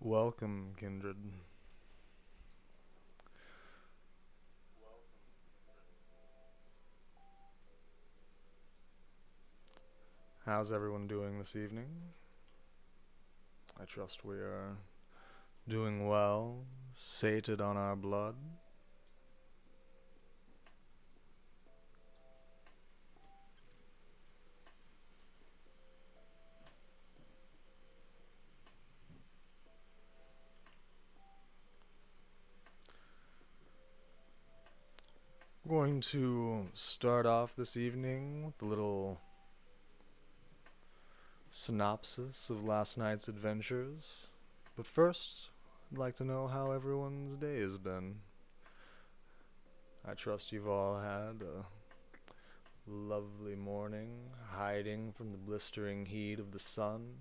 Welcome, kindred. How's everyone doing this evening? I trust we are doing well, sated on our blood. We're going to start off this evening with a little synopsis of last night's adventures. But first, I'd like to know how everyone's day has been. I trust you've all had a lovely morning, hiding from the blistering heat of the sun,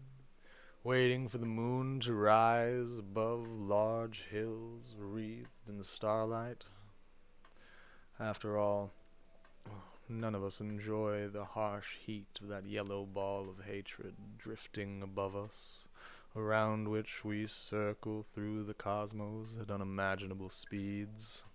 waiting for the moon to rise above large hills wreathed in the starlight. After all, none of us enjoy the harsh heat of that yellow ball of hatred drifting above us, around which we circle through the cosmos at unimaginable speeds.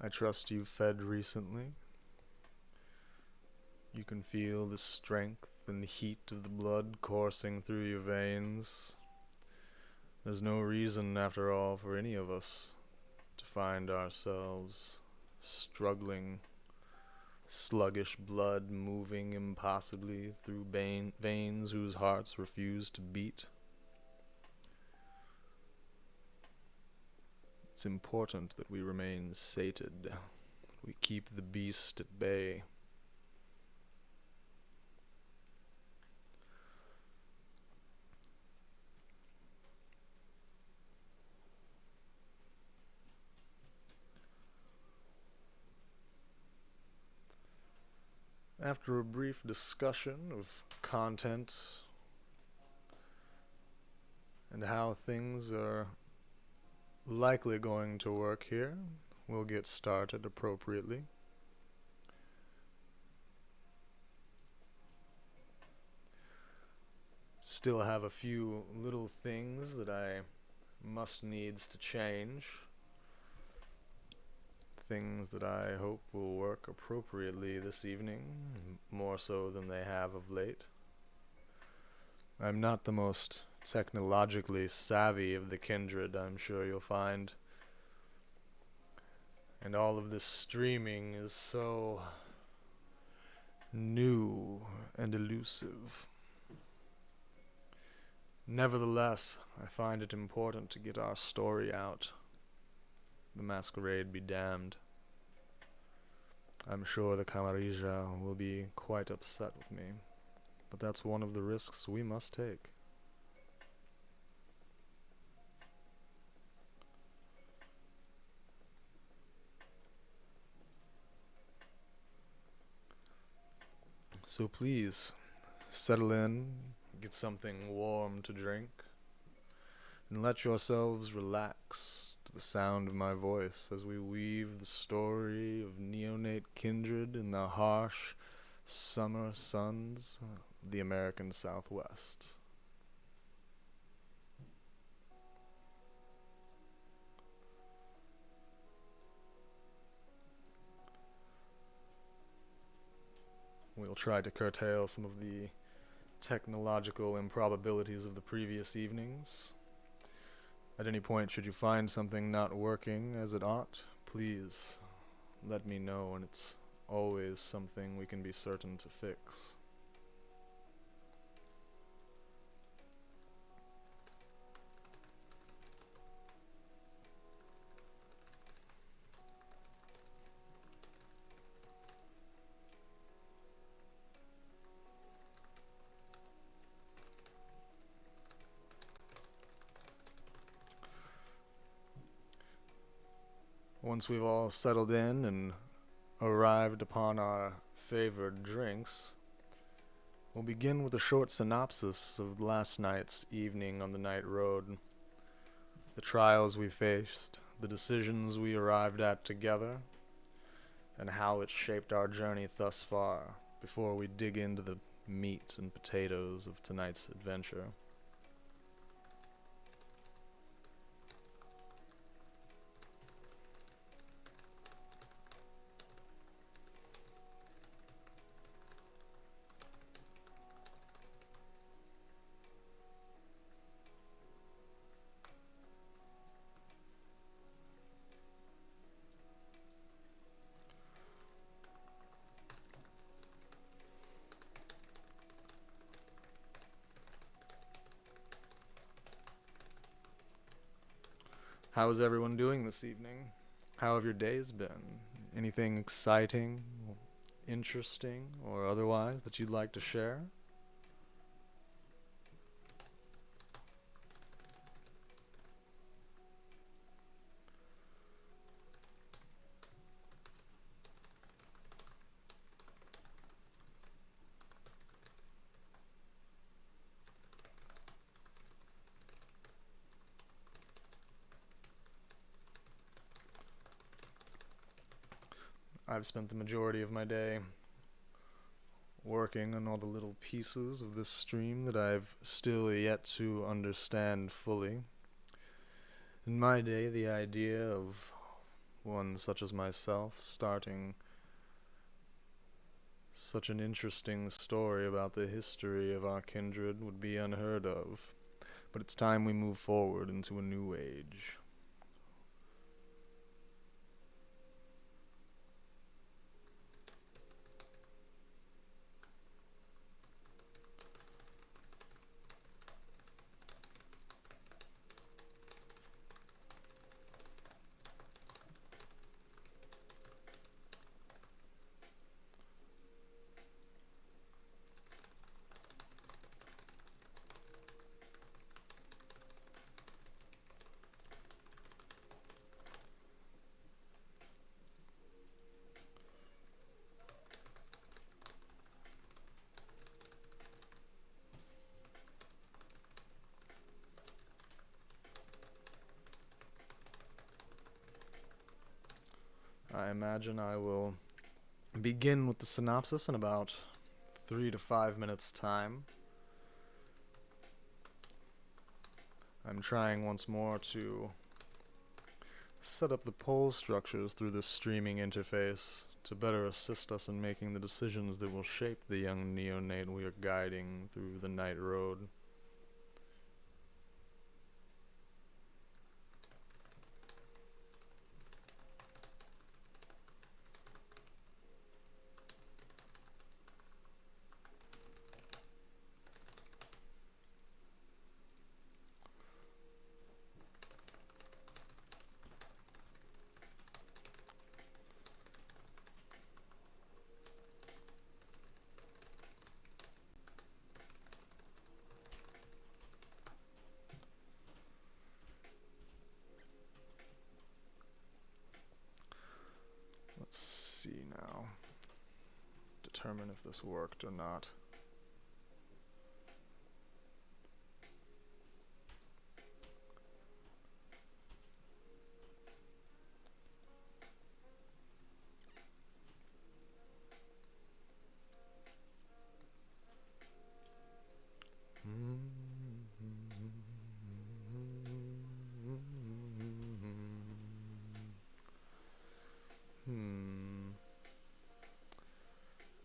I trust you've fed recently. You can feel the strength and heat of the blood coursing through your veins. There's no reason, after all, for any of us to find ourselves struggling, sluggish blood moving impossibly through veins whose hearts refuse to beat. It's important that we remain sated. We keep the beast at bay. After a brief discussion of content and how things are likely going to work here, we'll get started appropriately. Still have a few little things that I must needs to change. Things that I hope will work appropriately this evening, more so than they have of late. I'm not the most technologically savvy of the kindred, I'm sure you'll find. And all of this streaming is so new and elusive. Nevertheless, I find it important to get our story out. The Masquerade be damned. I'm sure the Camarilla will be quite upset with me, but that's one of the risks we must take. So please, settle in, get something warm to drink, and let yourselves relax to the sound of my voice as we weave the story of neonate kindred in the harsh summer suns of the American Southwest. We'll try to curtail some of the technological improbabilities of the previous evenings. At any point, should you find something not working as it ought, please let me know, and it's always something we can be certain to fix. Once we've all settled in and arrived upon our favored drinks, we'll begin with a short synopsis of last night's evening on the night road. The trials we faced, the decisions we arrived at together, and how it shaped our journey thus far. before we dig into the meat and potatoes of tonight's adventure. How is everyone doing this evening? How have your days been? Anything exciting, interesting, or otherwise that you'd like to share? I've spent the majority of my day working on all the little pieces of this stream that I've still yet to understand fully. In my day, the idea of one such as myself starting such an interesting story about the history of our kindred would be unheard of. But it's time we move forward into a new age. I imagine I will begin with the synopsis in about 3 to 5 minutes' time. I'm trying once more to set up the poll structures through this streaming interface to better assist us in making the decisions that will shape the young neonate we are guiding through the night road. Let's see now. Determine if this worked or not.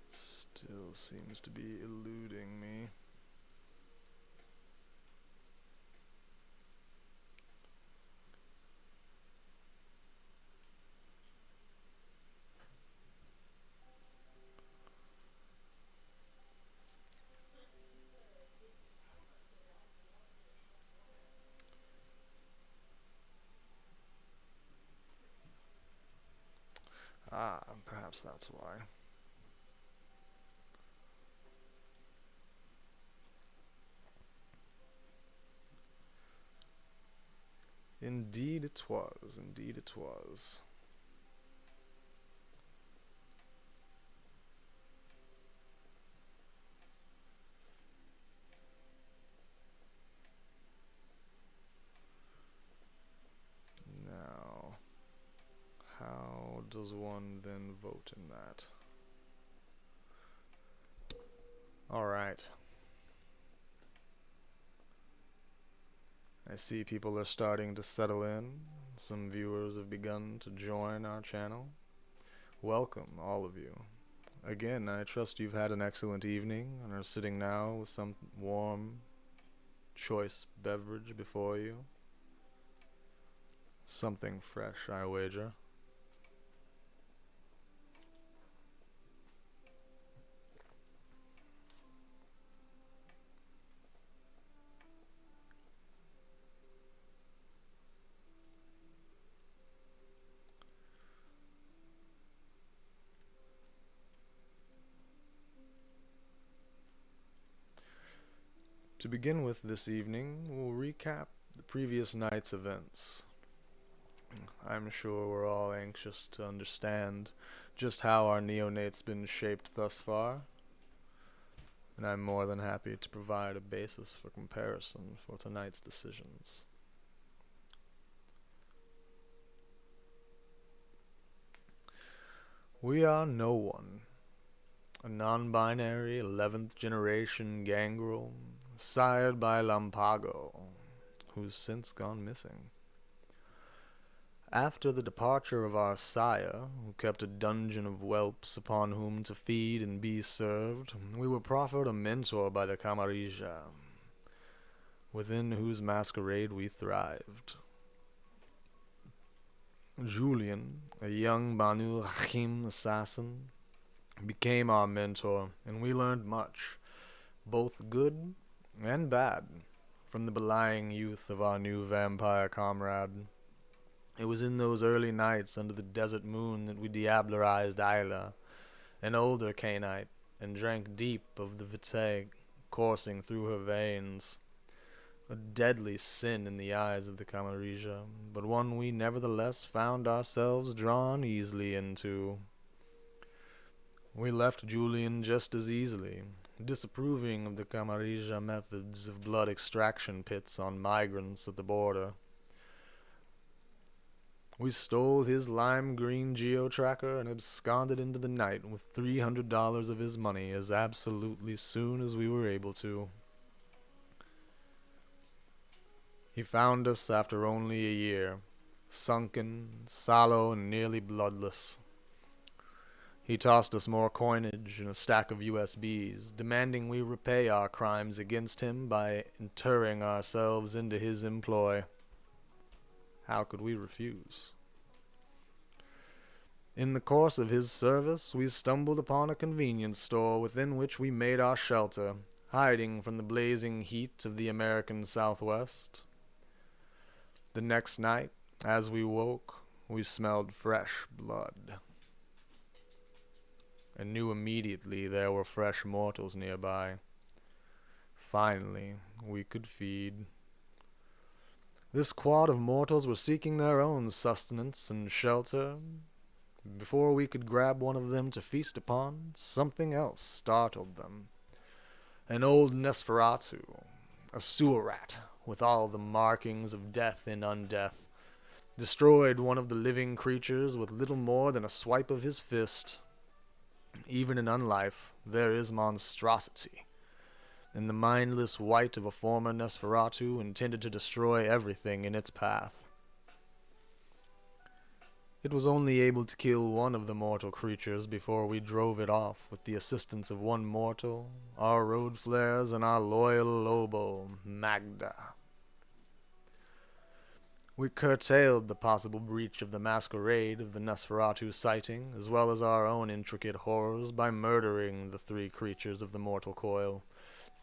Still seems to be eluding me. Perhaps that's why. Indeed it was, indeed it was. Now, how does one then vote in that? Alright. I see people are starting to settle in. Some viewers have begun to join our channel. Welcome, all of you. Again, I trust you've had an excellent evening and are sitting now with some warm, choice beverage before you. Something fresh, I wager. To begin with this evening, we'll recap the previous night's events. I'm sure we're all anxious to understand just how our neonate's been shaped thus far, and I'm more than happy to provide a basis for comparison for tonight's decisions. We are no one, a non-binary 11th generation gangrel, sired by Lampago, who's since gone missing. After the departure of our sire, who kept a dungeon of whelps upon whom to feed and be served, we were proffered a mentor by the Camarilla, within whose masquerade we thrived. Julian, a young Banu Rahim assassin, became our mentor, and we learned much, both good and bad, from the belying youth of our new vampire comrade. It was in those early nights under the desert moon that we diablerized Isla, an older Cainite, and drank deep of the vitae coursing through her veins. A deadly sin in the eyes of the Camarilla, but one we nevertheless found ourselves drawn easily into. We left Julian just as easily, disapproving of the Camarilla methods of blood extraction pits on migrants at the border. We stole his lime green geo-tracker and absconded into the night with $300 of his money as absolutely soon as we were able to. He found us after only a year, sunken, sallow, and nearly bloodless. He tossed us more coinage and a stack of USBs, demanding we repay our crimes against him by interring ourselves into his employ. How could we refuse? In the course of his service, we stumbled upon a convenience store within which we made our shelter, hiding from the blazing heat of the American Southwest. The next night, as we woke, we smelled fresh blood, and knew immediately there were fresh mortals nearby. Finally, we could feed. This squad of mortals were seeking their own sustenance and shelter. Before we could grab one of them to feast upon, something else startled them. An old Nosferatu, a sewer rat with all the markings of death and undeath, destroyed one of the living creatures with little more than a swipe of his fist. Even in unlife, there is monstrosity, and the mindless wight of a former Nosferatu intended to destroy everything in its path. It was only able to kill one of the mortal creatures before we drove it off with the assistance of one mortal, our road flares, and our loyal Lobo, Magda. We curtailed the possible breach of the masquerade of the Nosferatu sighting, as well as our own intricate horrors, by murdering the three creatures of the mortal coil,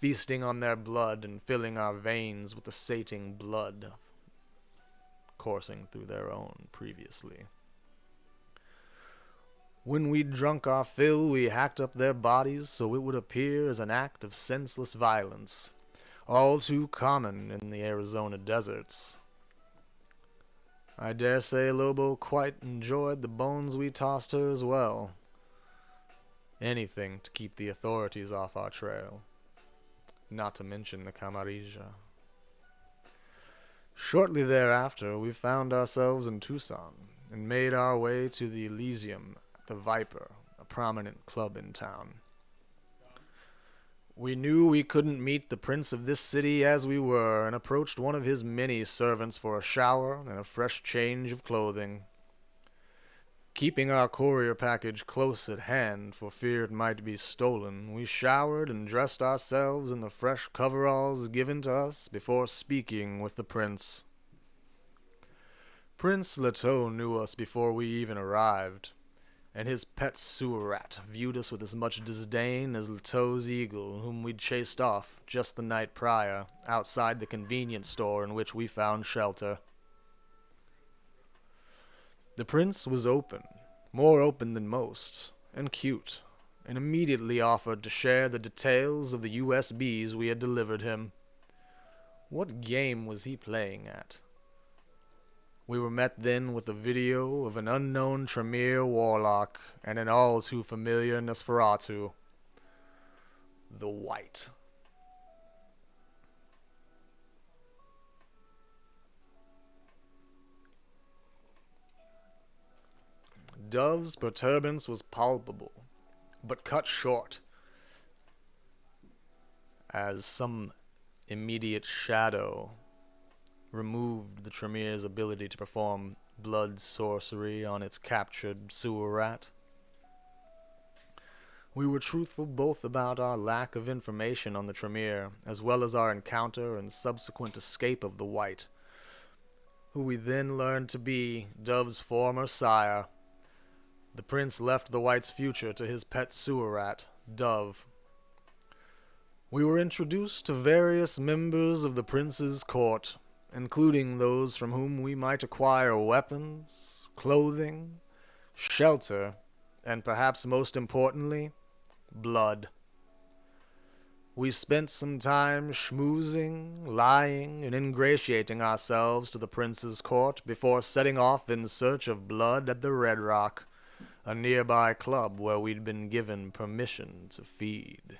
feasting on their blood and filling our veins with the sating blood coursing through their own previously. When we'd drunk our fill, we hacked up their bodies so it would appear as an act of senseless violence, all too common in the Arizona deserts. I dare say Lobo quite enjoyed the bones we tossed her as well. Anything to keep the authorities off our trail, not to mention the Camarilla. Shortly thereafter, we found ourselves in Tucson, and made our way to the Elysium, the Viper, a prominent club in town. We knew we couldn't meet the prince of this city as we were, and approached one of his many servants for a shower and a fresh change of clothing. Keeping our courier package close at hand for fear it might be stolen, we showered and dressed ourselves in the fresh coveralls given to us before speaking with the prince. Prince Leto knew us before we even arrived, and his pet sewer rat viewed us with as much disdain as Leto's eagle, whom we'd chased off just the night prior, outside the convenience store in which we found shelter. The prince was open, more open than most, and cute, and immediately offered to share the details of the USBs we had delivered him. What game was he playing at? We were met then with a video of an unknown Tremere warlock and an all too familiar Nosferatu. The White. Dove's perturbance was palpable, but cut short, as some immediate shadow removed the Tremere's ability to perform blood sorcery on its captured sewer rat. We were truthful both about our lack of information on the Tremere, as well as our encounter and subsequent escape of the White, who we then learned to be Dove's former sire. The prince left the White's future to his pet sewer rat, Dove. We were introduced to various members of the prince's court, including those from whom we might acquire weapons, clothing, shelter, and perhaps most importantly, blood. We spent some time schmoozing, lying, and ingratiating ourselves to the prince's court before setting off in search of blood at the Red Rock, a nearby club where we'd been given permission to feed.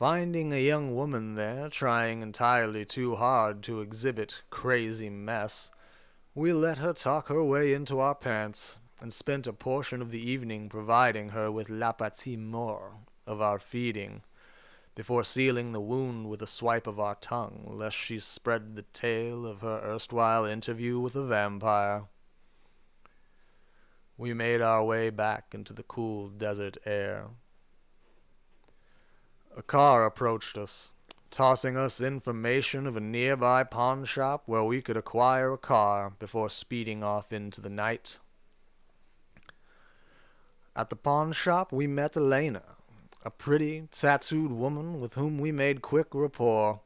Finding a young woman there trying entirely too hard to exhibit crazy mess, we let her talk her way into our pants, and spent a portion of the evening providing her with la partie mort of our feeding, before sealing the wound with a swipe of our tongue, lest she spread the tale of her erstwhile interview with a vampire. We made our way back into the cool desert air. A car approached us, tossing us information of a nearby pawn shop where we could acquire a car before speeding off into the night. At the pawn shop we met Elena, a pretty, tattooed woman with whom we made quick rapport.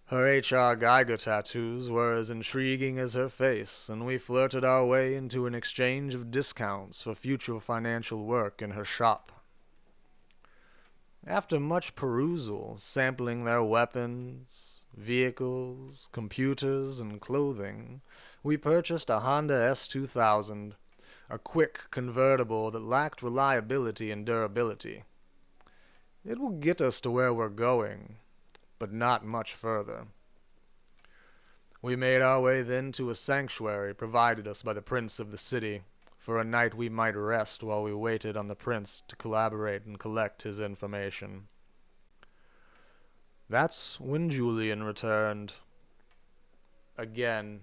Her H.R. Geiger tattoos were as intriguing as her face, and we flirted our way into an exchange of discounts for future financial work in her shop. After much perusal, sampling their weapons, vehicles, computers, and clothing, we purchased a Honda S2000, a quick convertible that lacked reliability and durability. It will get us to where we're going, but not much further. We made our way then to a sanctuary provided us by the prince of the city, for a night we might rest while we waited on the prince to collaborate and collect his information. That's when Julian returned. Again.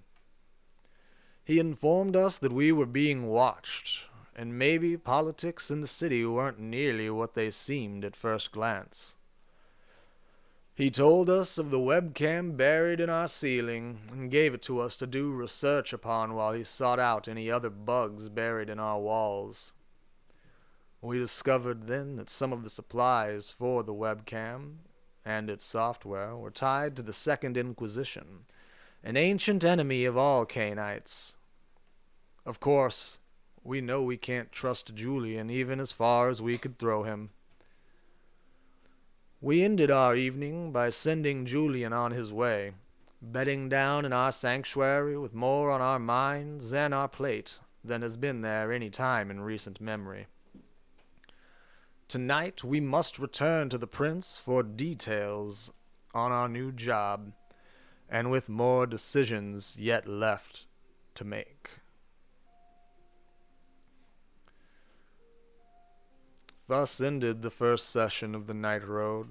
He informed us that we were being watched, and maybe politics in the city weren't nearly what they seemed at first glance. He told us of the webcam buried in our ceiling, and gave it to us to do research upon while he sought out any other bugs buried in our walls. We discovered then that some of the supplies for the webcam and its software were tied to the Second Inquisition, an ancient enemy of all Cainites. Of course, we know we can't trust Julian even as far as we could throw him. We ended our evening by sending Julian on his way, bedding down in our sanctuary with more on our minds and our plate than has been there any time in recent memory. Tonight we must return to the prince for details on our new job, and with more decisions yet left to make. Thus ended the first session of the Night Road.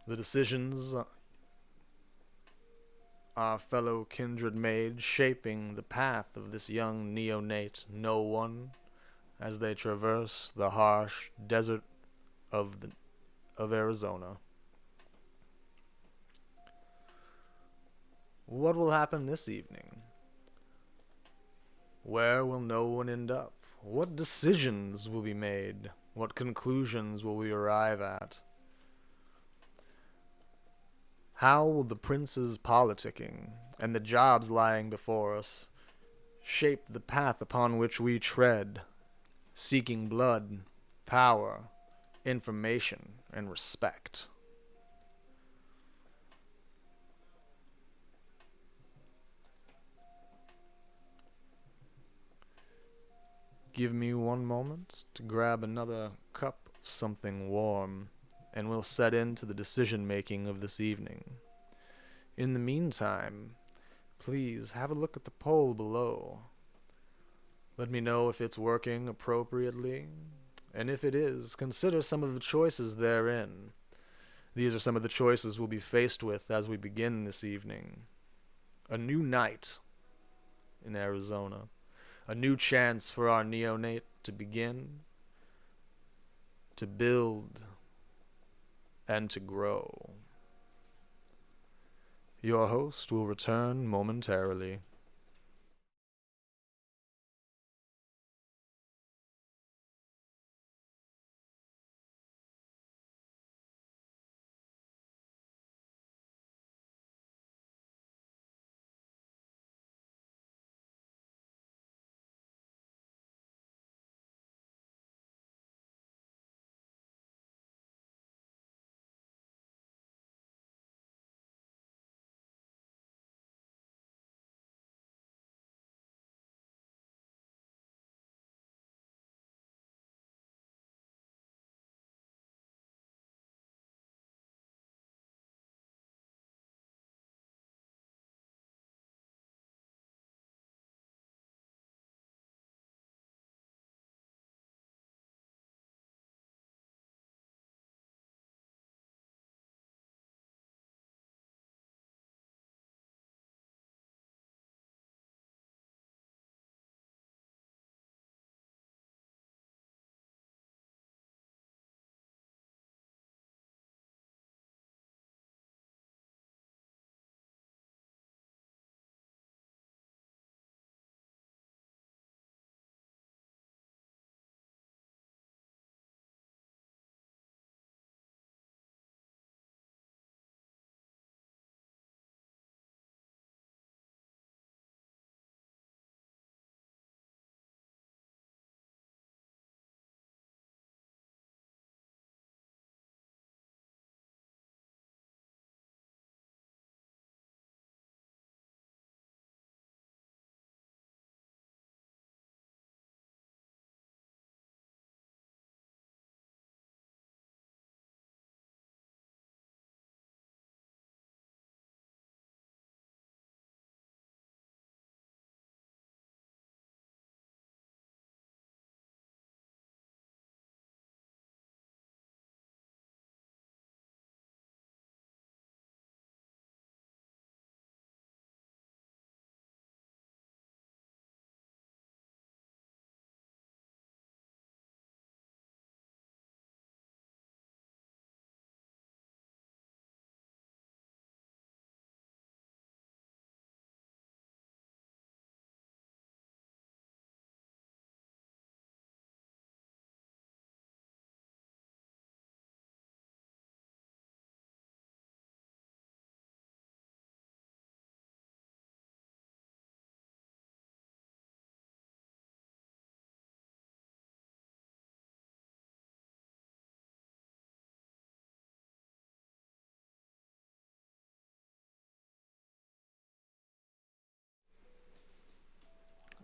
The decisions our fellow kindred made shaping the path of this young neonate no one as they traverse the harsh desert of Arizona. What will happen this evening? Where will no one end up? What decisions will be made? What conclusions will we arrive at? How will the prince's politicking and the jobs lying before us shape the path upon which we tread, seeking blood, power, information, and respect? Give me one moment to grab another cup of something warm, and we'll set into the decision-making of this evening. In the meantime, please have a look at the poll below. Let me know if it's working appropriately, and if it is, consider some of the choices therein. These are some of the choices we'll be faced with as we begin this evening. A new night in Arizona. A new chance for our neonate to begin, to build, and to grow. Your host will return momentarily.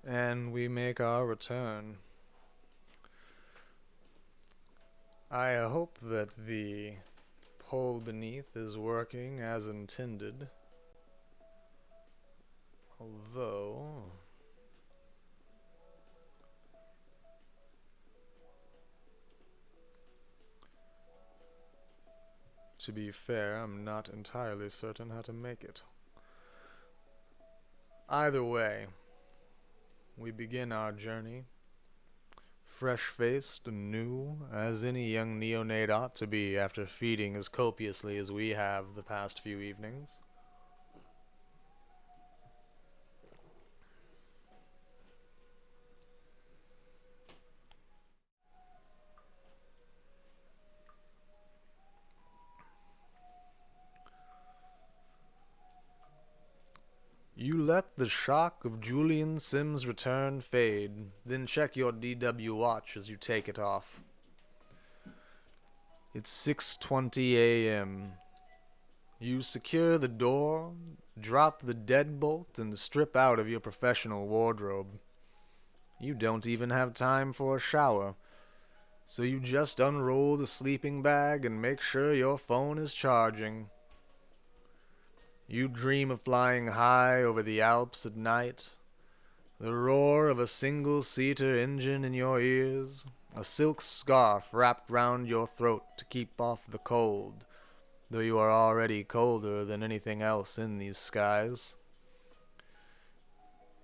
And we make our return. I hope that the poll beneath is working as intended. Although To be fair, I'm not entirely certain how to make it. Either way, we begin our journey, fresh-faced and new, as any young neonate ought to be after feeding as copiously as we have the past few evenings. You let the shock of Julian Sim's return fade, then check your DW watch as you take it off. It's 6:20 a.m. You secure the door, drop the deadbolt, and strip out of your professional wardrobe. You don't even have time for a shower, so you just unroll the sleeping bag and make sure your phone is charging. You dream of flying high over the Alps at night, the roar of a single-seater engine in your ears, a silk scarf wrapped round your throat to keep off the cold, though you are already colder than anything else in these skies.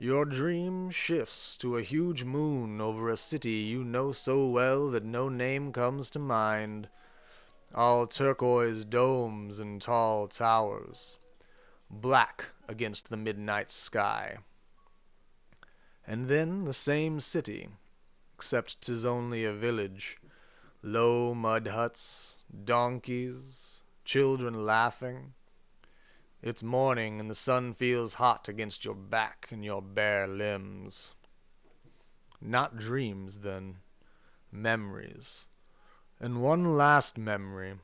Your dream shifts to a huge moon over a city you know so well that no name comes to mind, all turquoise domes and tall towers, black against the midnight sky. And then the same city, except 'tis only a village, low mud huts, donkeys, children laughing. It's morning and the sun feels hot against your back and your bare limbs. Not dreams, then. Memories. And one last memory,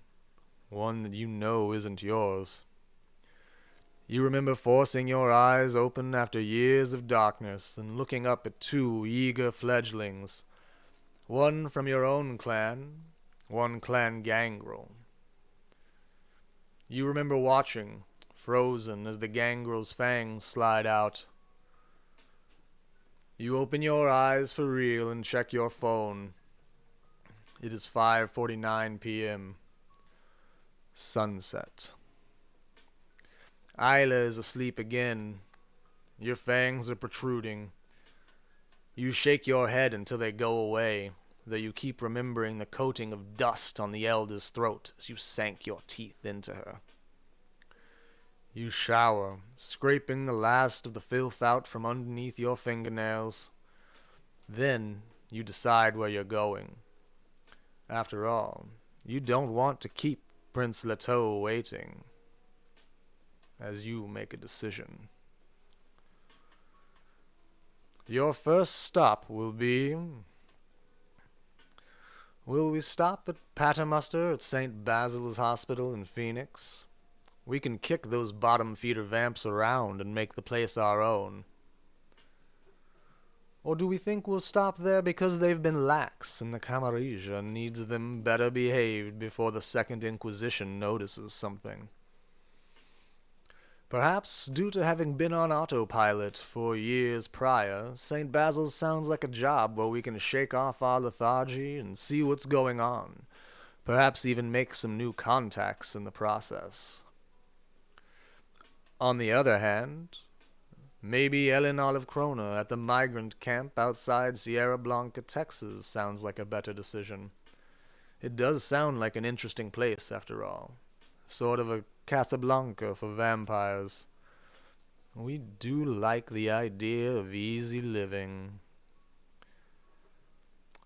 one that you know isn't yours. You remember forcing your eyes open after years of darkness and looking up at two eager fledglings, one from your own clan, one clan gangrel. You remember watching, frozen, as the gangrel's fangs slide out. You open your eyes for real and check your phone. It is 5:49 p.m. Sunset. Isla is asleep again. Your fangs are protruding. You shake your head until they go away, though you keep remembering the coating of dust on the elder's throat as you sank your teeth into her. You shower, scraping the last of the filth out from underneath your fingernails. Then you decide where you're going. After all, you don't want to keep Prince Leto waiting. As you make a decision. Your first stop will be... Will we stop at Paternoster at St. Basil's Hospital in Phoenix? We can kick those bottom-feeder vamps around and make the place our own. Or do we think we'll stop there because they've been lax and the Camarilla needs them better behaved before the Second Inquisition notices something? Perhaps, due to having been on autopilot for years prior, St. Basil's sounds like a job where we can shake off our lethargy and see what's going on. Perhaps even make some new contacts in the process. On the other hand, maybe Ellen Olive Krona at the migrant camp outside Sierra Blanca, Texas sounds like a better decision. It does sound like an interesting place, after all. Sort of a Casablanca for vampires. We do like the idea of easy living.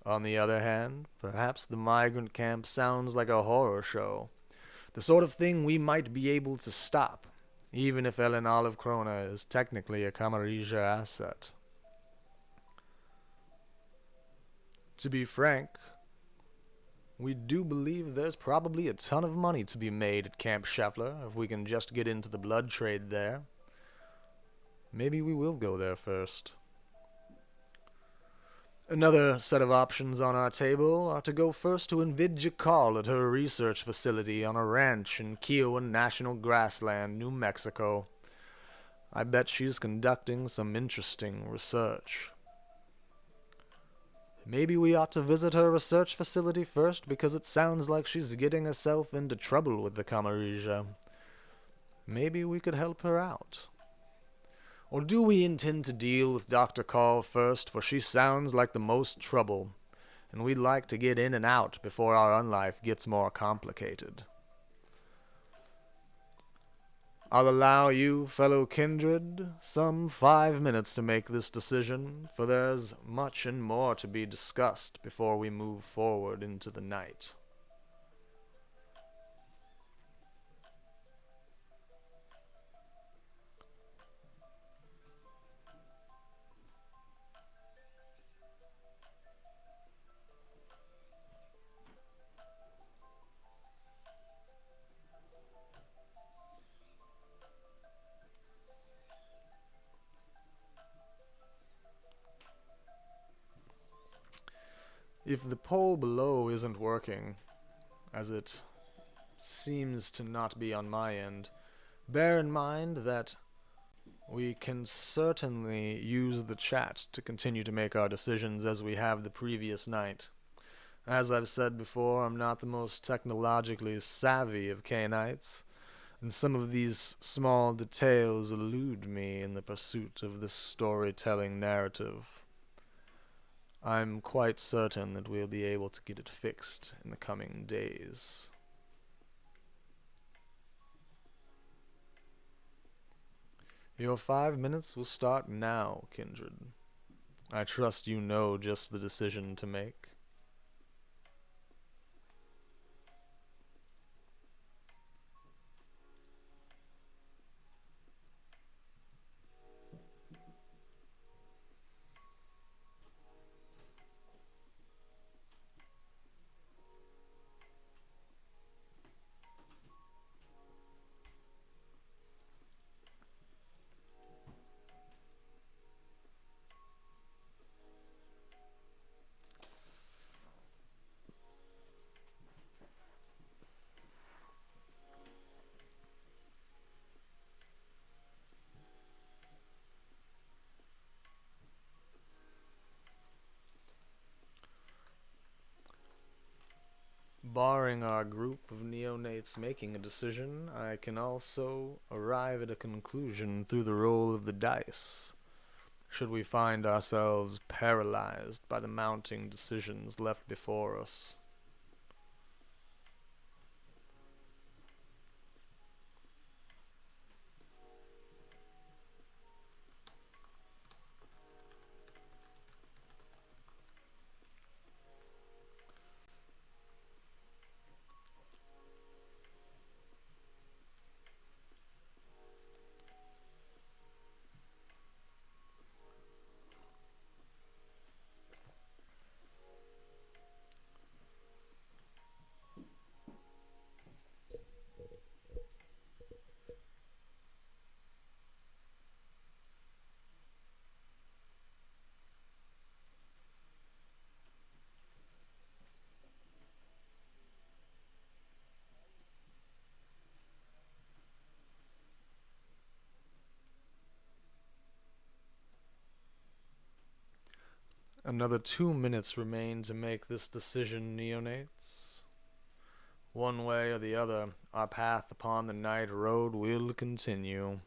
On the other hand, perhaps the migrant camp sounds like a horror show. The sort of thing we might be able to stop, even if Ellen Olive Krona is technically a Camarilla asset. To be frank, we do believe there's probably a ton of money to be made at Camp Scheffler if we can just get into the blood trade there. Maybe we will go there first. Another set of options on our table are to go first to Invidja Call at her research facility on a ranch in Kiowa National Grassland, New Mexico. I bet she's conducting some interesting research. Maybe we ought to visit her research facility first, because it sounds like she's getting herself into trouble with the Camarilla. Maybe we could help her out. Or do we intend to deal with Dr. Call first, for she sounds like the most trouble, and we'd like to get in and out before our unlife gets more complicated. I'll allow you, fellow kindred, some 5 minutes to make this decision, for there's much and more to be discussed before we move forward into the night. If the pole below isn't working, as it seems to not be on my end, bear in mind that we can certainly use the chat to continue to make our decisions as we have the previous night. As I've said before, I'm not the most technologically savvy of Cainites, and some of these small details elude me in the pursuit of this storytelling narrative. I'm quite certain that we'll be able to get it fixed in the coming days. Your 5 minutes will start now, Kindred. I trust you know just the decision to make. Barring our group of neonates making a decision, I can also arrive at a conclusion through the roll of the dice, should we find ourselves paralyzed by the mounting decisions left before us. Another 2 minutes remain to make this decision, neonates. One way or the other, our path upon the night road will continue.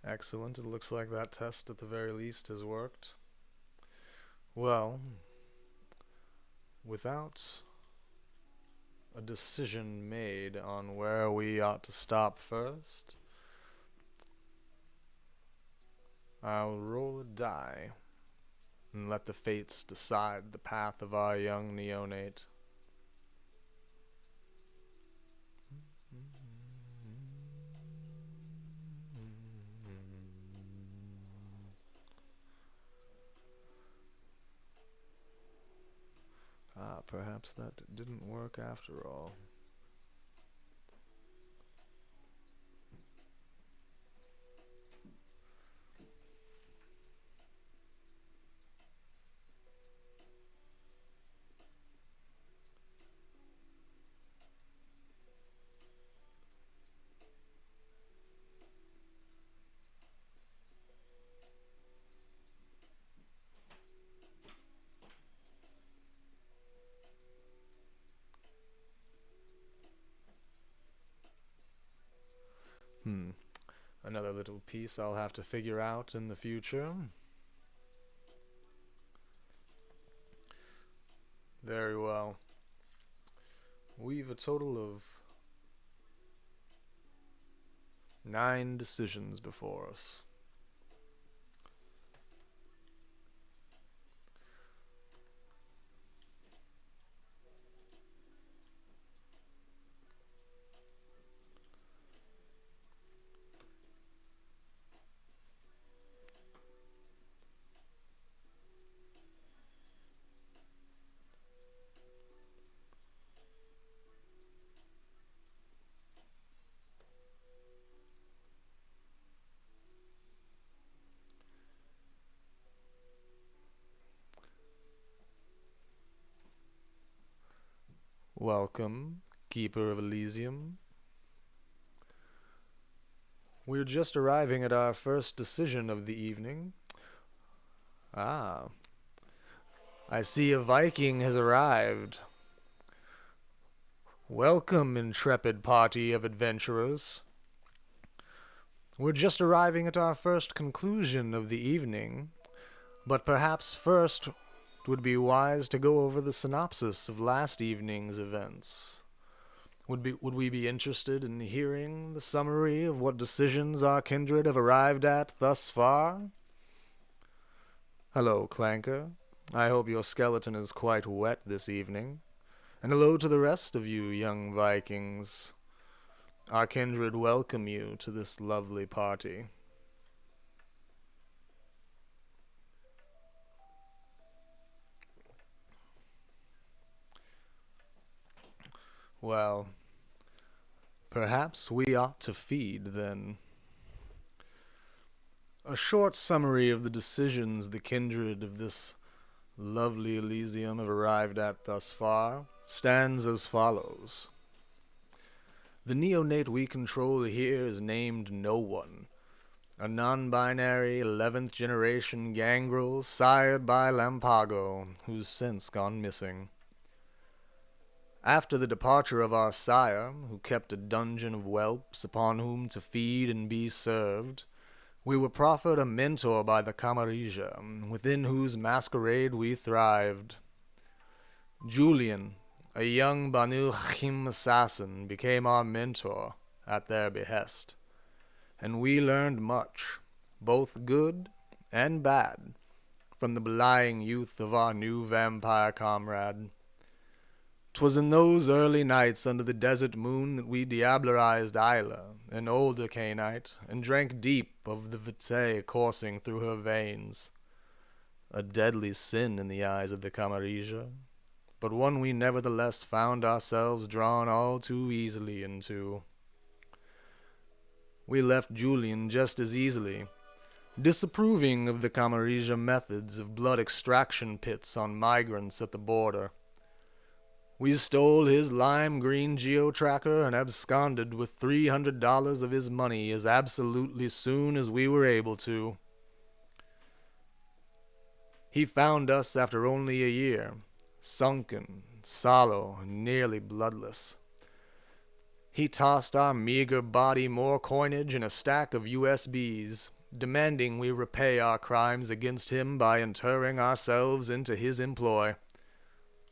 Excellent. It looks like that test at the very least has worked. Well, without a decision made on where we ought to stop first, I'll roll a die and let the fates decide the path of our young neonate. Perhaps that didn't work after all. Another little piece I'll have to figure out in the future. Very well. We've a total of 9 decisions before us. Welcome, Keeper of Elysium. We're just arriving at our first decision of the evening. I see a Viking has arrived. Welcome, intrepid party of adventurers. We're just arriving at our first conclusion of the evening, but perhaps first it would be wise to go over the synopsis of last evening's events. Would we be interested in hearing the summary of what decisions our kindred have arrived at thus far? Hello, Clanker. I hope your skeleton is quite wet this evening. And hello to the rest of you young Vikings. Our kindred welcome you to this lovely party. Well, perhaps we ought to feed, then. A short summary of the decisions the kindred of this lovely Elysium have arrived at thus far stands as follows. The neonate we control here is named No One, a non-binary 11th generation gangrel sired by Lampago, who's since gone missing. After the departure of our sire, who kept a dungeon of whelps upon whom to feed and be served, we were proffered a mentor by the Camarilla, within whose masquerade we thrived. Julian, a young Banu Hachim assassin, became our mentor at their behest, and we learned much, both good and bad, from the belying youth of our new vampire comrade. 'Twas in those early nights under the desert moon that we diablerized Isla, an older Canaanite, and drank deep of the vitae coursing through her veins. A deadly sin in the eyes of the Camarilla, but one we nevertheless found ourselves drawn all too easily into. We left Julian just as easily, disapproving of the Camarilla methods of blood extraction pits on migrants at the border. We stole his lime green geo-tracker and absconded with $300 of his money as absolutely soon as we were able to. He found us after only a year, sunken, sallow, and nearly bloodless. He tossed our meager body more coinage and a stack of USBs, demanding we repay our crimes against him by interring ourselves into his employ.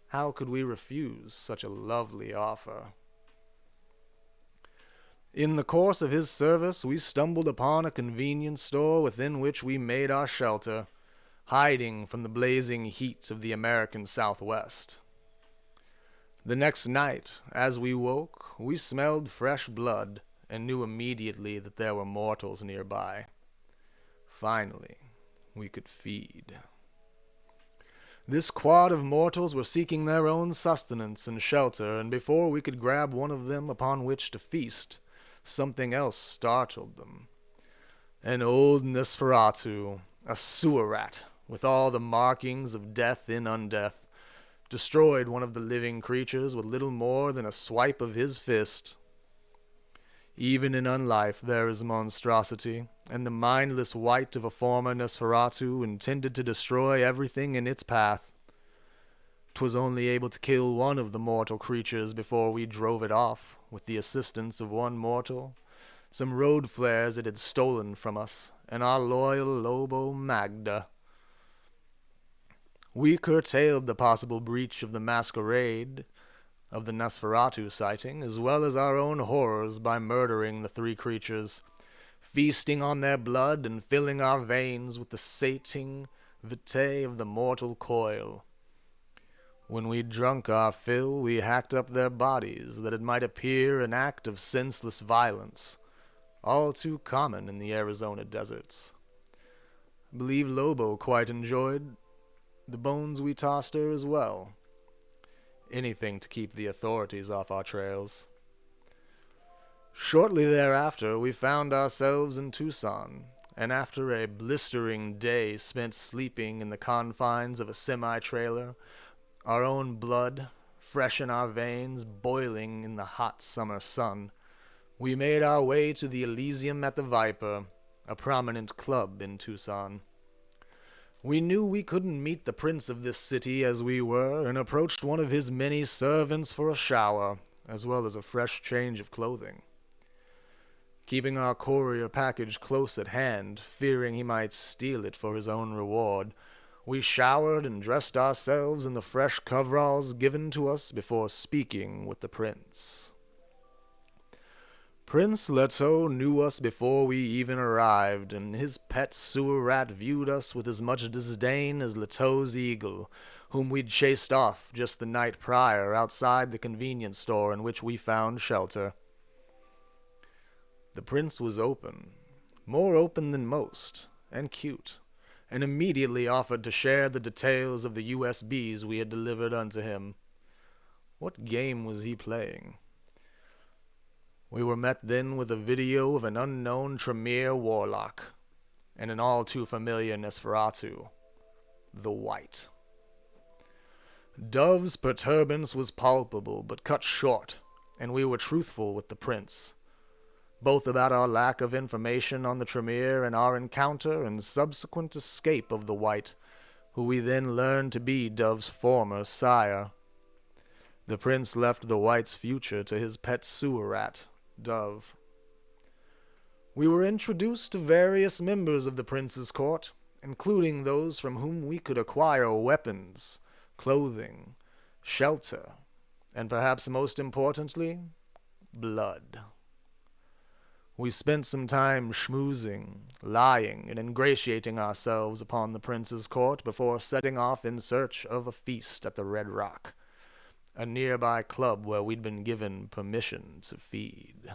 How could we refuse such a lovely offer? In the course of his service, we stumbled upon a convenience store within which we made our shelter, hiding from the blazing heat of the American Southwest. The next night, as we woke, we smelled fresh blood and knew immediately that there were mortals nearby. Finally, we could feed. This squad of mortals were seeking their own sustenance and shelter, and before we could grab one of them upon which to feast, something else startled them. An old Nosferatu, a sewer rat, with all the markings of death in undeath, destroyed one of the living creatures with little more than a swipe of his fist. Even in unlife there is monstrosity, and the mindless wight of a former Nosferatu intended to destroy everything in its path. 'Twas only able to kill one of the mortal creatures before we drove it off, with the assistance of one mortal, some road flares it had stolen from us, and our loyal Lobo Magda. We curtailed the possible breach of the Masquerade of the Nosferatu sighting, as well as our own horrors, by murdering the three creatures, feasting on their blood and filling our veins with the sating vitae of the mortal coil. When we'd drunk our fill, we hacked up their bodies, that it might appear an act of senseless violence, all too common in the Arizona deserts. I believe Lobo quite enjoyed the bones we tossed her as well. Anything to keep the authorities off our trails. Shortly thereafter, we found ourselves in Tucson, and after a blistering day spent sleeping in the confines of a semi-trailer, our own blood, fresh in our veins, boiling in the hot summer sun, we made our way to the Elysium at the Viper, a prominent club in Tucson. We knew we couldn't meet the prince of this city as we were, and approached one of his many servants for a shower, as well as a fresh change of clothing. Keeping our courier package close at hand, fearing he might steal it for his own reward, we showered and dressed ourselves in the fresh coveralls given to us before speaking with the prince. Prince Leto knew us before we even arrived, and his pet sewer rat viewed us with as much disdain as Leto's eagle, whom we'd chased off just the night prior outside the convenience store in which we found shelter. The prince was open, more open than most, and cute, and immediately offered to share the details of the USBs we had delivered unto him. What game was he playing? We were met then with a video of an unknown Tremere warlock, and an all too familiar Nosferatu, the White. Dove's perturbance was palpable, but cut short, and we were truthful with the prince, both about our lack of information on the Tremere and our encounter and subsequent escape of the White, who we then learned to be Dove's former sire. The prince left the White's future to his pet sewer rat, Dove. We were introduced to various members of the prince's court, including those from whom we could acquire weapons, clothing, shelter, and perhaps most importantly, blood. We spent some time schmoozing, lying, and ingratiating ourselves upon the prince's court before setting off in search of a feast at the Red Rock, a nearby club where we'd been given permission to feed.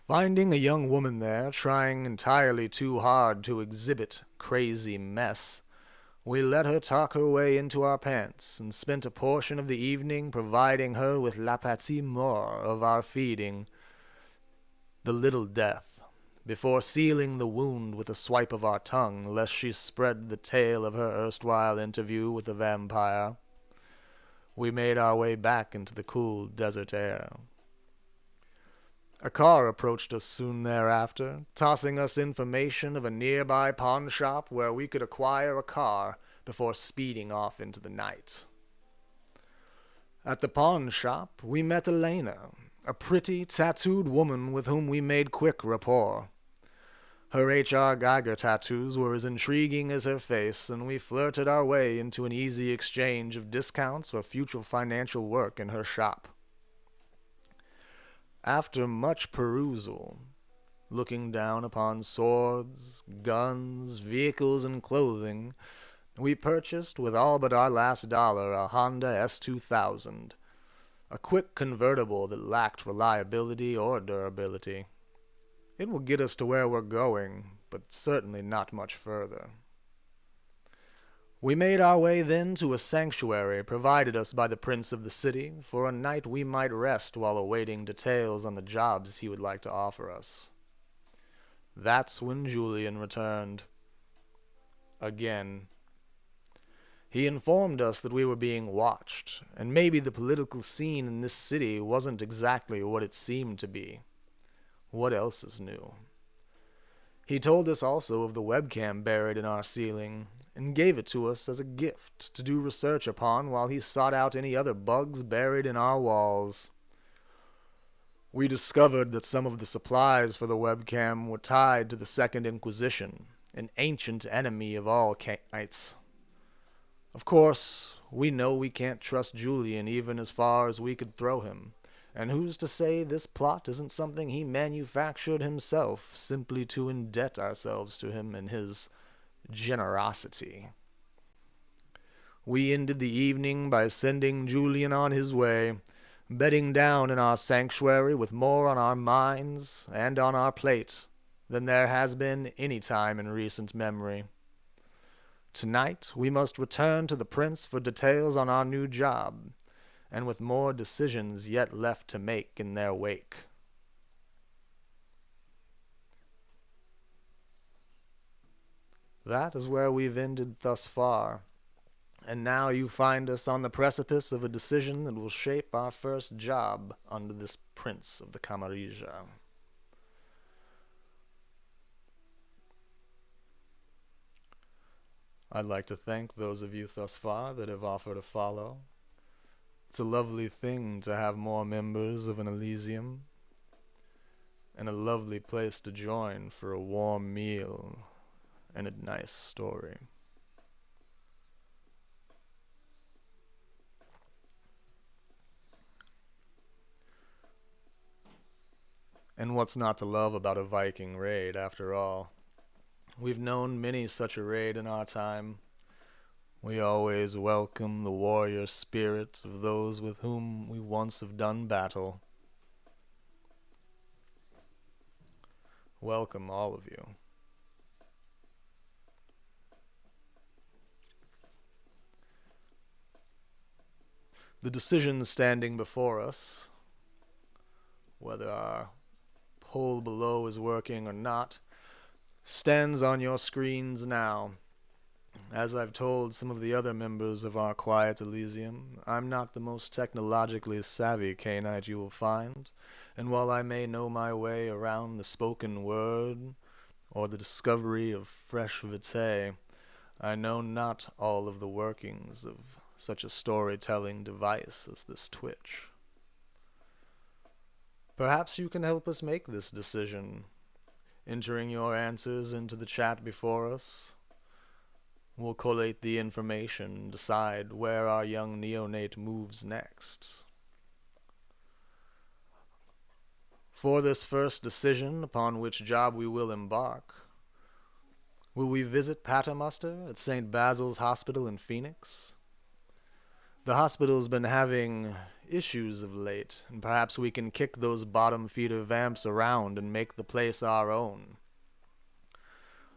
Finding a young woman there trying entirely too hard to exhibit crazy mess, we let her talk her way into our pants and spent a portion of the evening providing her with la pâtie mort of our feeding, the little death, before sealing the wound with a swipe of our tongue lest she spread the tale of her erstwhile interview with the vampire. We made our way back into the cool desert air. A car approached us soon thereafter, tossing us information of a nearby pawn shop where we could acquire a car before speeding off into the night. At the pawn shop, we met Elena, a pretty, tattooed woman with whom we made quick rapport. Her H.R. Geiger tattoos were as intriguing as her face, and we flirted our way into an easy exchange of discounts for future financial work in her shop. After much perusal, looking down upon swords, guns, vehicles, and clothing, we purchased with all but our last dollar a Honda S2000, a quick convertible that lacked reliability or durability. It will get us to where we're going, but certainly not much further. We made our way then to a sanctuary provided us by the prince of the city for a night we might rest while awaiting details on the jobs he would like to offer us. That's when Julian returned. Again. He informed us that we were being watched, and maybe the political scene in this city wasn't exactly what it seemed to be. What else is new? He told us also of the webcam buried in our ceiling, and gave it to us as a gift to do research upon while he sought out any other bugs buried in our walls. We discovered that some of the supplies for the webcam were tied to the Second Inquisition, an ancient enemy of all Cainites. Of course, we know we can't trust Julian even as far as we could throw him, and who's to say this plot isn't something he manufactured himself simply to indebt ourselves to him and his generosity. We ended the evening by sending Julian on his way, bedding down in our sanctuary with more on our minds and on our plate than there has been any time in recent memory. Tonight we must return to the prince for details on our new job, and with more decisions yet left to make in their wake. That is where we've ended thus far, and now you find us on the precipice of a decision that will shape our first job under this prince of the Camarilla. I'd like to thank those of you thus far that have offered a follow. It's a lovely thing to have more members of an Elysium, and a lovely place to join for a warm meal and a nice story. And what's not to love about a Viking raid, after all? We've known many such a raid in our time. We always welcome the warrior spirit of those with whom we once have done battle. Welcome, all of you. The decision standing before us, whether our poll below is working or not, stands on your screens now. As I've told some of the other members of our quiet Elysium, I'm not the most technologically savvy Cainite you will find, and while I may know my way around the spoken word or the discovery of fresh vitae, I know not all of the workings of such a storytelling device as this Twitch. Perhaps you can help us make this decision, entering your answers into the chat before us. We'll collate the information and decide where our young neonate moves next. For this first decision upon which job we will embark, will we visit Paternoster at St. Basil's Hospital in Phoenix? The hospital's been having issues of late, and perhaps we can kick those bottom-feeder vamps around and make the place our own.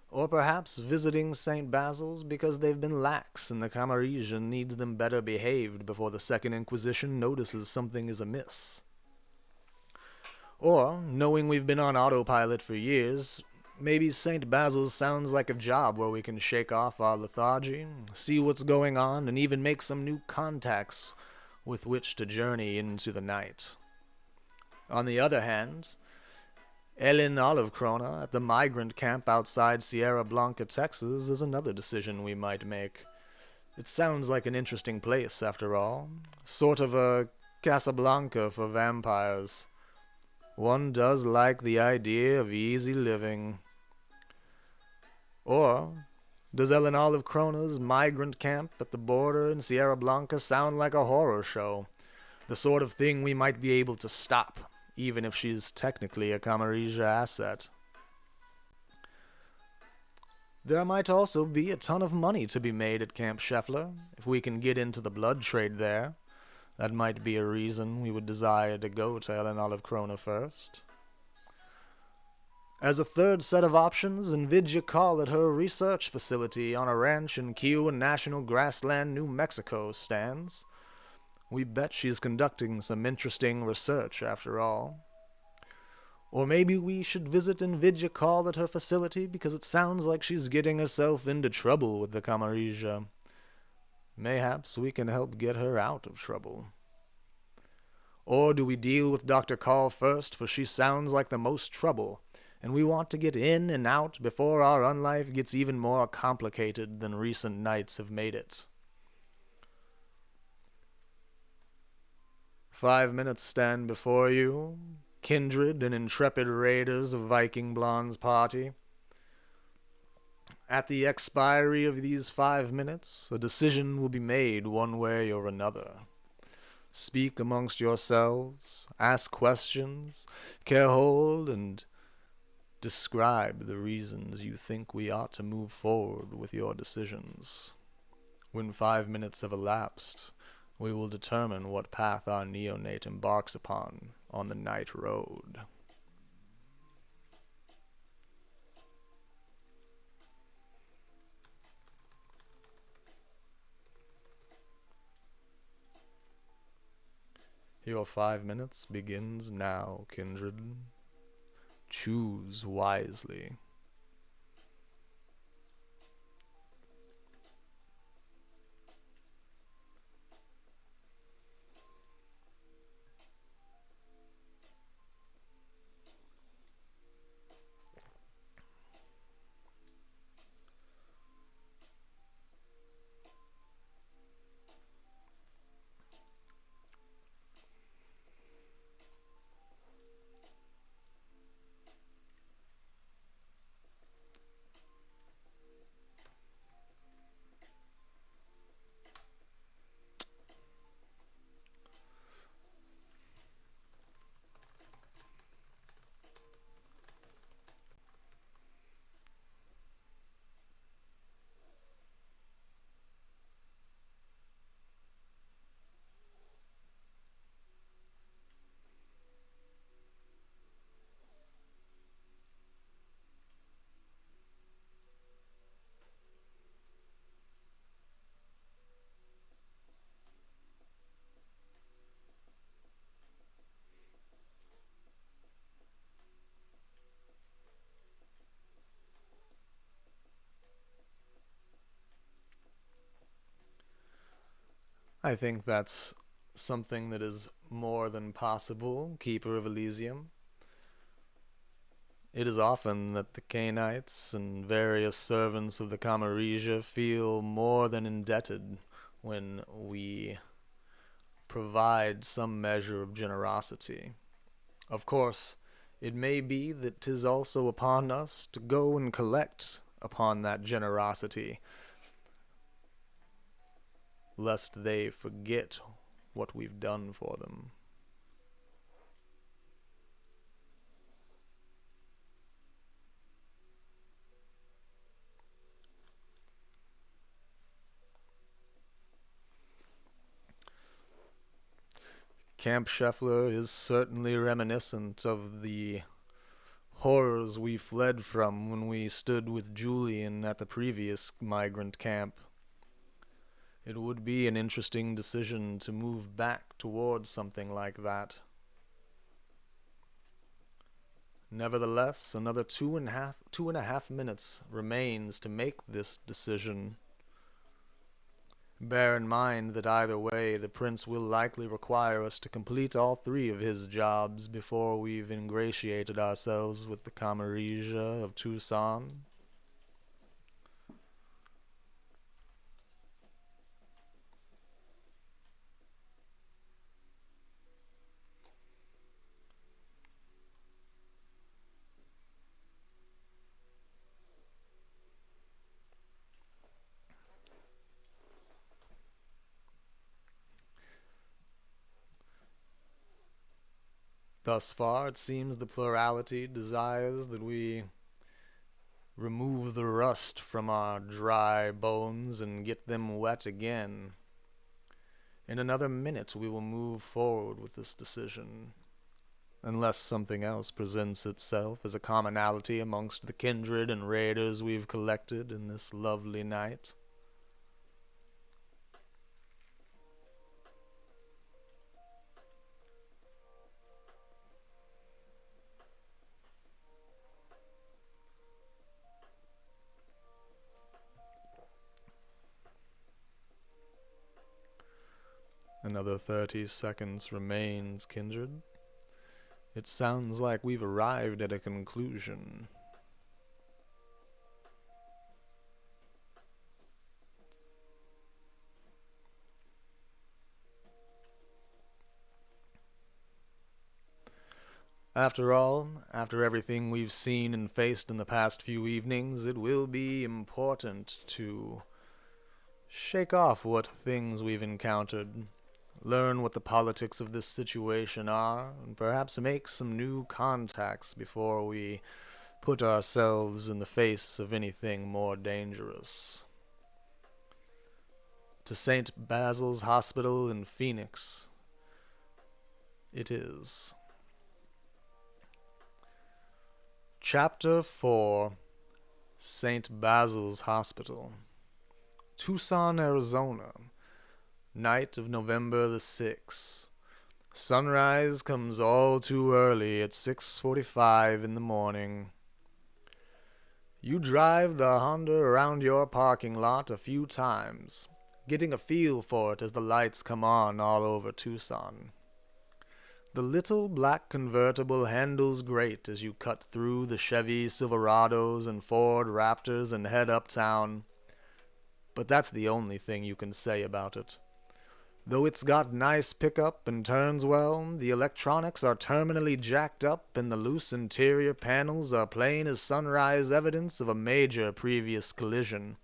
Or perhaps visiting St. Basil's because they've been lax and the Camarilla needs them better behaved before the Second Inquisition notices something is amiss. Or, knowing we've been on autopilot for years, maybe St. Basil's sounds like a job where we can shake off our lethargy, see what's going on, and even make some new contacts with which to journey into the night. On the other hand, Ellen Olive Krona at the migrant camp outside Sierra Blanca, Texas, is another decision we might make. It sounds like an interesting place, after all. Sort of a Casablanca for vampires. One does like the idea of easy living. Or, does Ellen Olive Krona's migrant camp at the border in Sierra Blanca sound like a horror show? The sort of thing we might be able to stop, even if she's technically a Camarilla asset. There might also be a ton of money to be made at Camp Scheffler, if we can get into the blood trade there. That might be a reason we would desire to go to Ellen Olive Krona first. As a third set of options, Nvidia call at her research facility on a ranch in Kiowa National Grassland, New Mexico stands. We bet she's conducting some interesting research after all. Or maybe we should visit Nvidia call at her facility because it sounds like she's getting herself into trouble with the Camarilla. Mayhaps we can help get her out of trouble. Or do we deal with Dr. Call first, for she sounds like the most trouble, and we want to get in and out before our unlife gets even more complicated than recent nights have made it. 5 minutes stand before you, kindred and intrepid raiders of Viking Blonde's party. At the expiry of these 5 minutes, a decision will be made one way or another. Speak amongst yourselves, ask questions, care hold, and describe the reasons you think we ought to move forward with your decisions. When 5 minutes have elapsed, we will determine what path our neonate embarks upon on the night road. Your 5 minutes begins now, kindred. Choose wisely. I think that's something that is more than possible, Keeper of Elysium. It is often that the Cainites and various servants of the Camarilla feel more than indebted when we provide some measure of generosity. Of course, it may be that 'tis also upon us to go and collect upon that generosity, lest they forget what we've done for them. Camp Scheffler is certainly reminiscent of the horrors we fled from when we stood with Julian at the previous migrant camp. It would be an interesting decision to move back towards something like that. Nevertheless, another two and a half minutes remains to make this decision. Bear in mind that either way, the prince will likely require us to complete all 3 of his jobs before we've ingratiated ourselves with the Camarilla of Tucson. Thus far, it seems the plurality desires that we remove the rust from our dry bones and get them wet again. In another minute, we will move forward with this decision, unless something else presents itself as a commonality amongst the kindred and raiders we've collected in this lovely night. Another 30 seconds remains, kindred. It sounds like we've arrived at a conclusion. After all, after everything we've seen and faced in the past few evenings, it will be important to shake off what things we've encountered, learn what the politics of this situation are, and perhaps make some new contacts before we put ourselves in the face of anything more dangerous. To St. Basil's Hospital in Phoenix, it is. Chapter 4, St. Basil's Hospital, Tucson, Arizona. Night of November the 6th. Sunrise comes all too early at 6:45 in the morning. You drive the Honda around your parking lot a few times, getting a feel for it as the lights come on all over Tucson. The little black convertible handles great as you cut through the Chevy Silverados and Ford Raptors and head uptown, but that's the only thing you can say about it. Though it's got nice pickup and turns well, the electronics are terminally jacked up and the loose interior panels are plain as sunrise evidence of a major previous collision.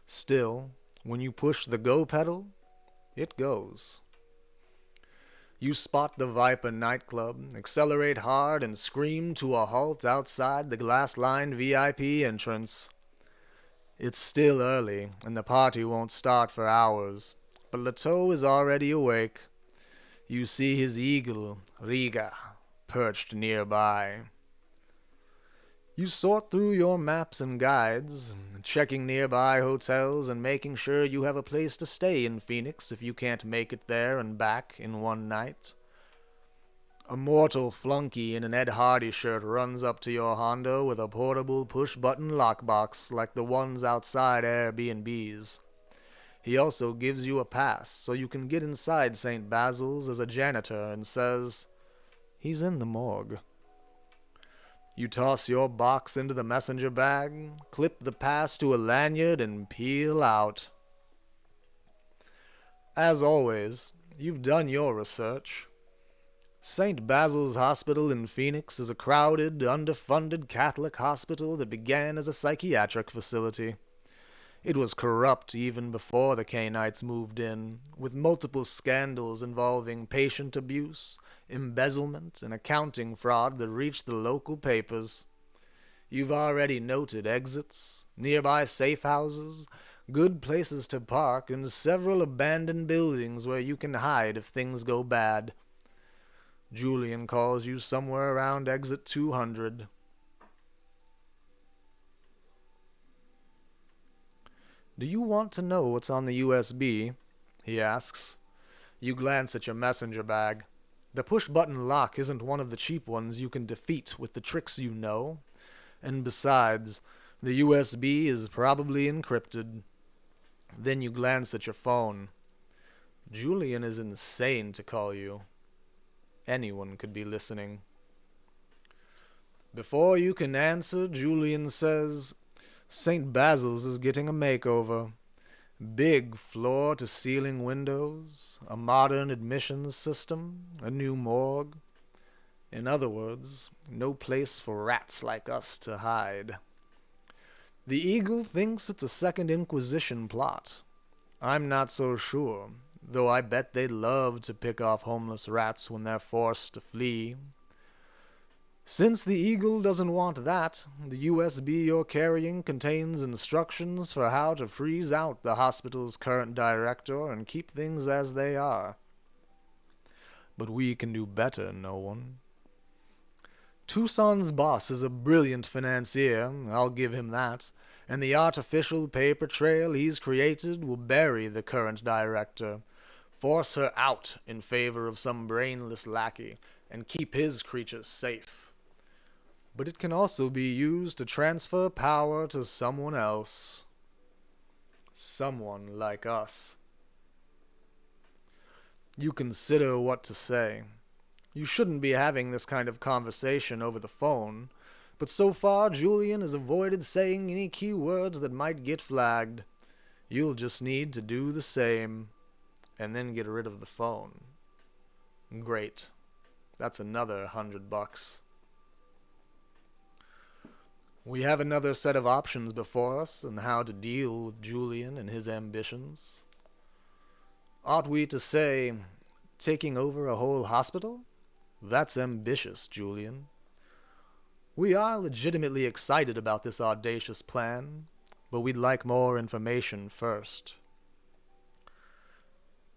Still, when you push the go pedal, it goes. You spot the Viper nightclub, accelerate hard, and scream to a halt outside the glass-lined VIP entrance. It's still early, and the party won't start for hours, but Leteau is already awake. You see his eagle, Riga, perched nearby. You sort through your maps and guides, checking nearby hotels and making sure you have a place to stay in Phoenix if you can't make it there and back in one night. A mortal flunky in an Ed Hardy shirt runs up to your Honda with a portable push-button lockbox like the ones outside Airbnbs. He also gives you a pass so you can get inside St. Basil's as a janitor and says, "He's in the morgue." You toss your box into the messenger bag, clip the pass to a lanyard, and peel out. As always, you've done your research. St. Basil's Hospital in Phoenix is a crowded, underfunded Catholic hospital that began as a psychiatric facility. It was corrupt even before the Cainites moved in, with multiple scandals involving patient abuse, embezzlement, and accounting fraud that reached the local papers. You've already noted exits, nearby safe houses, good places to park, and several abandoned buildings where you can hide if things go bad. Julian calls you somewhere around exit 200. "Do you want to know what's on the USB?" he asks. You glance at your messenger bag. The push-button lock isn't one of the cheap ones you can defeat with the tricks you know. And besides, the USB is probably encrypted. Then you glance at your phone. Julian is insane to call you. Anyone could be listening. Before you can answer, Julian says, "St. Basil's is getting a makeover. Big floor-to-ceiling windows, a modern admissions system, a new morgue. In other words, no place for rats like us to hide. The Eagle thinks it's a Second Inquisition plot. I'm not so sure. though I bet they love to pick off homeless rats when they're forced to flee. Since the Eagle doesn't want that, the USB you're carrying contains instructions for how to freeze out the hospital's current director and keep things as they are. But we can do better, no one. Tucson's boss is a brilliant financier, I'll give him that, and the artificial paper trail he's created will bury the current director, force her out in favor of some brainless lackey, and keep his creatures safe. But it can also be used to transfer power to someone else. Someone like us. You consider what to say. You shouldn't be having this kind of conversation over the phone, but so far Julian has avoided saying any key words that might get flagged. You'll just need to do the same, and then get rid of the phone. Great. That's another $100. We have another set of options before us on how to deal with Julian and his ambitions. Ought we to say, taking over a whole hospital? That's ambitious, Julian. We are legitimately excited about this audacious plan, but we'd like more information first.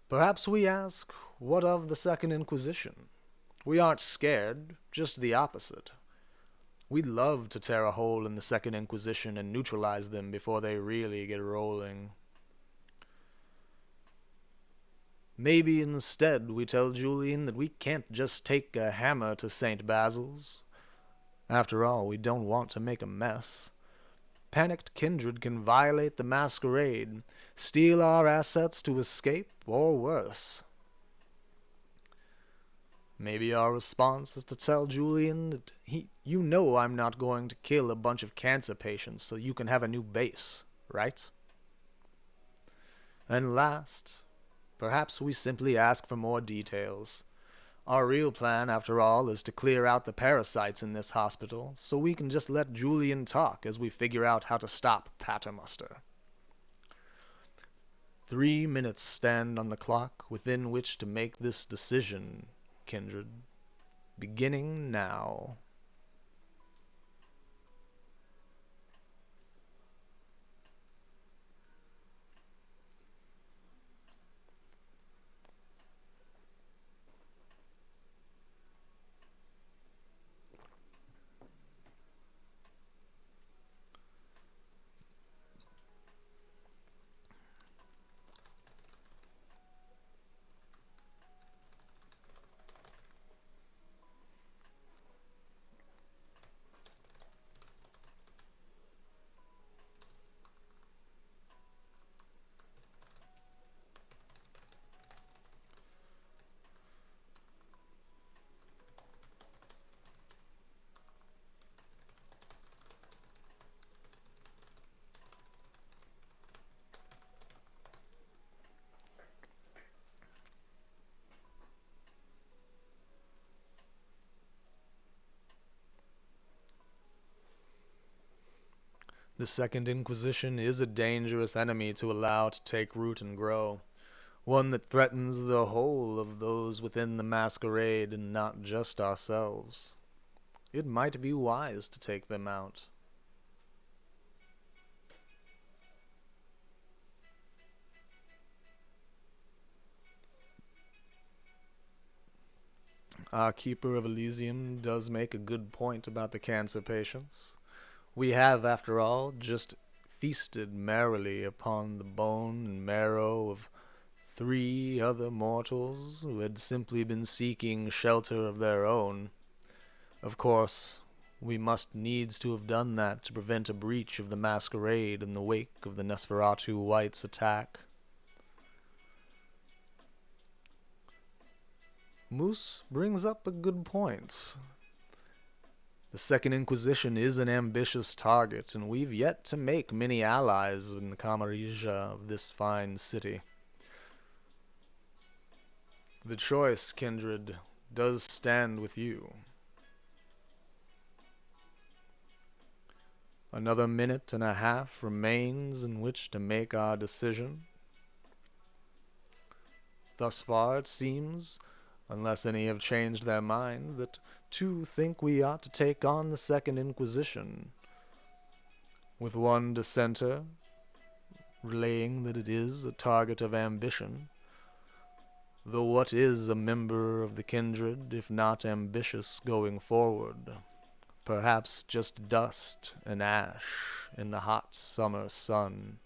Perhaps we ask, what of the Second Inquisition? We aren't scared, just the opposite. We'd love to tear a hole in the Second Inquisition and neutralize them before they really get rolling. Maybe instead we tell Julian that we can't just take a hammer to St. Basil's. After all, we don't want to make a mess. Panicked kindred can violate the Masquerade, steal our assets to escape, or worse. Maybe our response is to tell Julian that you know I'm not going to kill a bunch of cancer patients so you can have a new base, right? And last, perhaps we simply ask for more details. Our real plan, after all, is to clear out the parasites in this hospital, so we can just let Julian talk as we figure out how to stop Paternoster. 3 minutes stand on the clock within which to make this decision, kindred. Beginning now. The Second Inquisition is a dangerous enemy to allow to take root and grow, one that threatens the whole of those within the Masquerade and not just ourselves. It might be wise to take them out. Our Keeper of Elysium does make a good point about the cancer patients. We have, after all, just feasted merrily upon the bone and marrow of 3 other mortals who had simply been seeking shelter of their own. Of course, we must needs to have done that to prevent a breach of the Masquerade in the wake of the Nosferatu Whites' attack. Moose brings up a good point. The Second Inquisition is an ambitious target, and we've yet to make many allies in the Camarilla of this fine city. The choice, kindred, does stand with you. Another minute and a half remains in which to make our decision. Thus far it seems, unless any have changed their mind, that two think we ought to take on the Second Inquisition, with one dissenter relaying that it is a target of ambition. Though what is a member of the kindred, if not ambitious going forward? Perhaps just dust and ash in the hot summer sun.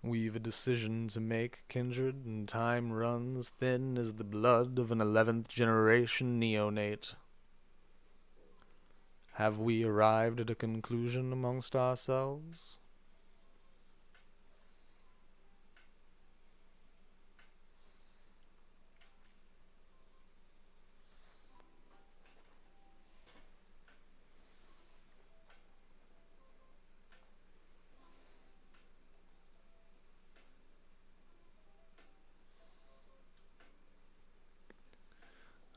We've a decision to make, kindred, and time runs thin as the blood of an 11th generation neonate. Have we arrived at a conclusion amongst ourselves?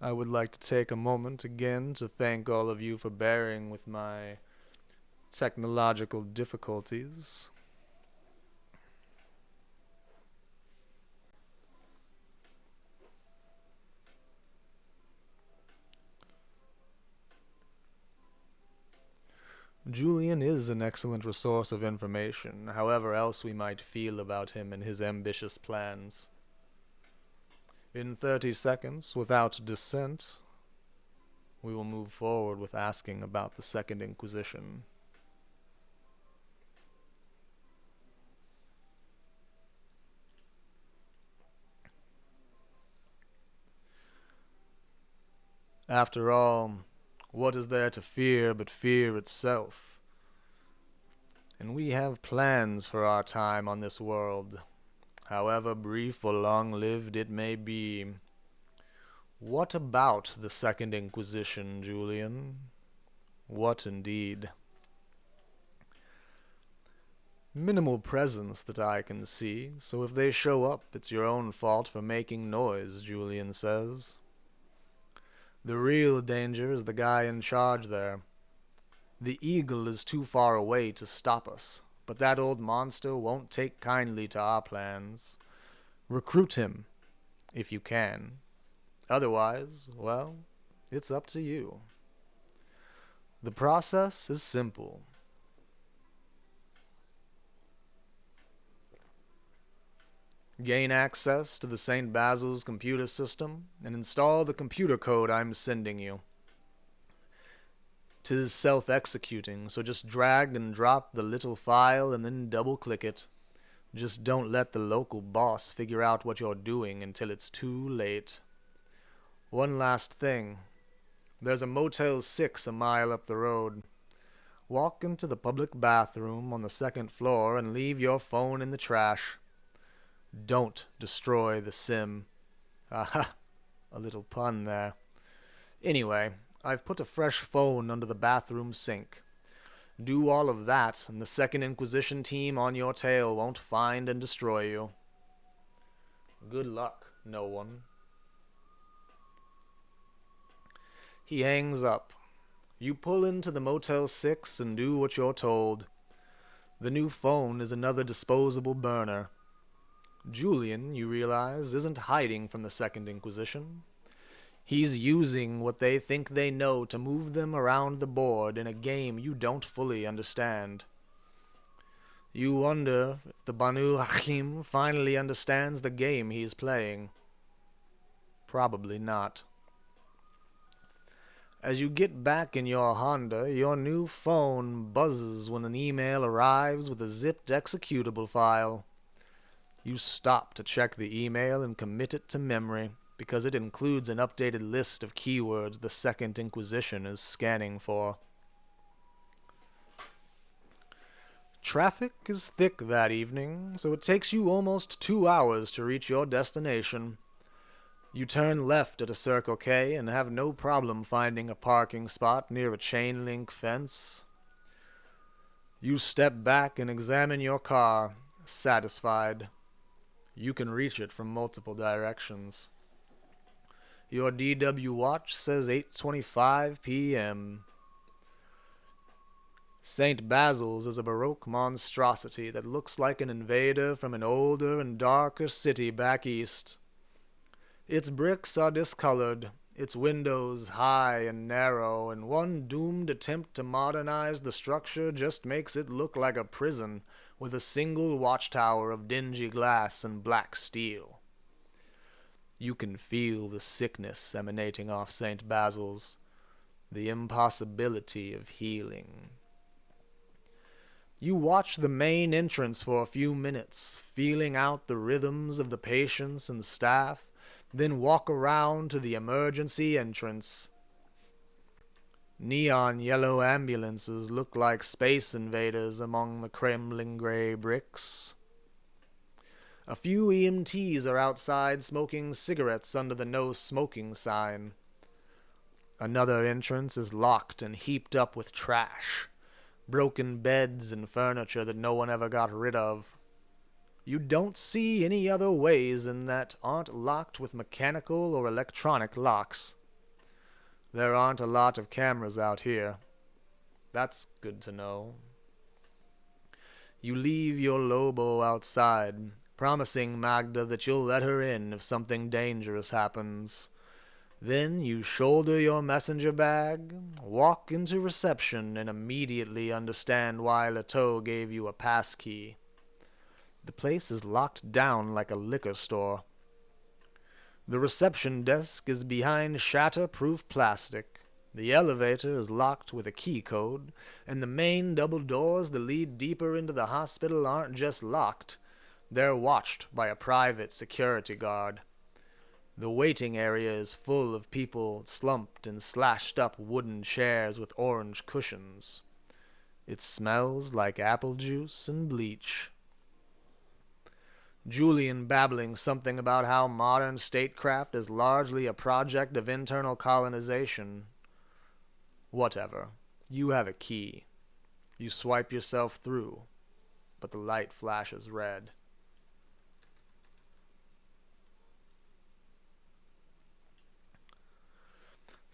I would like to take a moment again to thank all of you for bearing with my technological difficulties. Julian is an excellent resource of information, however else we might feel about him and his ambitious plans. In 30 seconds, without dissent, we will move forward with asking about the Second Inquisition. After all, what is there to fear but fear itself? And we have plans for our time on this world, however brief or long-lived it may be. What about the Second Inquisition, Julian? What indeed? Minimal presence that I can see, so if they show up, it's your own fault for making noise, Julian says. The real danger is the guy in charge there. The eagle is too far away to stop us, but that old monster won't take kindly to our plans. Recruit him, if you can. Otherwise, well, it's up to you. The process is simple. Gain access to the St. Basil's computer system and install the computer code I'm sending you. 'Tis self-executing, so just drag and drop the little file and then double-click it. Just don't let the local boss figure out what you're doing until it's too late. One last thing. There's a Motel 6 a mile up the road. Walk into the public bathroom on the 2nd floor and leave your phone in the trash. Don't destroy the sim. Aha, a little pun there. Anyway, I've put a fresh phone under the bathroom sink. Do all of that, and the Second Inquisition team on your tail won't find and destroy you. Good luck, no one. He hangs up. You pull into the Motel 6 and do what you're told. The new phone is another disposable burner. Julian, you realize, isn't hiding from the Second Inquisition. He's using what they think they know to move them around the board in a game you don't fully understand. You wonder if the Banu Hakim finally understands the game he's playing. Probably not. As you get back in your Honda, your new phone buzzes when an email arrives with a zipped executable file. You stop to check the email and commit it to memory, because it includes an updated list of keywords the Second Inquisition is scanning for. Traffic is thick that evening, so it takes you almost 2 hours to reach your destination. You turn left at a Circle K and have no problem finding a parking spot near a chain link fence. You step back and examine your car, satisfied. You can reach it from multiple directions. Your DW watch says 8:25 p.m. St. Basil's is a Baroque monstrosity that looks like an invader from an older and darker city back east. Its bricks are discolored, its windows high and narrow, and one doomed attempt to modernize the structure just makes it look like a prison with a single watchtower of dingy glass and black steel. You can feel the sickness emanating off St. Basil's, the impossibility of healing. You watch the main entrance for a few minutes, feeling out the rhythms of the patients and staff, then walk around to the emergency entrance. Neon yellow ambulances look like space invaders among the crumbling gray bricks. A few EMTs are outside smoking cigarettes under the no smoking sign. Another entrance is locked and heaped up with trash. Broken beds and furniture that no one ever got rid of. You don't see any other ways in that aren't locked with mechanical or electronic locks. There aren't a lot of cameras out here. That's good to know. You leave your Lobo outside, promising Magda that you'll let her in if something dangerous happens. Then you shoulder your messenger bag, walk into reception, and immediately understand why Leteau gave you a passkey. The place is locked down like a liquor store. The reception desk is behind shatter-proof plastic. The elevator is locked with a key code, and the main double doors that lead deeper into the hospital aren't just locked. They're watched by a private security guard. The waiting area is full of people slumped in slashed up wooden chairs with orange cushions. It smells like apple juice and bleach. Julian babbling something about how modern statecraft is largely a project of internal colonization. Whatever. You have a key. You swipe yourself through, but the light flashes red.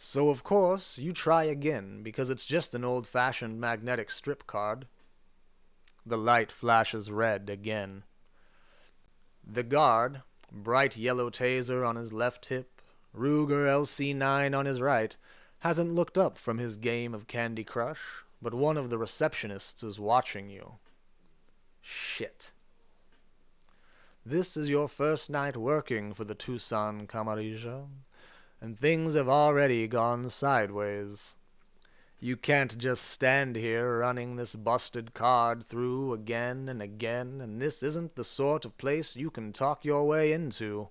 So of course, you try again, because it's just an old-fashioned magnetic strip card. The light flashes red again. The guard, bright yellow taser on his left hip, Ruger LC9 on his right, hasn't looked up from his game of Candy Crush, but one of the receptionists is watching you. Shit. This is your first night working for the Tucson Camarilla, and things have already gone sideways. You can't just stand here running this busted card through again and again, and this isn't the sort of place you can talk your way into.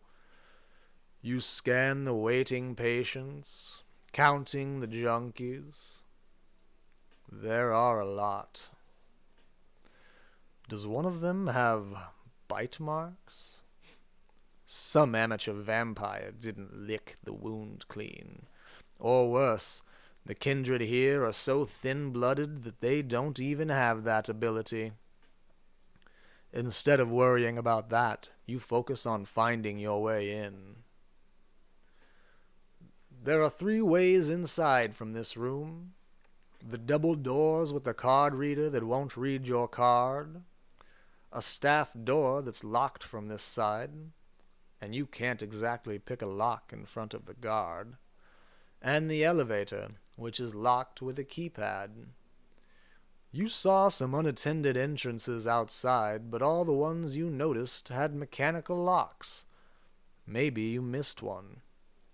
You scan the waiting patients, counting the junkies. There are a lot. Does one of them have bite marks? Some amateur vampire didn't lick the wound clean. Or worse, the kindred here are so thin-blooded that they don't even have that ability. Instead of worrying about that, you focus on finding your way in. There are 3 ways inside from this room. The double doors with a card reader that won't read your card. A staff door that's locked from this side, and you can't exactly pick a lock in front of the guard. And the elevator, which is locked with a keypad. You saw some unattended entrances outside, but all the ones you noticed had mechanical locks. Maybe you missed one.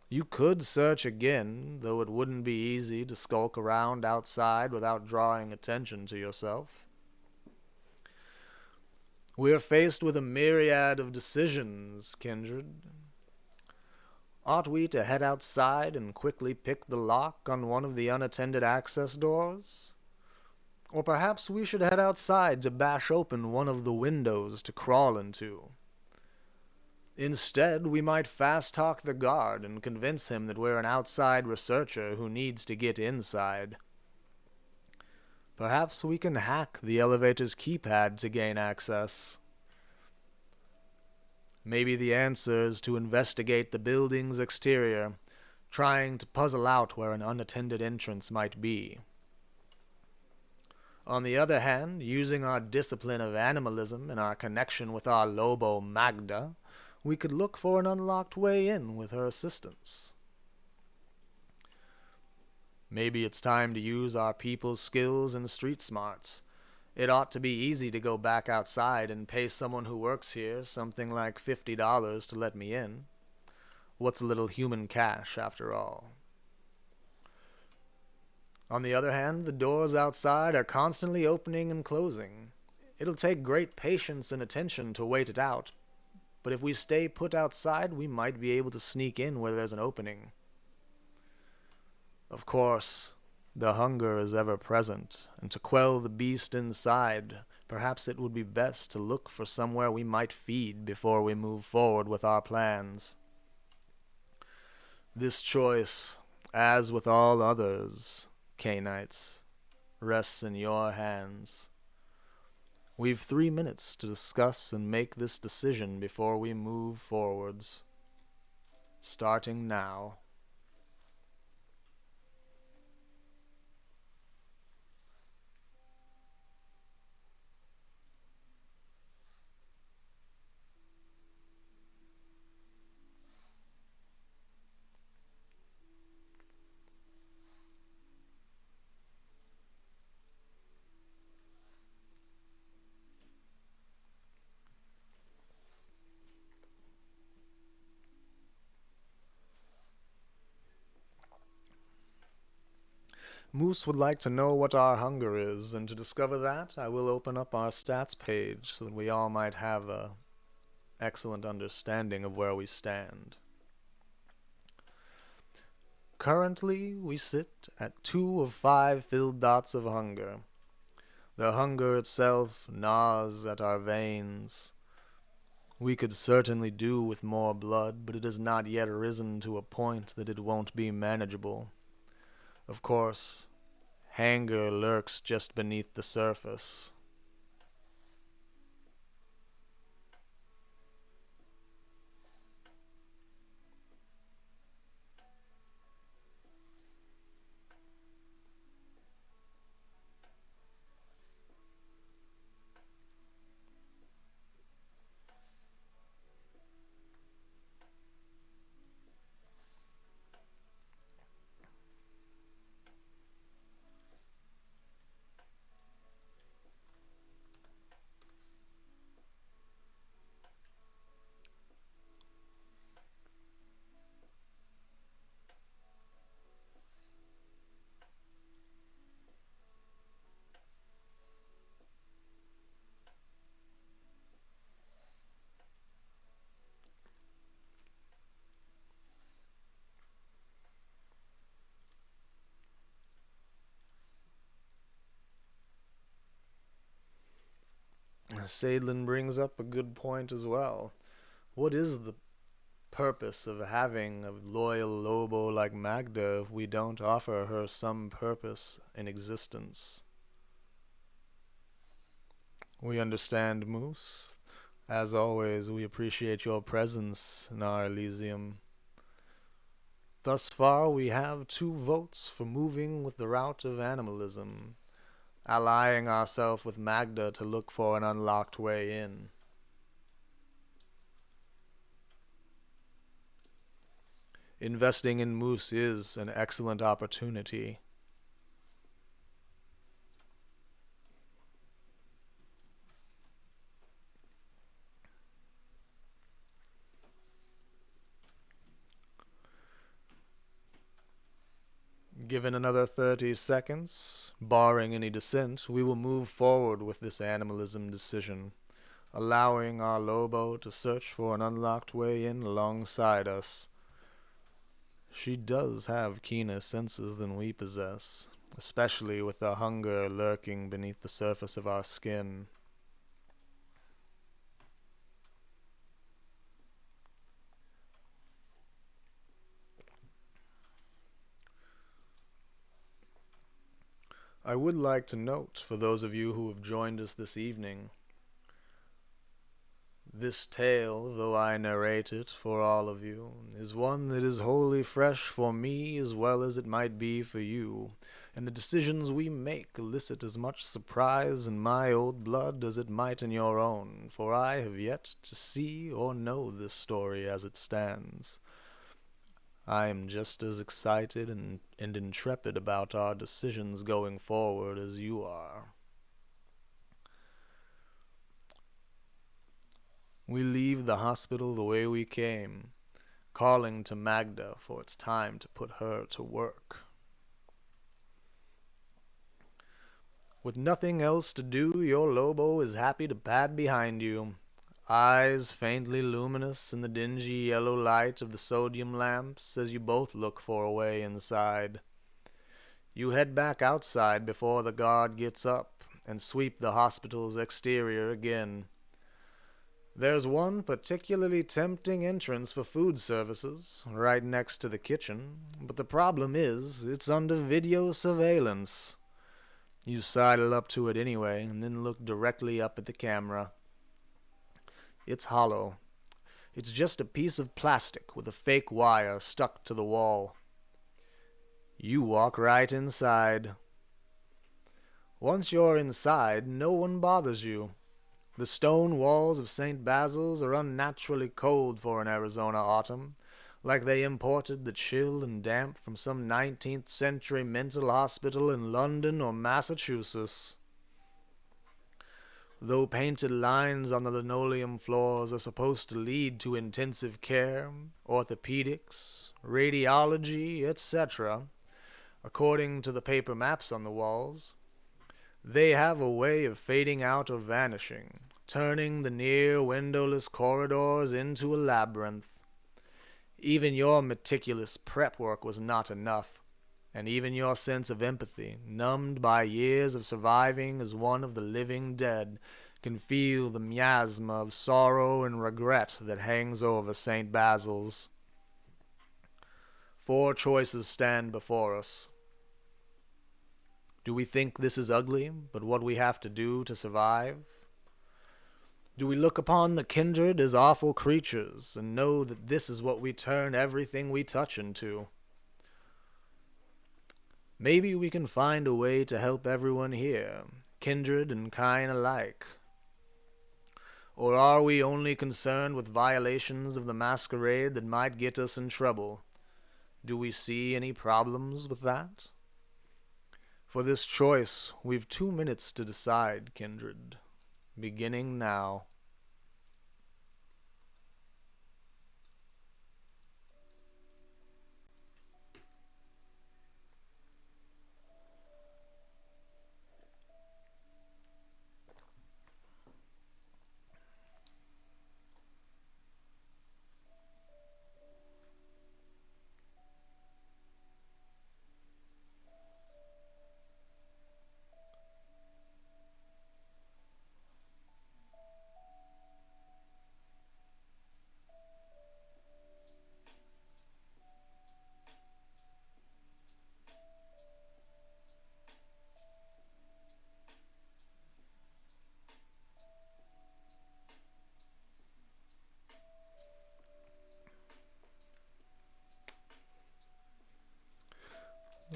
You could search again, though it wouldn't be easy to skulk around outside without drawing attention to yourself. We're faced with a myriad of decisions, kindred. Ought we to head outside and quickly pick the lock on one of the unattended access doors? Or perhaps we should head outside to bash open one of the windows to crawl into. Instead, we might fast talk the guard and convince him that we're an outside researcher who needs to get inside. Perhaps we can hack the elevator's keypad to gain access. Maybe the answer is to investigate the building's exterior, trying to puzzle out where an unattended entrance might be. On the other hand, using our discipline of animalism and our connection with our Lobo Magda, we could look for an unlocked way in with her assistance. Maybe it's time to use our people's skills and street smarts. It ought to be easy to go back outside and pay someone who works here something like $50 to let me in. What's a little human cash, after all? On the other hand, the doors outside are constantly opening and closing. It'll take great patience and attention to wait it out, but if we stay put outside, we might be able to sneak in where there's an opening. Of course, the hunger is ever present, and to quell the beast inside, perhaps it would be best to look for somewhere we might feed before we move forward with our plans. This choice, as with all others, Cainites, rests in your hands. We've 3 minutes to discuss and make this decision before we move forwards. Starting now. Moose would like to know what our hunger is, and to discover that, I will open up our stats page so that we all might have a excellent understanding of where we stand. Currently, we sit at 2 of 5 filled dots of hunger. The hunger itself gnaws at our veins. We could certainly do with more blood, but it has not yet risen to a point that it won't be manageable. Of course, hunger lurks just beneath the surface. Sadlin brings up a good point as well. What is the purpose of having a loyal Lobo like Magda if we don't offer her some purpose in existence? We understand, Moose. As always, we appreciate your presence in our Elysium. Thus far, we have 2 votes for moving with the route of animalism, allying ourselves with Magda to look for an unlocked way in. Investing in Moose is an excellent opportunity. Given another 30 seconds, barring any dissent, we will move forward with this animalism decision, allowing our Lobo to search for an unlocked way in alongside us. She does have keener senses than we possess, especially with the hunger lurking beneath the surface of our skin. I would like to note, for those of you who have joined us this evening, this tale, though I narrate it for all of you, is one that is wholly fresh for me as well as it might be for you, and the decisions we make elicit as much surprise in my old blood as it might in your own, for I have yet to see or know this story as it stands. I am just as excited and intrepid about our decisions going forward as you are. We leave the hospital the way we came, calling to Magda for it's time to put her to work. With nothing else to do, your Lobo is happy to pad behind you, eyes faintly luminous in the dingy yellow light of the sodium lamps as you both look for a way inside. You head back outside before the guard gets up and sweep the hospital's exterior again. There's one particularly tempting entrance for food services, right next to the kitchen, but the problem is it's under video surveillance. You sidle up to it anyway, and then look directly up at the camera. It's hollow. It's just a piece of plastic with a fake wire stuck to the wall. You walk right inside. Once you're inside, no one bothers you. The stone walls of St. Basil's are unnaturally cold for an Arizona autumn, like they imported the chill and damp from some 19th century mental hospital in London or Massachusetts. Though painted lines on the linoleum floors are supposed to lead to intensive care, orthopedics, radiology, etc., according to the paper maps on the walls, they have a way of fading out or vanishing, turning the near windowless corridors into a labyrinth. Even your meticulous prep work was not enough, and even your sense of empathy, numbed by years of surviving as one of the living dead, can feel the miasma of sorrow and regret that hangs over St. Basil's. 4 choices stand before us. Do we think this is ugly, but what we have to do to survive? Do we look upon the kindred as awful creatures, and know that this is what we turn everything we touch into? Maybe we can find a way to help everyone here, kindred and kind alike. Or are we only concerned with violations of the Masquerade that might get us in trouble? Do we see any problems with that? For this choice, we've 2 minutes to decide, kindred. Beginning now.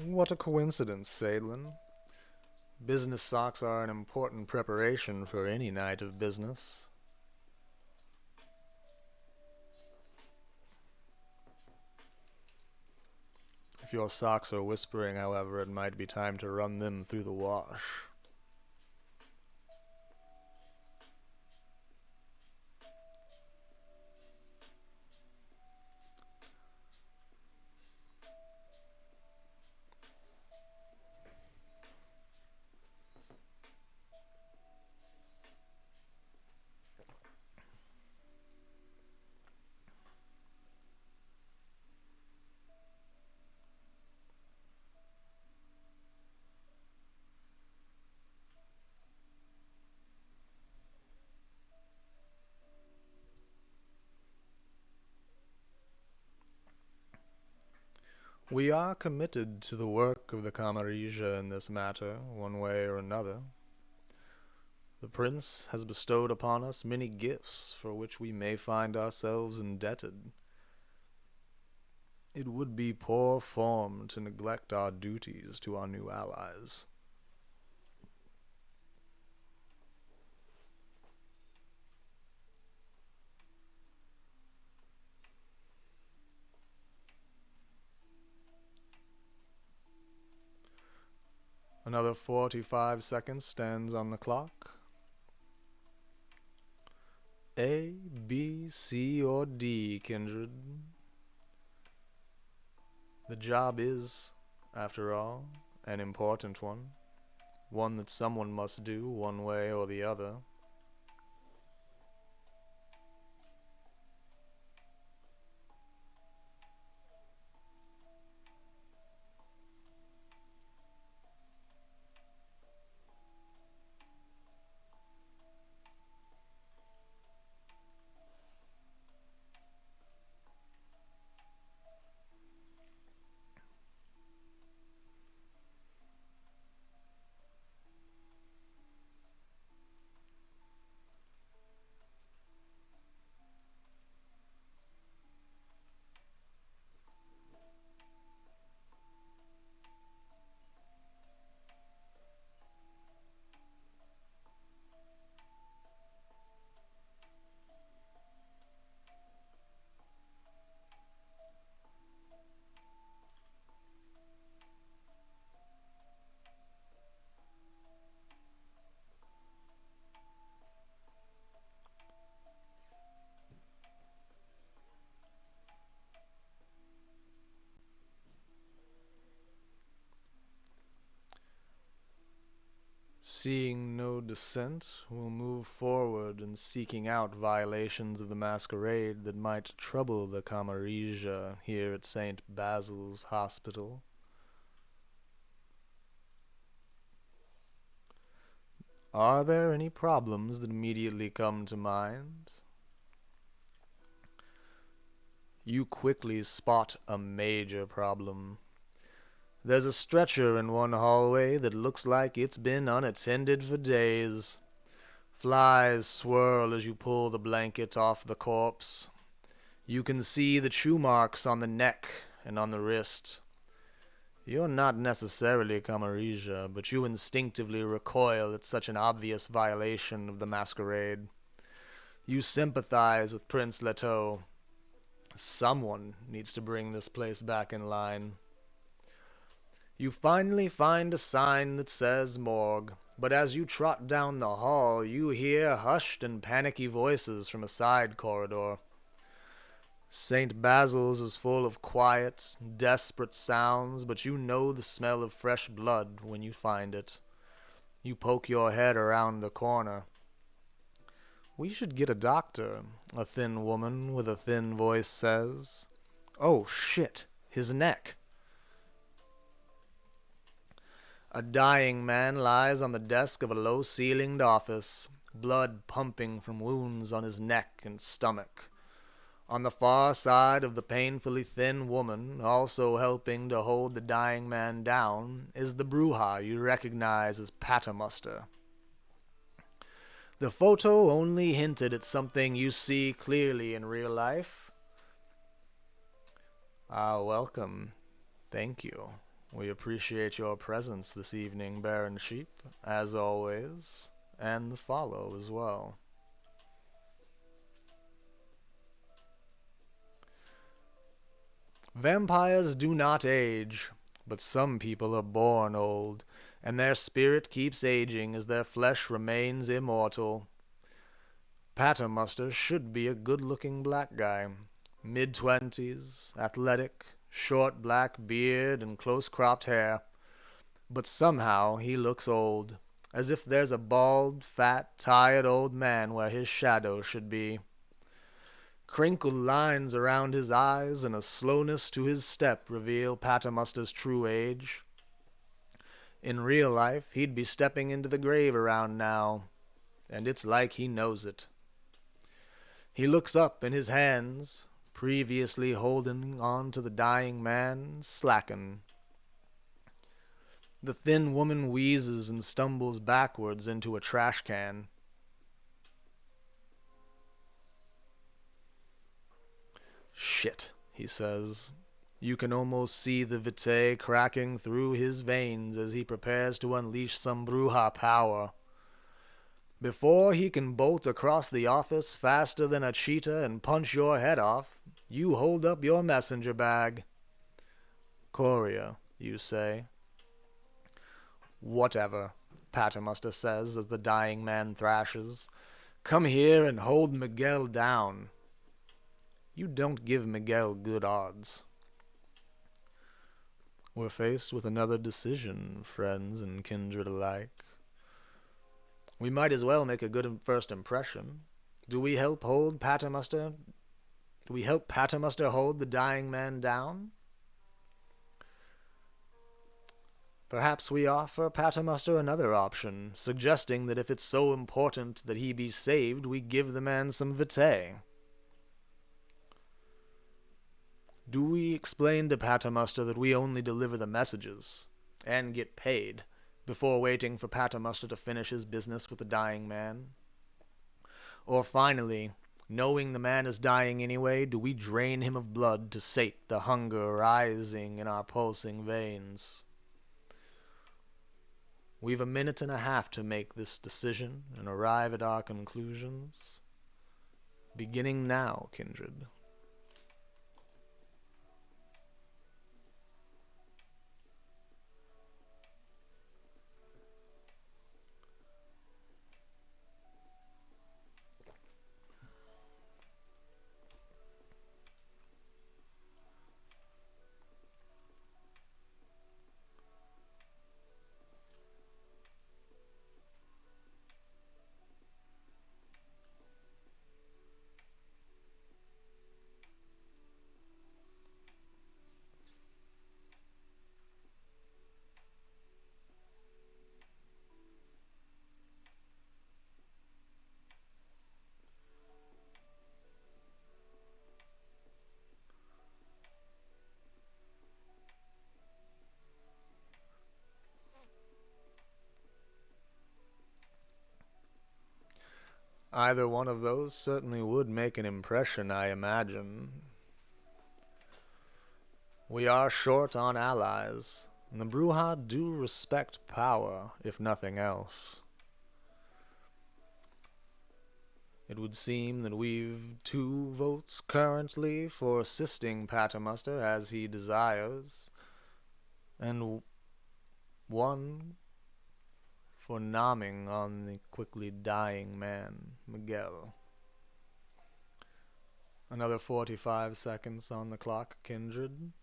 What a coincidence, Sadlin. Business socks are an important preparation for any night of business. If your socks are whispering, however, it might be time to run them through the wash. We are committed to the work of the Camarilla in this matter, one way or another. The prince has bestowed upon us many gifts for which we may find ourselves indebted. It would be poor form to neglect our duties to our new allies. Another 45 seconds stands on the clock. A, B, C, or D, kindred. The job is, after all, an important one that someone must do one way or the other. Seeing no dissent, we'll move forward in seeking out violations of the Masquerade that might trouble the Camarilla here at St. Basil's Hospital. Are there any problems that immediately come to mind? You quickly spot a major problem. There's a stretcher in one hallway that looks like it's been unattended for days. Flies swirl as you pull the blanket off the corpse. You can see the chew marks on the neck and on the wrist. You're not necessarily Camarilla, but you instinctively recoil at such an obvious violation of the Masquerade. You sympathize with Prince Leto. Someone needs to bring this place back in line. You finally find a sign that says morgue, but as you trot down the hall, you hear hushed and panicky voices from a side corridor. St. Basil's is full of quiet, desperate sounds, but you know the smell of fresh blood when you find it. You poke your head around the corner. "We should get a doctor," a thin woman with a thin voice says. "Oh, shit, his neck." A dying man lies on the desk of a low-ceilinged office, blood pumping from wounds on his neck and stomach. On the far side of the painfully thin woman, also helping to hold the dying man down, is the Bruja you recognize as Patamuster. The photo only hinted at something you see clearly in real life. Welcome. Thank you. We appreciate your presence this evening, Baron Sheep, as always, and the follow as well. Vampires do not age, but some people are born old, and their spirit keeps aging as their flesh remains immortal. Patamuster should be a good-looking black guy, mid-20s, athletic, short black beard and close-cropped hair. But somehow he looks old, as if there's a bald, fat, tired old man where his shadow should be. Crinkled lines around his eyes and a slowness to his step reveal Patamuster's true age. In real life, he'd be stepping into the grave around now, and it's like he knows it. He looks up, and his hands, previously holding on to the dying man, slacken. The thin woman wheezes and stumbles backwards into a trash can. "Shit," he says. You can almost see the vitae cracking through his veins as he prepares to unleash some Bruja power. Before he can bolt across the office faster than a cheetah and punch your head off, you hold up your messenger bag. "Courier," you say. "Whatever," Paternoster says as the dying man thrashes. "Come here and hold Miguel down." You don't give Miguel good odds. We're faced with another decision, friends and kindred alike. We might as well make a good first impression. Do we help Paternoster hold the dying man down? Perhaps we offer Paternoster another option, suggesting that if it's so important that he be saved, we give the man some vitae. Do we explain to Paternoster that we only deliver the messages, and get paid, before waiting for Paternoster to finish his business with the dying man? Or finally, knowing the man is dying anyway, do we drain him of blood to sate the hunger rising in our pulsing veins? We've a minute and a half to make this decision and arrive at our conclusions. Beginning now, kindred. Either one of those certainly would make an impression, I imagine. We are short on allies, and the Bruja do respect power, if nothing else. It would seem that we've 2 votes currently for assisting Paternoster as he desires, and 1 for nomming on the quickly dying man, Miguel. Another 45 seconds on the clock, kindred.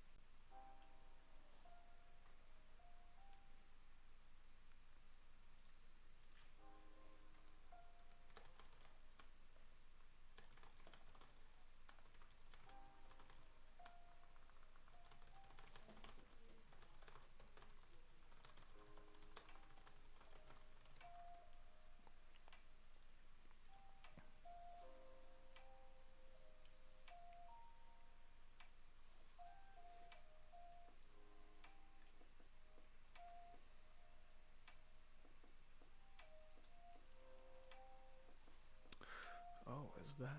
Oh, is that...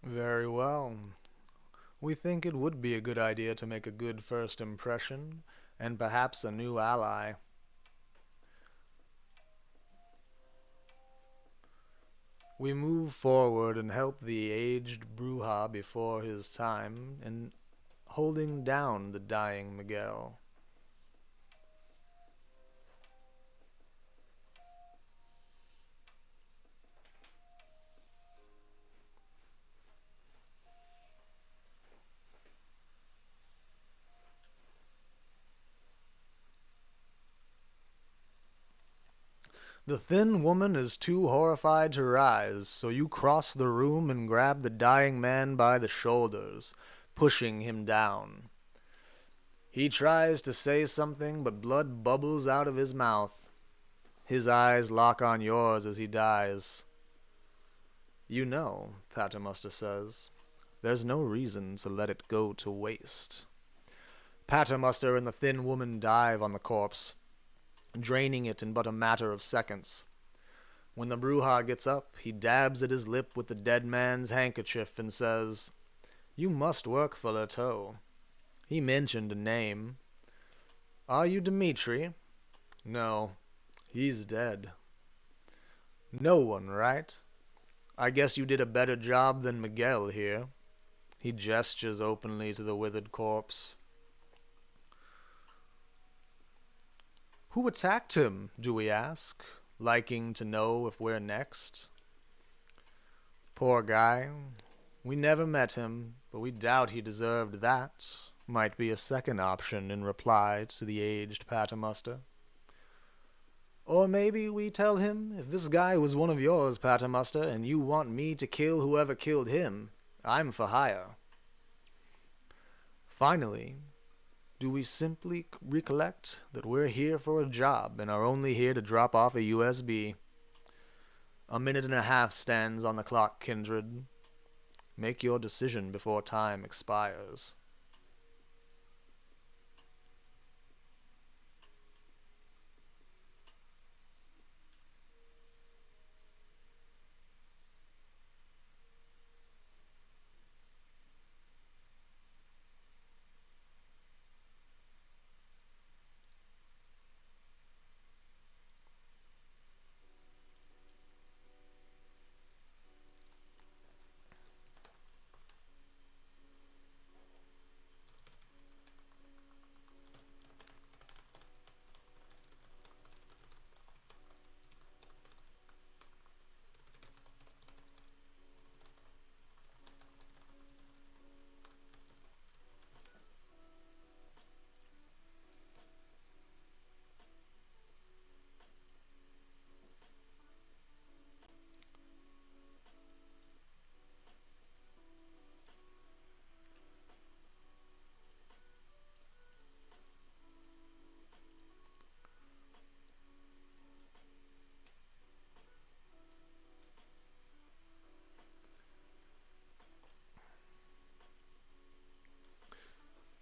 Very well. We think it would be a good idea to make a good first impression, and perhaps a new ally. We move forward and help the aged Bruja before his time in holding down the dying Miguel. The thin woman is too horrified to rise, so you cross the room and grab the dying man by the shoulders, pushing him down. He tries to say something, but blood bubbles out of his mouth. His eyes lock on yours as he dies. You know, Paternoster says, there's no reason to let it go to waste. Paternoster and the thin woman dive on the corpse, draining it in but a matter of seconds. When the Bruja gets up, he dabs at his lip with the dead man's handkerchief and says, "You must work for Leteau." He mentioned a name. "Are you Dimitri?" "No, he's dead." "No one, right? I guess you did a better job than Miguel here." He gestures openly to the withered corpse. "Who attacked him?" Dewey asks, liking to know if we're next. "Poor guy. We never met him, but we doubt he deserved that," might be a second option in reply to the aged Paternoster. "Or maybe we tell him, if this guy was one of yours, Paternoster, and you want me to kill whoever killed him, I'm for hire." Finally, do we simply recollect that we're here for a job and are only here to drop off a USB? A minute and a half stands on the clock, kindred. Make your decision before time expires.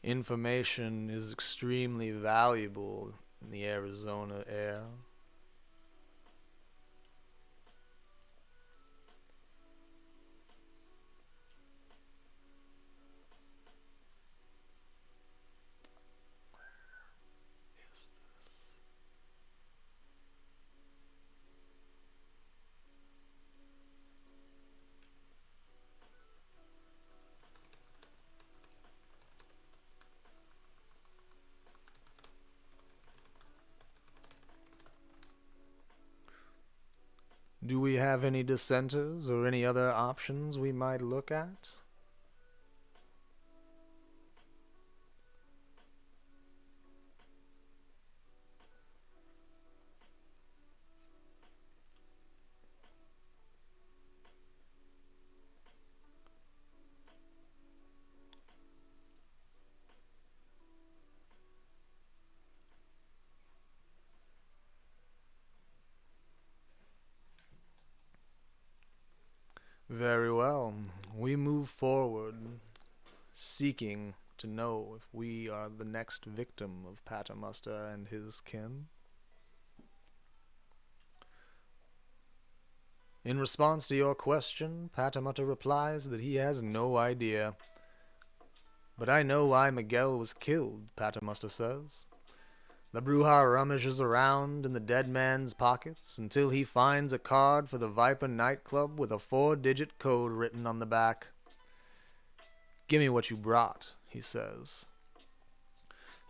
Information is extremely valuable in the Arizona air. Do we have any dissenters or any other options we might look at? Very well. We move forward, seeking to know if we are the next victim of Paternoster and his kin. In response to your question, Paternoster replies that he has no idea. "But I know why Miguel was killed," Paternoster says. The Bruja rummages around in the dead man's pockets until he finds a card for the Viper nightclub with a 4-digit code written on the back. "Gimme what you brought," he says.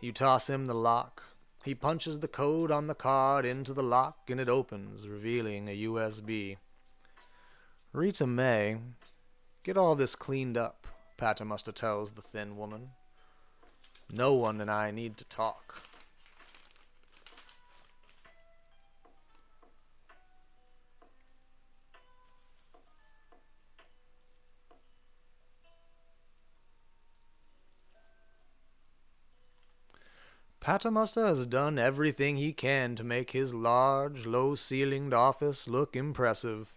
You toss him the lock. He punches the code on the card into the lock and it opens, revealing a USB. "Rita May, get all this cleaned up," Paternoster tells the thin woman. "No one and I need to talk." Paternoster has done everything he can to make his large, low-ceilinged office look impressive.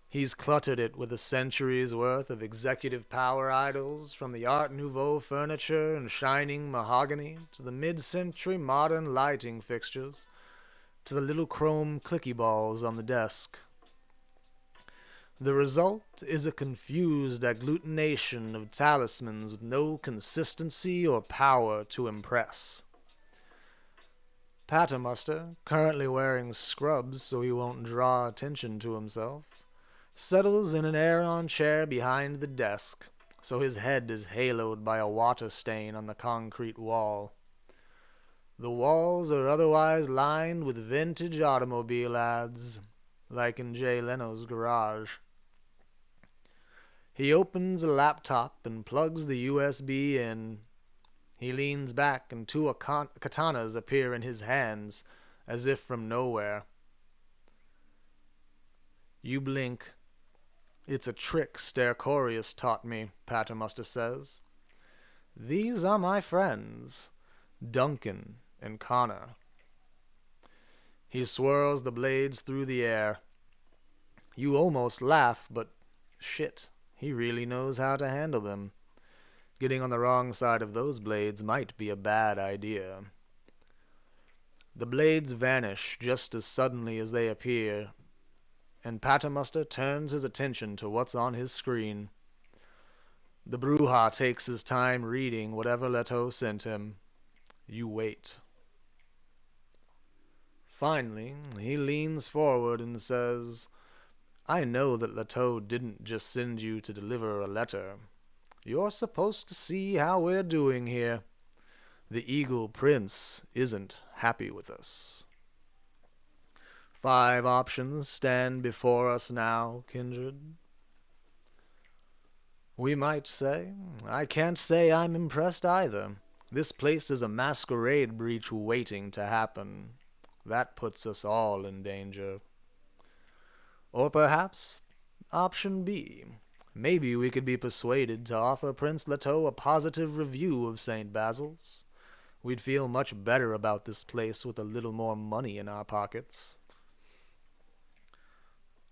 He's cluttered it with a century's worth of executive power idols, from the Art Nouveau furniture and shining mahogany to the mid-century modern lighting fixtures, to the little chrome clicky balls on the desk. The result is a confused agglutination of talismans with no consistency or power to impress. Paternoster, currently wearing scrubs so he won't draw attention to himself, settles in an air-on chair behind the desk, so his head is haloed by a water stain on the concrete wall. The walls are otherwise lined with vintage automobile ads, like in Jay Leno's garage. He opens a laptop and plugs the USB in. He leans back and two katanas appear in his hands, as if from nowhere. You blink. It's a trick Stercorius taught me, Paternoster says. These are my friends, Duncan and Connor. He swirls the blades through the air. You almost laugh, but shit, he really knows how to handle them. Getting on the wrong side of those blades might be a bad idea. The blades vanish just as suddenly as they appear, and Paternoster turns his attention to what's on his screen. The Bruja takes his time reading whatever Leto sent him. You wait. Finally, he leans forward and says, I know that Leto didn't just send you to deliver a letter. You're supposed to see how we're doing here. The Eagle Prince isn't happy with us. 5 options stand before us now, Kindred. We might say, I can't say I'm impressed either. This place is a masquerade breach waiting to happen. That puts us all in danger. Or perhaps option B. Maybe we could be persuaded to offer Prince Leto a positive review of St. Basil's. We'd feel much better about this place with a little more money in our pockets.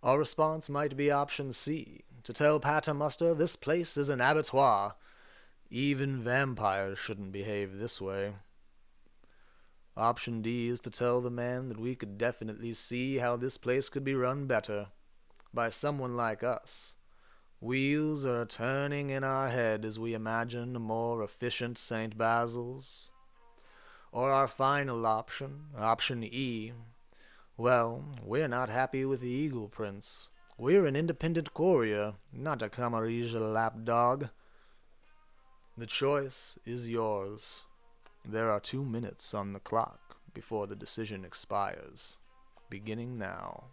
Our response might be option C, to tell Paternoster this place is an abattoir. Even vampires shouldn't behave this way. Option D is to tell the man that we could definitely see how this place could be run better, by someone like us. Wheels are turning in our head as we imagine a more efficient St. Basil's. Or our final option, option E. Well, we're not happy with the Eagle Prince. We're an independent courier, not a Camarilla lapdog. The choice is yours. There are 2 minutes on the clock before the decision expires. Beginning now.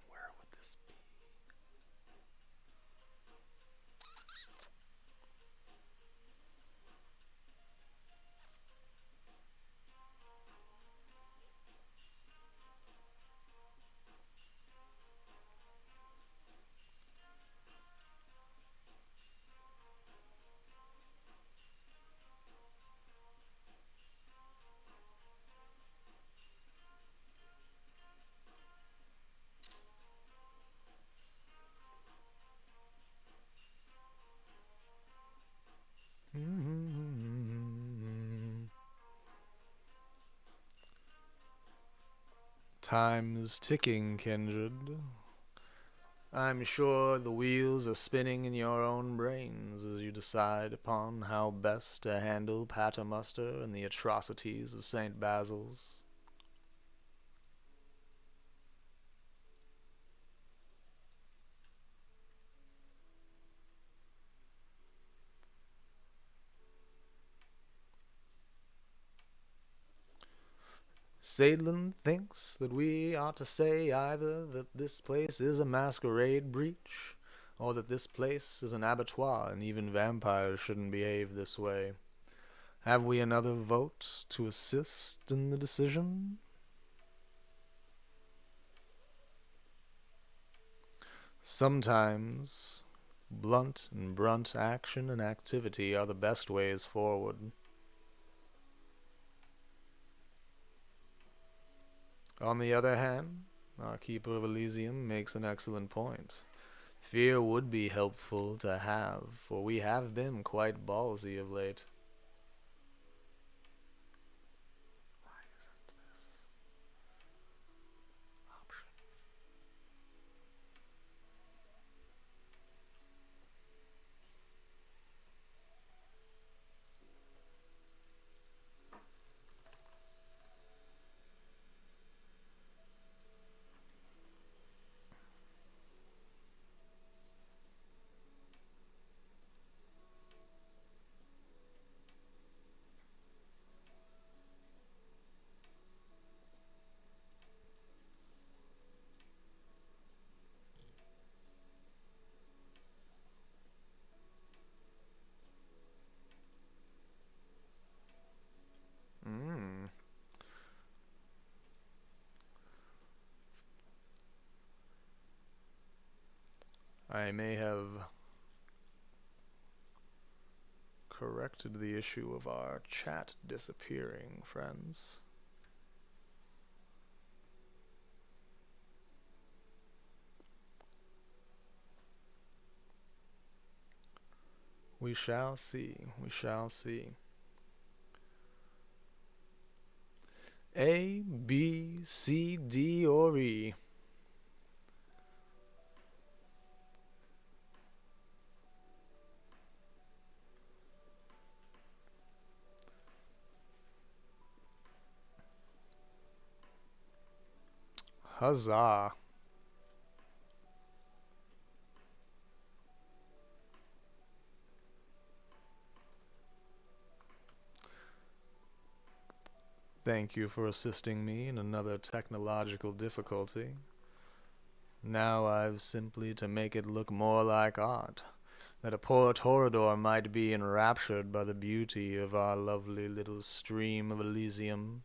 Where would this be? Time is ticking, Kindred. I'm sure the wheels are spinning in your own brains as you decide upon how best to handle Patermuster and the atrocities of St. Basil's. Sadlin thinks that we ought to say either that this place is a masquerade breach, or that this place is an abattoir and even vampires shouldn't behave this way. Have we another vote to assist in the decision? Sometimes blunt and brunt action and activity are the best ways forward. On the other hand, our Keeper of Elysium makes an excellent point. Fear would be helpful to have, for we have been quite ballsy of late. Why isn't this option? I may have corrected the issue of our chat disappearing, friends. We shall see. We shall see. A, B, C, D, or E. Huzzah. Thank you for assisting me in another technological difficulty. Now I've simply to make it look more like art, that a poor Toreador might be enraptured by the beauty of our lovely little stream of Elysium.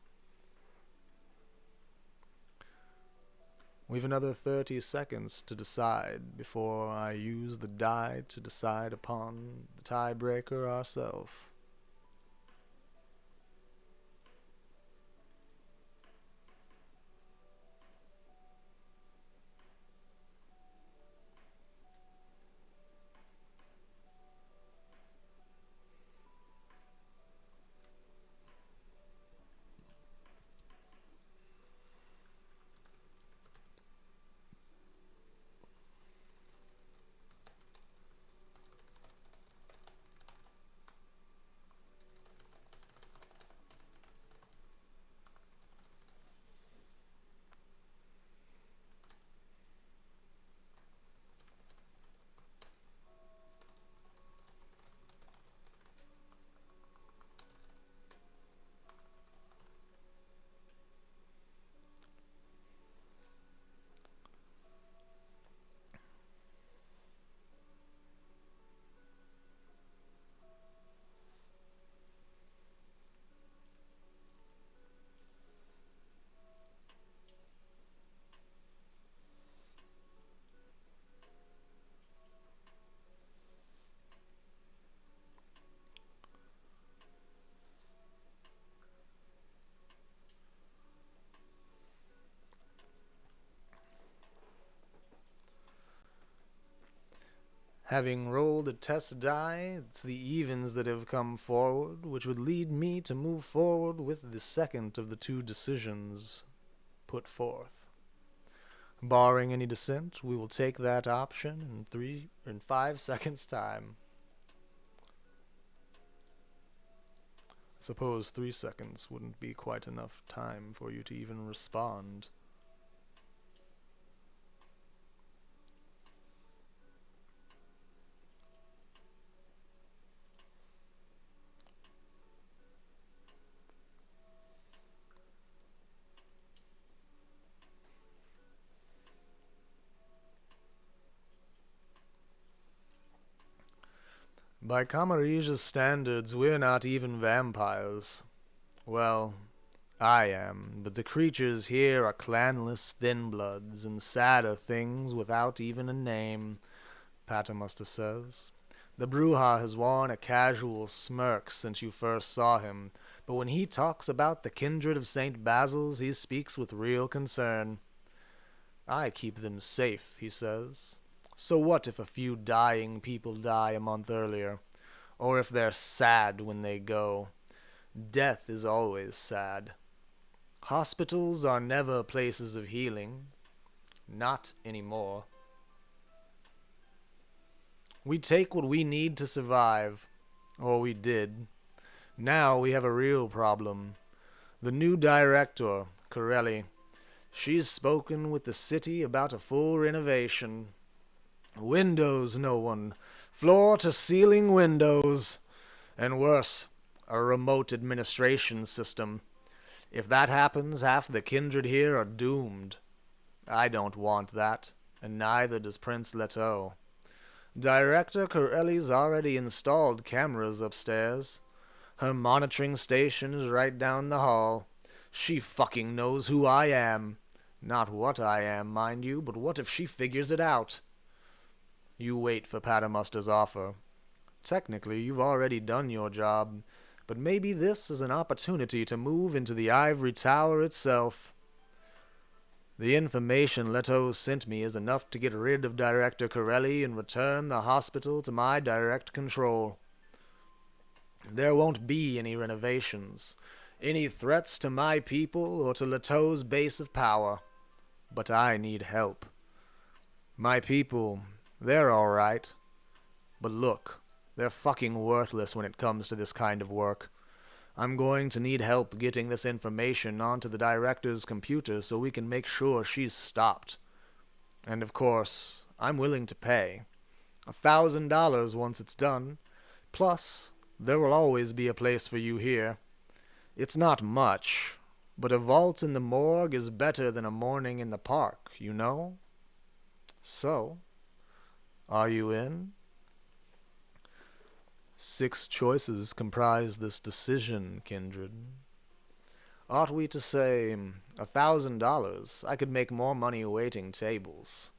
We've another 30 seconds to decide before I use the die to decide upon the tiebreaker ourselves. Having rolled a test die, it's the evens that have come forward, which would lead me to move forward with the second of the two decisions put forth. Barring any dissent, we will take that option in 5 seconds' time. Suppose 3 seconds wouldn't be quite enough time for you to even respond. By Camarija's standards, we're not even vampires. Well, I am, but the creatures here are clanless thin-bloods and sadder things without even a name, Paternoster says. The Bruja has worn a casual smirk since you first saw him, but when he talks about the kindred of St. Basil's, he speaks with real concern. I keep them safe, he says. So what if a few dying people die a month earlier? Or if they're sad when they go? Death is always sad. Hospitals are never places of healing. Not anymore. We take what we need to survive. Or we did. Now we have a real problem. The new director, Corelli, she's spoken with the city about a full renovation. Windows, no one. Floor-to-ceiling windows. And worse, a remote administration system. If that happens, half the kindred here are doomed. I don't want that, and neither does Prince Leto. Director Corelli's already installed cameras upstairs. Her monitoring station is right down the hall. She fucking knows who I am. Not what I am, mind you, but what if she figures it out? You wait for Paternoster's offer. Technically, you've already done your job, but maybe this is an opportunity to move into the ivory tower itself. The information Leto sent me is enough to get rid of Director Corelli and return the hospital to my direct control. There won't be any renovations, any threats to my people or to Leto's base of power. But I need help. My people, they're all right. But look, they're fucking worthless when it comes to this kind of work. I'm going to need help getting this information onto the director's computer so we can make sure she's stopped. And of course, I'm willing to pay. $1,000 once it's done. Plus, there will always be a place for you here. It's not much, but a vault in the morgue is better than a morning in the park, you know? So, are you in? 6 choices comprise this decision, kindred. Ought we to say $1,000? I could make more money waiting tables.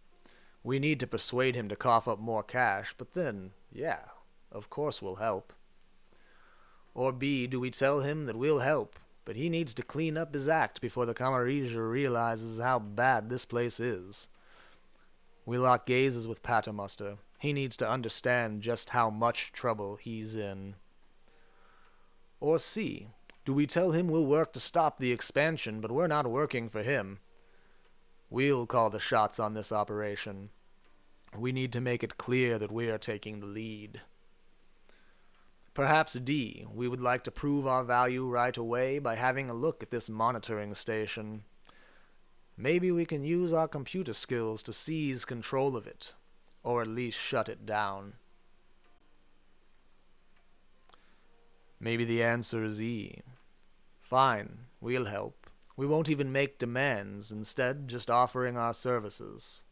We need to persuade him to cough up more cash, but then, yeah, of course we'll help. Or B, do we tell him that we'll help, but he needs to clean up his act before the Camarija realizes how bad this place is? We lock gazes with Paternoster. He needs to understand just how much trouble he's in. Or C, do we tell him we'll work to stop the expansion, but we're not working for him? We'll call the shots on this operation. We need to make it clear that we're taking the lead. Perhaps D, we would like to prove our value right away by having a look at this monitoring station. Maybe we can use our computer skills to seize control of it, or at least shut it down. Maybe the answer is E. Fine, we'll help. We won't even make demands, instead just offering our services.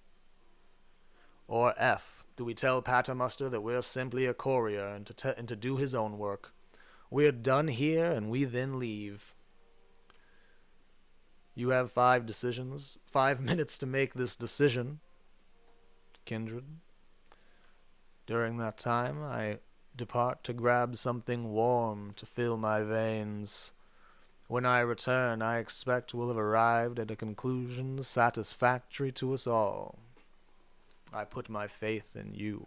Or F, do we tell Paternoster that we're simply a courier and to do his own work? We're done here and we then leave. You have 5 decisions, 5 minutes to make this decision, kindred. During that time, I depart to grab something warm to fill my veins. When I return, I expect we'll have arrived at a conclusion satisfactory to us all. I put my faith in you.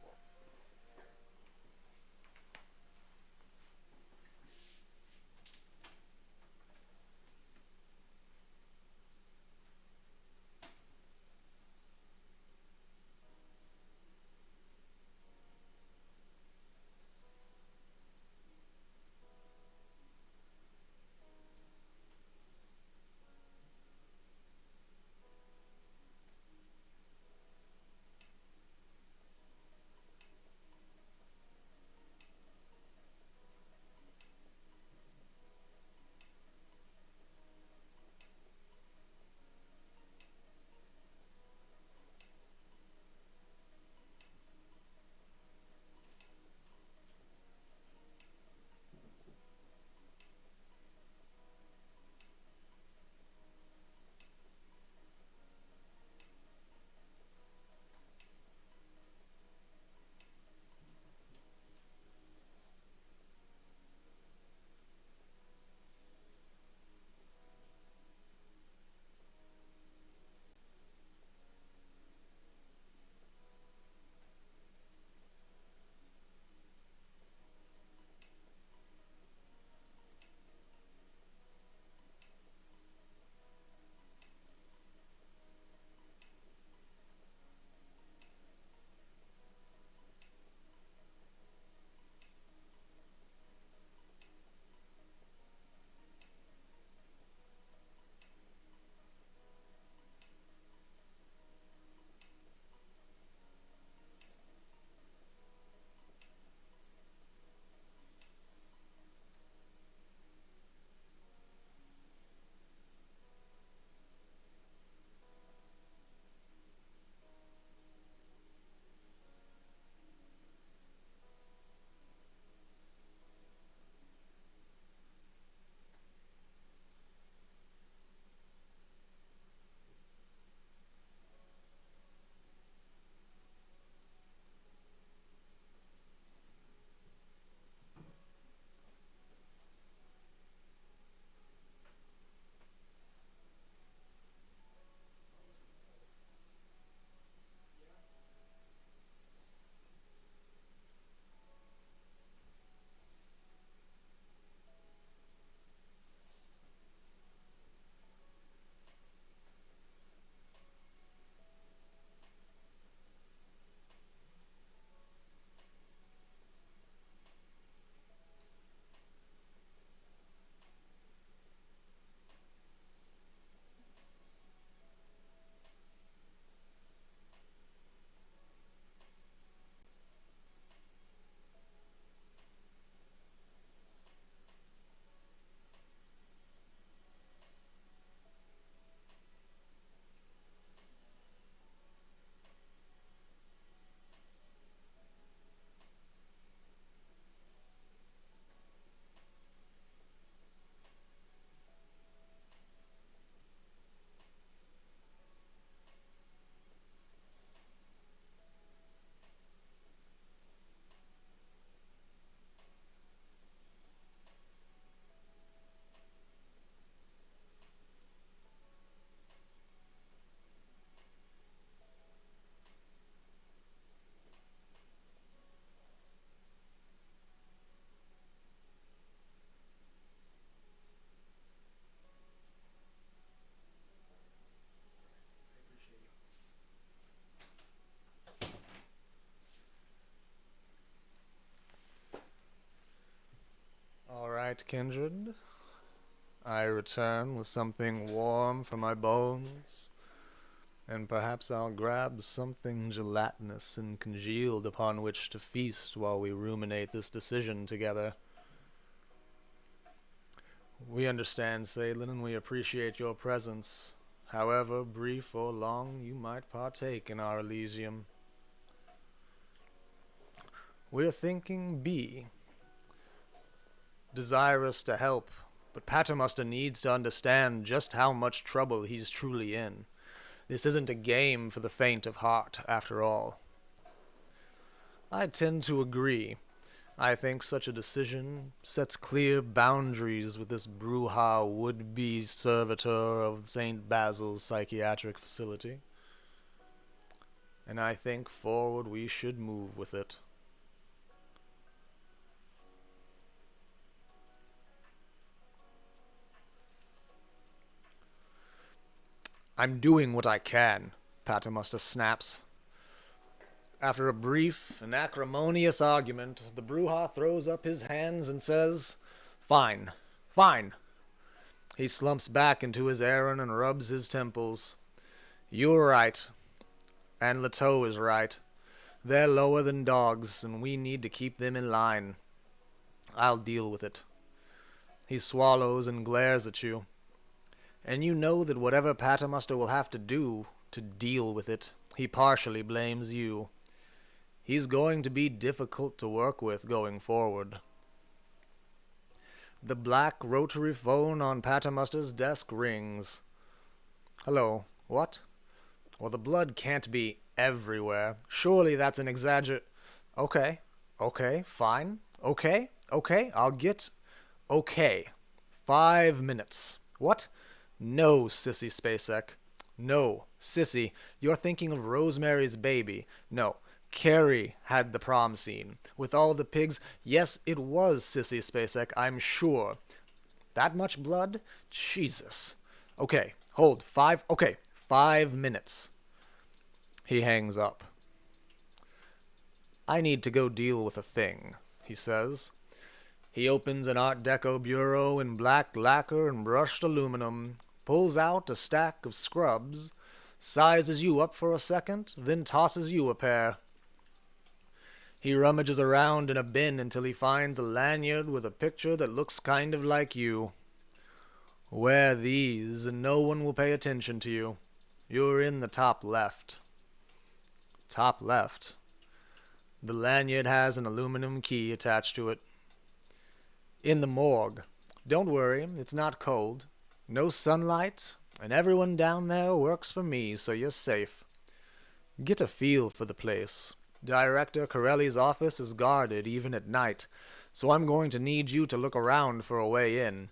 Tonight, kindred, I return with something warm for my bones, and perhaps I'll grab something gelatinous and congealed upon which to feast while we ruminate this decision together. We understand, Salin, and we appreciate your presence. However brief or long you might partake in our Elysium. We're thinking B. Desirous to help, but Paternoster needs to understand just how much trouble he's truly in. This isn't a game for the faint of heart, after all. I tend to agree. I think such a decision sets clear boundaries with this brouhaha would-be servitor of St. Basil's psychiatric facility. And I think forward we should move with it. I'm doing what I can, Paternoster snaps. After a brief and acrimonious argument, the brouhaha throws up his hands and says, "Fine, fine." He slumps back into his errand and rubs his temples. You're right. And Leteau is right. They're lower than dogs, and we need to keep them in line. I'll deal with it. He swallows and glares at you. And you know that whatever Paternoster will have to do to deal with it, he partially blames you. He's going to be difficult to work with going forward. The black rotary phone on Paternoster's desk rings. Hello, what? Well, the blood can't be everywhere. Surely that's an Okay, fine. Okay, I'll get... Okay. 5 minutes. What? No, Sissy Spacek. No, Sissy, you're thinking of Rosemary's Baby. No, Carrie had the prom scene. With all the pigs. Yes, it was Sissy Spacek, I'm sure. That much blood? Jesus. Okay, hold. 5 minutes. He hangs up. I need to go deal with a thing, he says. He opens an Art Deco bureau in black lacquer and brushed aluminum, pulls out a stack of scrubs, sizes you up for a second, then tosses you a pair. He rummages around in a bin until he finds a lanyard with a picture that looks kind of like you. Wear these and no one will pay attention to you. You're in the top left. Top left. The lanyard has an aluminum key attached to it. In the morgue. Don't worry, it's not cold. No sunlight, and everyone down there works for me, so you're safe. Get a feel for the place. Director Corelli's office is guarded even at night, so I'm going to need you to look around for a way in.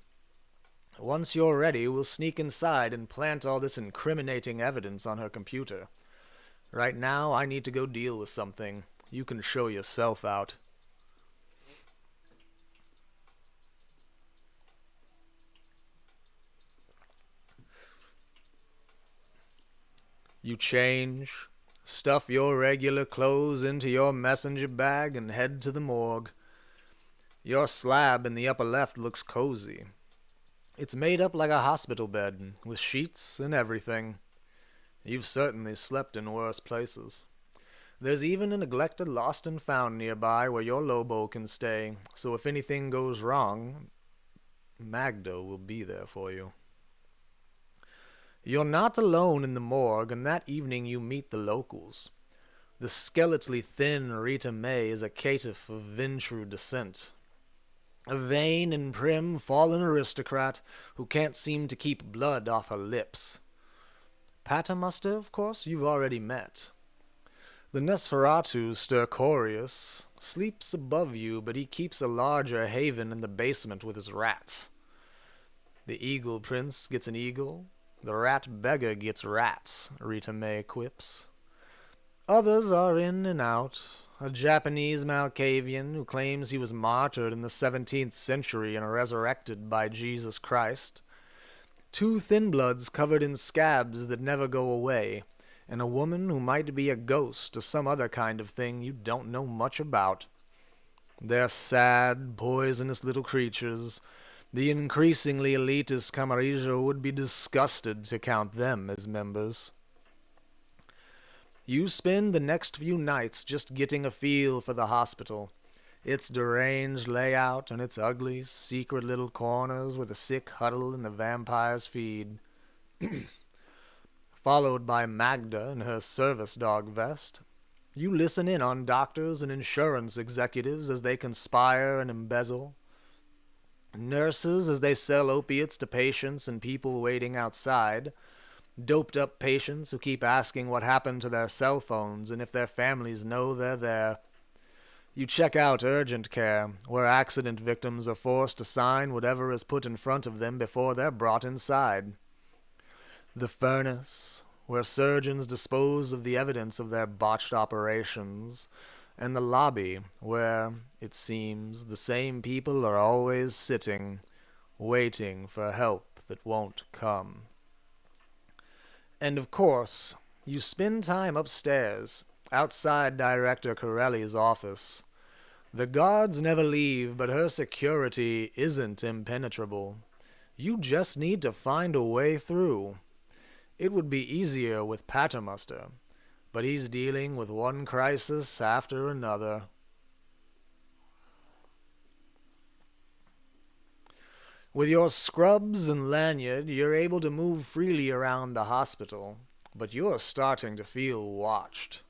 Once you're ready, we'll sneak inside and plant all this incriminating evidence on her computer. Right now, I need to go deal with something. You can show yourself out. You change, stuff your regular clothes into your messenger bag, and head to the morgue. Your slab in the upper left looks cozy. It's made up like a hospital bed, with sheets and everything. You've certainly slept in worse places. There's even a neglected lost and found nearby where your Lobo can stay, so if anything goes wrong, Magda will be there for you. You're not alone in the morgue, and that evening you meet the locals. The skeletally thin Rita May is a caitiff of Ventru descent. A vain and prim fallen aristocrat who can't seem to keep blood off her lips. Paternoster, of course, you've already met. The Nosferatu Stercorius sleeps above you, but he keeps a larger haven in the basement with his rats. The Eagle Prince gets an eagle. The rat beggar gets rats, Rita May quips. Others are in and out. A Japanese Malkavian who claims he was martyred in the 17th century and resurrected by Jesus Christ. 2 thin bloods covered in scabs that never go away, and a woman who might be a ghost or some other kind of thing you don't know much about. They're sad, poisonous little creatures. The increasingly elitist Camarilla would be disgusted to count them as members. You spend the next few nights just getting a feel for the hospital, its deranged layout and its ugly, secret little corners where the sick huddle and the vampires feed. Followed by Magda in her service dog vest. You listen in on doctors and insurance executives as they conspire and embezzle. Nurses as they sell opiates to patients and people waiting outside. Doped up patients who keep asking what happened to their cell phones and if their families know they're there. You check out urgent care, where accident victims are forced to sign whatever is put in front of them before they're brought inside. The furnace, where surgeons dispose of the evidence of their botched operations, and the lobby, where, it seems, the same people are always sitting, waiting for help that won't come. And of course, you spend time upstairs, outside Director Corelli's office. The guards never leave, but her security isn't impenetrable. You just need to find a way through. It would be easier with Patermuster, but he's dealing with one crisis after another. With your scrubs and lanyard, you're able to move freely around the hospital, but you're starting to feel watched.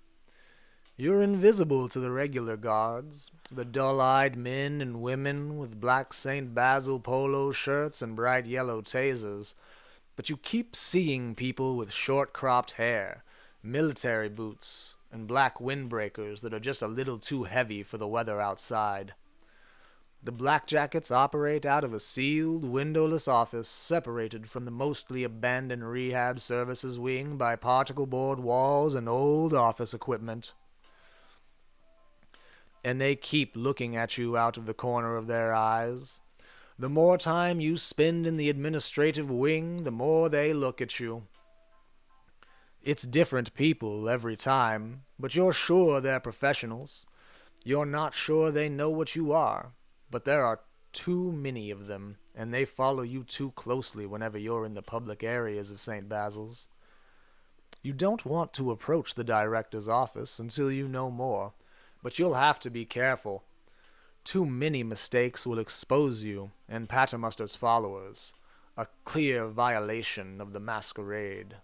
You're invisible to the regular guards, the dull-eyed men and women with black St. Basil polo shirts and bright yellow tasers, but you keep seeing people with short-cropped hair, military boots, and black windbreakers that are just a little too heavy for the weather outside. The blackjackets operate out of a sealed, windowless office separated from the mostly abandoned rehab services wing by particle board walls and old office equipment. And they keep looking at you out of the corner of their eyes. The more time you spend in the administrative wing, the more they look at you. It's different people every time, but you're sure they're professionals. You're not sure they know what you are, but there are too many of them, and they follow you too closely whenever you're in the public areas of St. Basil's. You don't want to approach the director's office until you know more, but you'll have to be careful. Too many mistakes will expose you and Patermuster's followers, a clear violation of the Masquerade.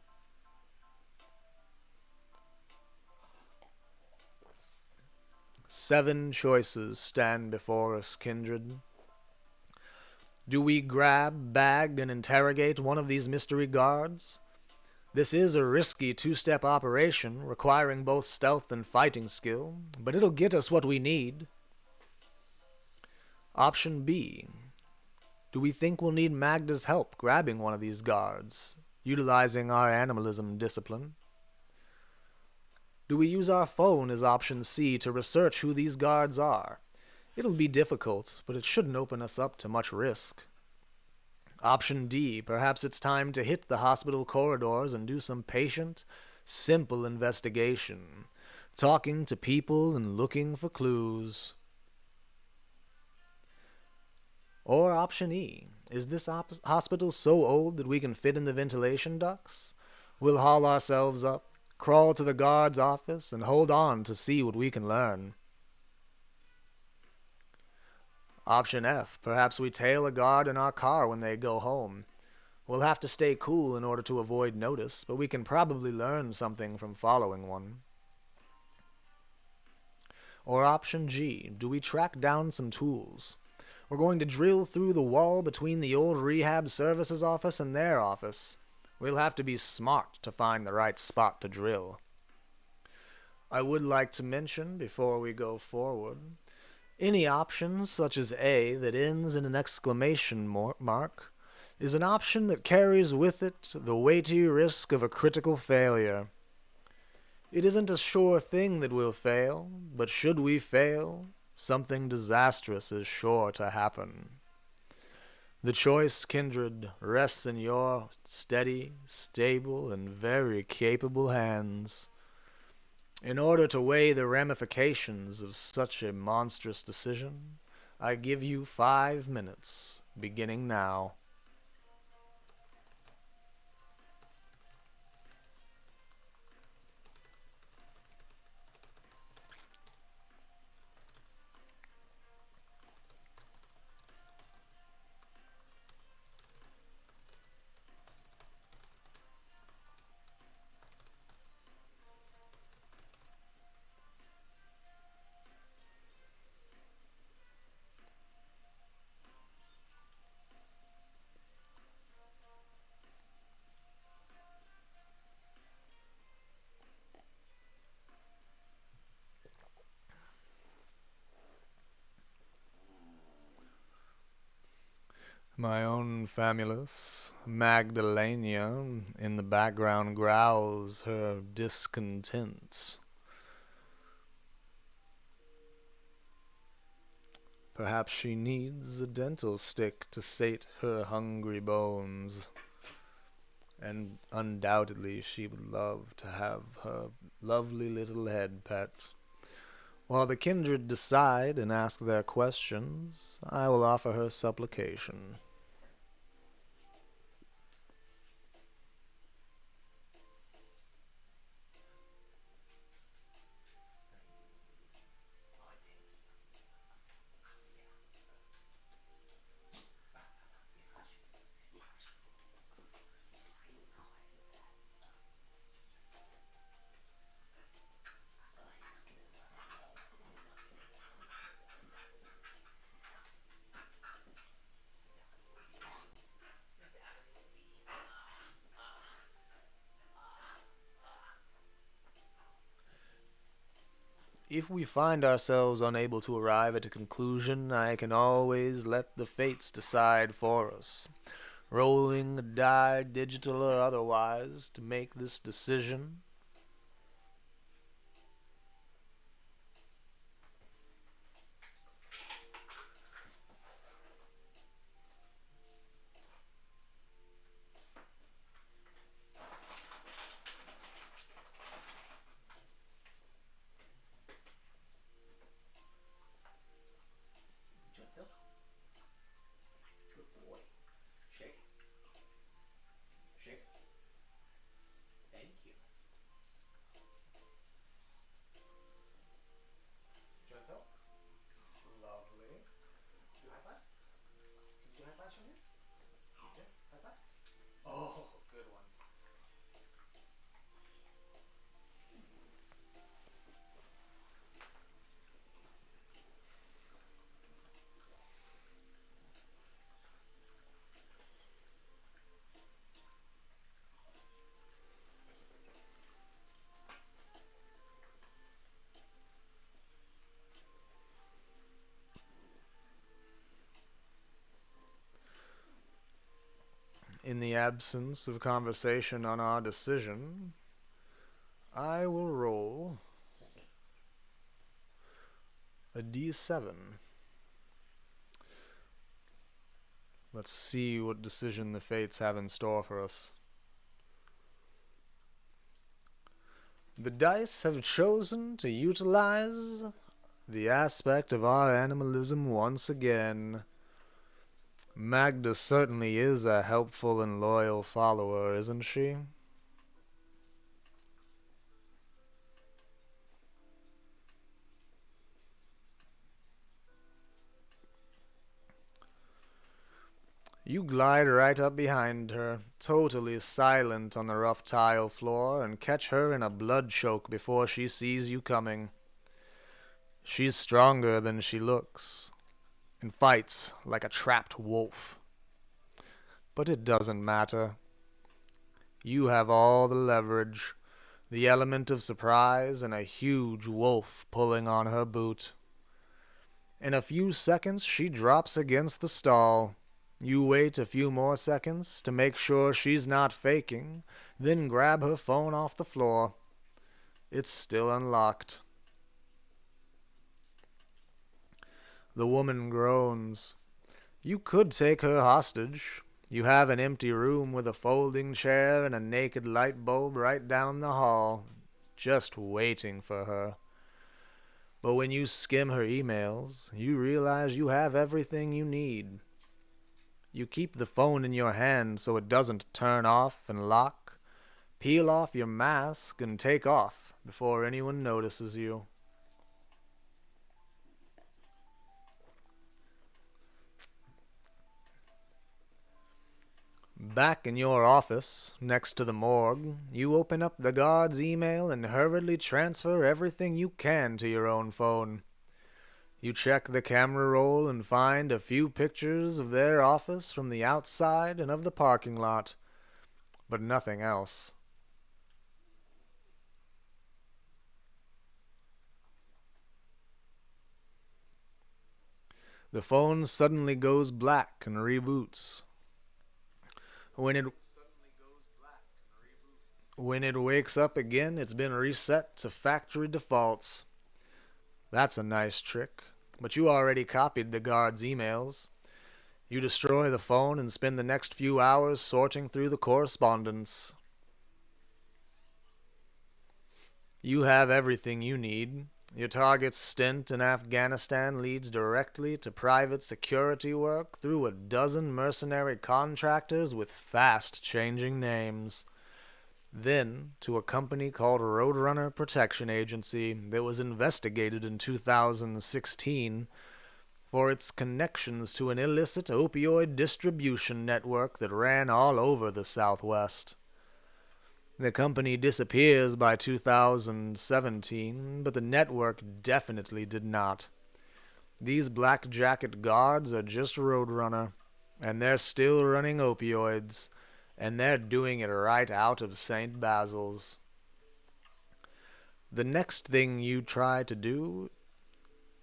Seven choices stand before us, kindred. Do we grab, bag, and interrogate one of these mystery guards? This is a risky two-step operation, requiring both stealth and fighting skill, but it'll get us what we need. Option B. Do we think we'll need Magda's help grabbing one of these guards, utilizing our animalism discipline? Do we use our phone as option C to research who these guards are? It'll be difficult, but it shouldn't open us up to much risk. Option D. Perhaps it's time to hit the hospital corridors and do some patient, simple investigation, talking to people and looking for clues. Or option E. Is this hospital so old that we can fit in the ventilation ducts? We'll haul ourselves up, crawl to the guard's office, and hold on to see what we can learn. Option F. Perhaps we tail a guard in our car when they go home. We'll have to stay cool in order to avoid notice, but we can probably learn something from following one. Or option G. Do we track down some tools? We're going to drill through the wall between the old rehab services office and their office. We'll have to be smart to find the right spot to drill. I would like to mention, before we go forward, any option such as A that ends in an exclamation mark is an option that carries with it the weighty risk of a critical failure. It isn't a sure thing that we'll fail, but should we fail, something disastrous is sure to happen. The choice, kindred, rests in your steady, stable, and very capable hands. In order to weigh the ramifications of such a monstrous decision, I give you 5 minutes, beginning now. My own famulus, Magdalena, in the background growls her discontent. Perhaps she needs a dental stick to sate her hungry bones. And undoubtedly she would love to have her lovely little head pet. While the kindred decide and ask their questions, I will offer her supplication. If we find ourselves unable to arrive at a conclusion, I can always let the fates decide for us, rolling a die, digital or otherwise, to make this decision. In the absence of conversation on our decision, I will roll a d7. Let's see what decision the fates have in store for us. The dice have chosen to utilize the aspect of our animalism once again. Magda certainly is a helpful and loyal follower, isn't she? You glide right up behind her, totally silent on the rough tile floor, and catch her in a blood choke before she sees you coming. She's stronger than she looks, and fights like a trapped wolf. But it doesn't matter. You have all the leverage, the element of surprise, and a huge wolf pulling on her boot. In a few seconds, she drops against the stall. You wait a few more seconds to make sure she's not faking, then grab her phone off the floor. It's still unlocked. The woman groans. You could take her hostage. You have an empty room with a folding chair and a naked light bulb right down the hall. just waiting for her. But when you skim her emails, you realize you have everything you need. You keep the phone in your hand so it doesn't turn off and lock. Peel off your mask and take off before anyone notices you. Back in your office, next to the morgue, you open up the guard's email and hurriedly transfer everything you can to your own phone. You check the camera roll and find a few pictures of their office from the outside and of the parking lot, but nothing else. The phone suddenly goes black and reboots. When it wakes up again, it's been reset to factory defaults. That's a nice trick, but you already copied the guard's emails. You destroy the phone and spend the next few hours sorting through the correspondence. You have everything you need. Your target's stint in Afghanistan leads directly to private security work through a dozen mercenary contractors with fast-changing names. Then to a company called Roadrunner Protection Agency that was investigated in 2016 for its connections to an illicit opioid distribution network that ran all over the Southwest. The company disappears by 2017, but the network definitely did not. These black jacket guards are just Roadrunner, and they're still running opioids, and they're doing it right out of St. Basil's. The next thing you try to do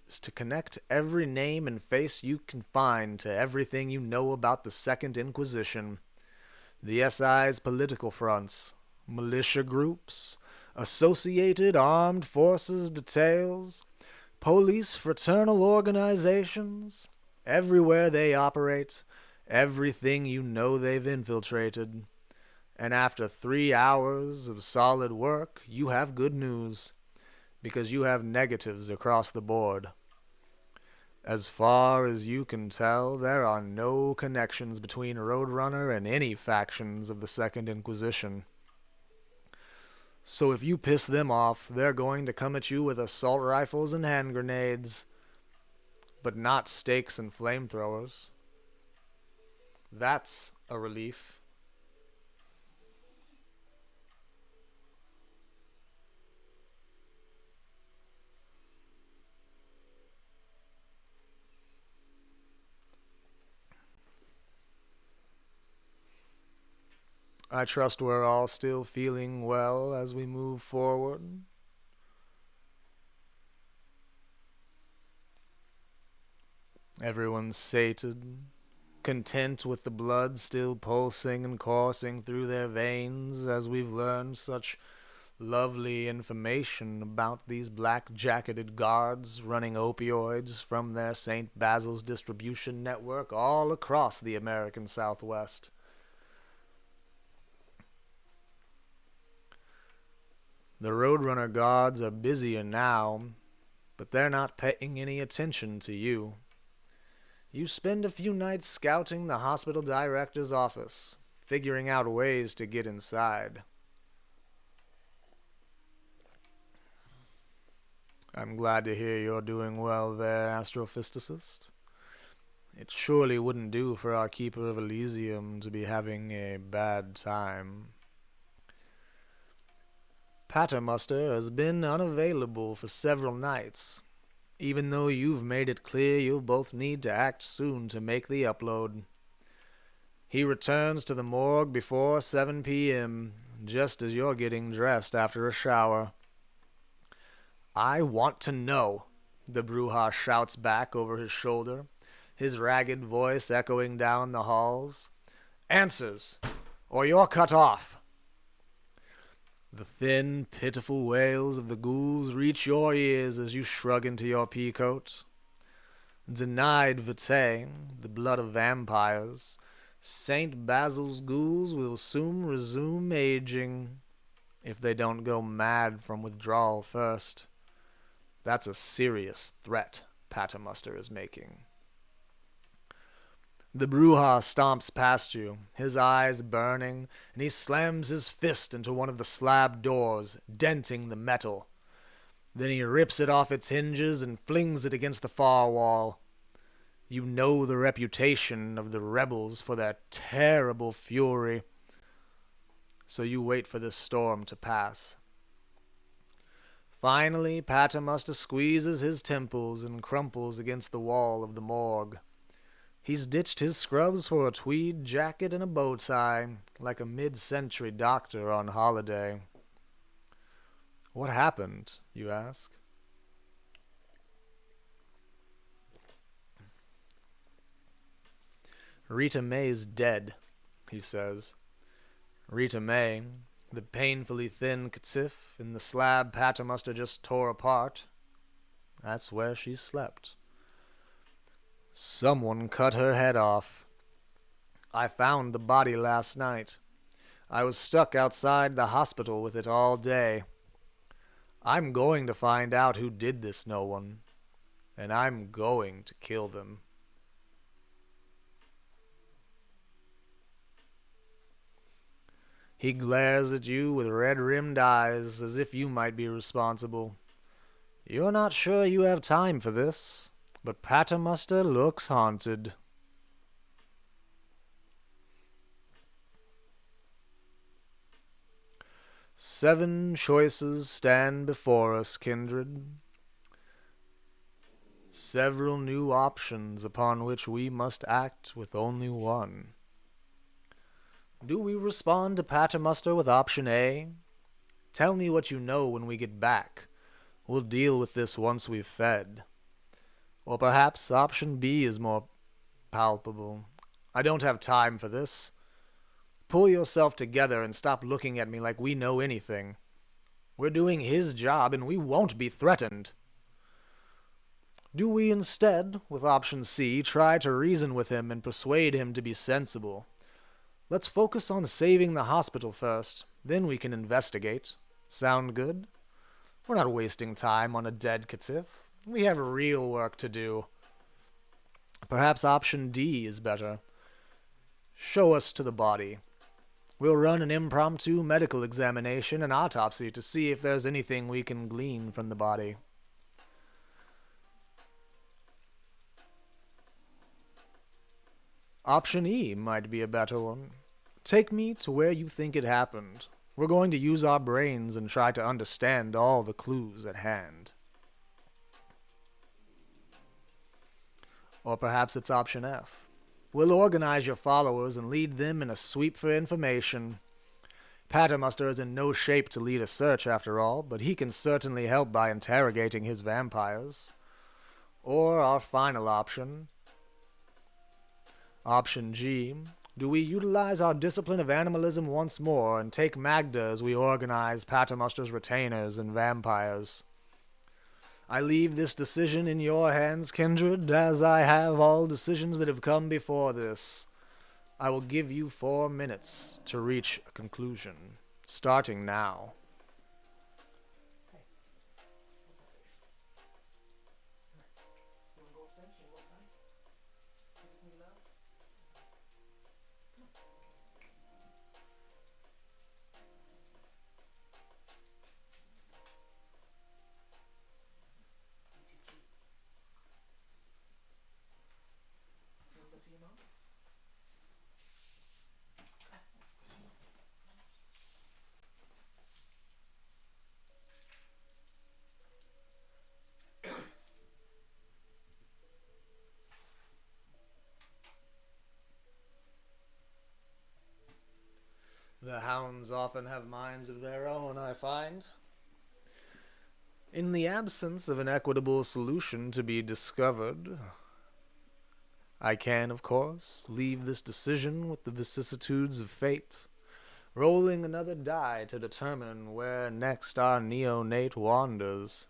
is to connect every name and face you can find to everything you know about the Second Inquisition, the SI's political fronts, militia groups, associated armed forces details, police fraternal organizations, everywhere they operate, everything you know they've infiltrated. And after 3 hours of solid work, you have good news, because you have negatives across the board. As far as you can tell, there are no connections between Roadrunner and any factions of the Second Inquisition. So if you piss them off, they're going to come at you with assault rifles and hand grenades, but not stakes and flamethrowers. That's a relief. I trust we're all still feeling well as we move forward. Everyone's sated, content with the blood still pulsing and coursing through their veins as we've learned such lovely information about these black-jacketed guards running opioids from their St. Basil's distribution network all across the American Southwest. The Roadrunner guards are busier now, but they're not paying any attention to you. You spend a few nights scouting the hospital director's office, figuring out ways to get inside. I'm glad to hear you're doing well there, astrophysicist. It surely wouldn't do for our Keeper of Elysium to be having a bad time. Patermuster has been unavailable for several nights, even though you've made it clear you'll both need to act soon to make the upload. He returns to the morgue before 7 p.m., just as you're getting dressed after a shower. "I want to know," the Bruja shouts back over his shoulder, his ragged voice echoing down the halls. "Answers, or you're cut off." The thin, pitiful wails of the ghouls reach your ears as you shrug into your pea-coat. Denied vitae, the blood of vampires, St. Basil's ghouls will soon resume aging if they don't go mad from withdrawal first. That's a serious threat Paternoster is making. The Bruja stomps past you, his eyes burning, and he slams his fist into one of the slab doors, denting the metal. Then he rips it off its hinges and flings it against the far wall. You know the reputation of the rebels for their terrible fury, so you wait for this storm to pass. Finally, Paternoster squeezes his temples and crumples against the wall of the morgue. He's ditched his scrubs for a tweed jacket and a bow tie, like a mid-century doctor on holiday. What happened, you ask? Rita May's dead, he says. Rita May, the painfully thin catif in the slab Paternoster just tore apart, that's where she slept. Someone cut her head off. I found the body last night. I was stuck outside the hospital with it all day. I'm going to find out who did this, no one, and I'm going to kill them. He glares at you with red-rimmed eyes as if you might be responsible. You're not sure you have time for this, but Paternoster looks haunted. Seven choices stand before us, kindred. Several new options upon which we must act with only one. Do we respond to Paternoster with option A? Tell me what you know when we get back. We'll deal with this once we've fed. Or perhaps option B is more palpable. I don't have time for this. Pull yourself together and stop looking at me like we know anything. We're doing his job and we won't be threatened. Do we instead, with option C, try to reason with him and persuade him to be sensible? Let's focus on saving the hospital first, then we can investigate. Sound good? We're not wasting time on a dead catif. We have real work to do. Perhaps option D is better. Show us to the body. We'll run an impromptu medical examination and autopsy to see if there's anything we can glean from the body. Option E might be a better one. Take me to where you think it happened. We're going to use our brains and try to understand all the clues at hand. Or perhaps it's option F. We'll organize your followers and lead them in a sweep for information. Paternoster is in no shape to lead a search after all, but he can certainly help by interrogating his vampires. Or our final option, option G. Do we utilize our discipline of animalism once more and take Magda as we organize Paternoster's retainers and vampires? I leave this decision in your hands, kindred, as I have all decisions that have come before this. I will give you 4 minutes to reach a conclusion, starting now. The hounds often have minds of their own, I find. In the absence of an equitable solution to be discovered, I can, of course, leave this decision with the vicissitudes of fate, rolling another die to determine where next our neonate wanders.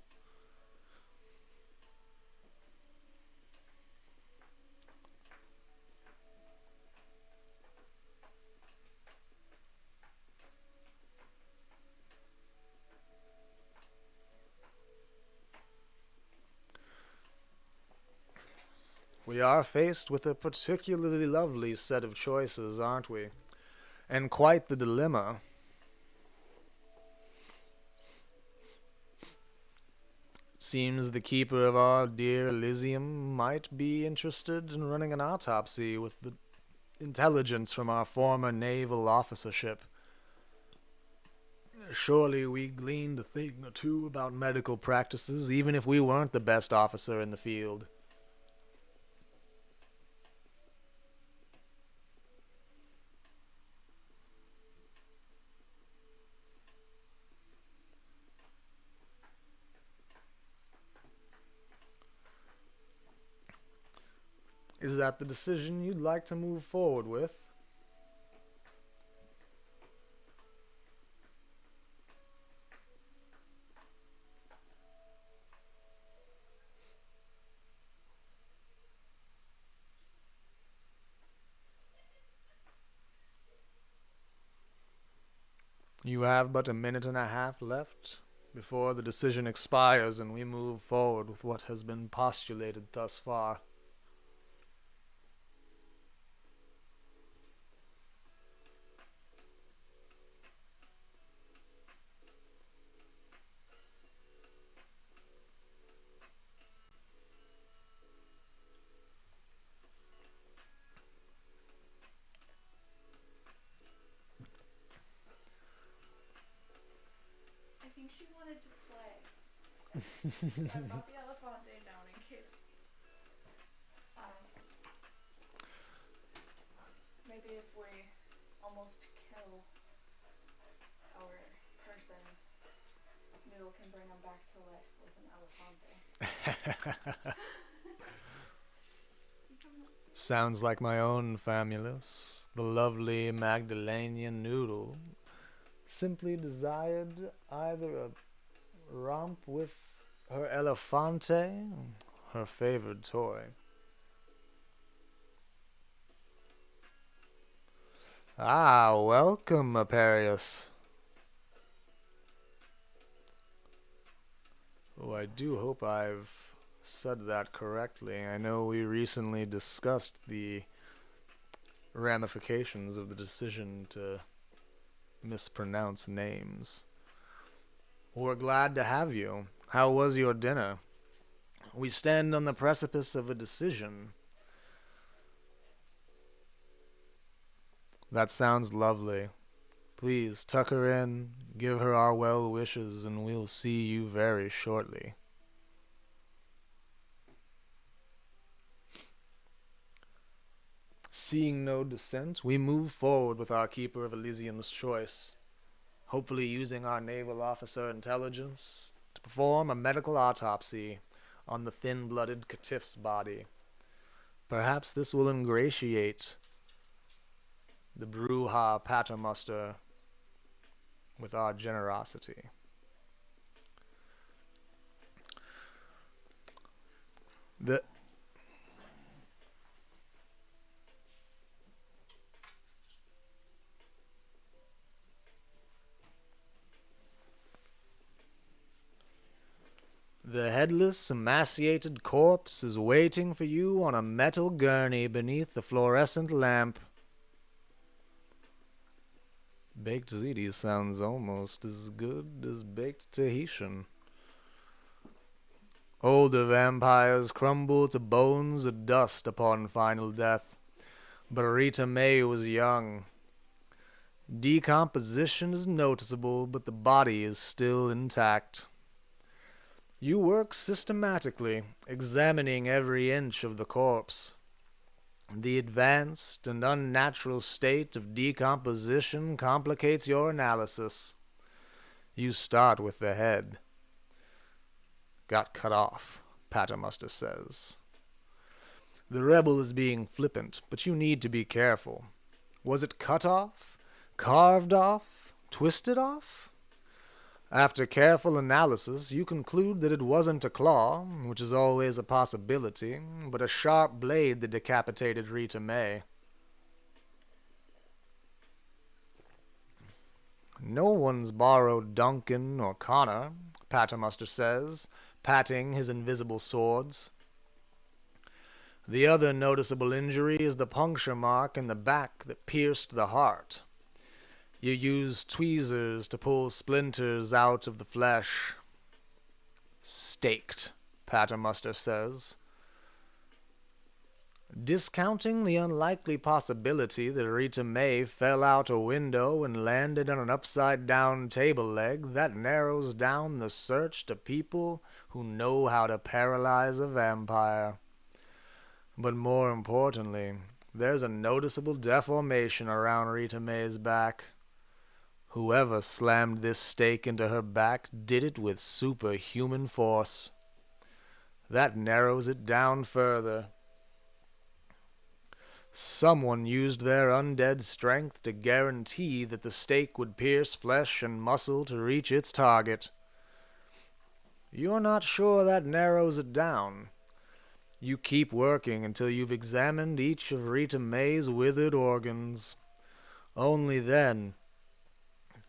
We are faced with a particularly lovely set of choices, aren't we? And quite the dilemma. Seems the keeper of our dear Elysium might be interested in running an autopsy with the intelligence from our former naval officership. Surely we gleaned a thing or two about medical practices, even if we weren't the best officer in the field. Is that the decision you'd like to move forward with? You have but a minute and a half left before the decision expires and we move forward with what has been postulated thus far. I think she wanted to play. So I brought the Elefante down in case. Maybe if we almost kill our person, Noodle can bring him back to life with an Elefante. Sounds like my own Famulus, the lovely Magdalenian Noodle, simply desired either a romp with her Elefante, her favored toy. Ah, welcome, Aparius. Oh, I do hope I've said that correctly. I know we recently discussed the ramifications of the decision to mispronounce names. We're glad to have you. How was your dinner? We stand on the precipice of a decision. That sounds lovely. Please tuck her in, give her our well wishes, and we'll see you very shortly. Seeing no dissent, we move forward with our Keeper of Elysium's choice, hopefully using our naval officer intelligence to perform a medical autopsy on the thin-blooded Catif's body. Perhaps this will ingratiate the Bruja Paternoster with our generosity. The headless, emaciated corpse is waiting for you on a metal gurney beneath the fluorescent lamp. Baked ziti sounds almost as good as baked Tahitian. Older vampires crumble to bones of dust upon final death, but Rita May was young. Decomposition is noticeable, but the body is still intact. You work systematically, examining every inch of the corpse. The advanced and unnatural state of decomposition complicates your analysis. You start with the head. Got cut off, Paternoster says. The rebel is being flippant, but you need to be careful. Was it cut off? Carved off? Twisted off? After careful analysis, you conclude that it wasn't a claw, which is always a possibility, but a sharp blade that decapitated Rita May. No one's borrowed Duncan or Connor, Paternoster says, patting his invisible swords. The other noticeable injury is the puncture mark in the back that pierced the heart. You use tweezers to pull splinters out of the flesh. Staked, Paternoster says. Discounting the unlikely possibility that Rita May fell out a window and landed on an upside-down table leg, that narrows down the search to people who know how to paralyze a vampire. But more importantly, there's a noticeable deformation around Rita May's back. Whoever slammed this stake into her back did it with superhuman force. That narrows it down further. Someone used their undead strength to guarantee that the stake would pierce flesh and muscle to reach its target. You're not sure that narrows it down. You keep working until you've examined each of Rita May's withered organs. Only then,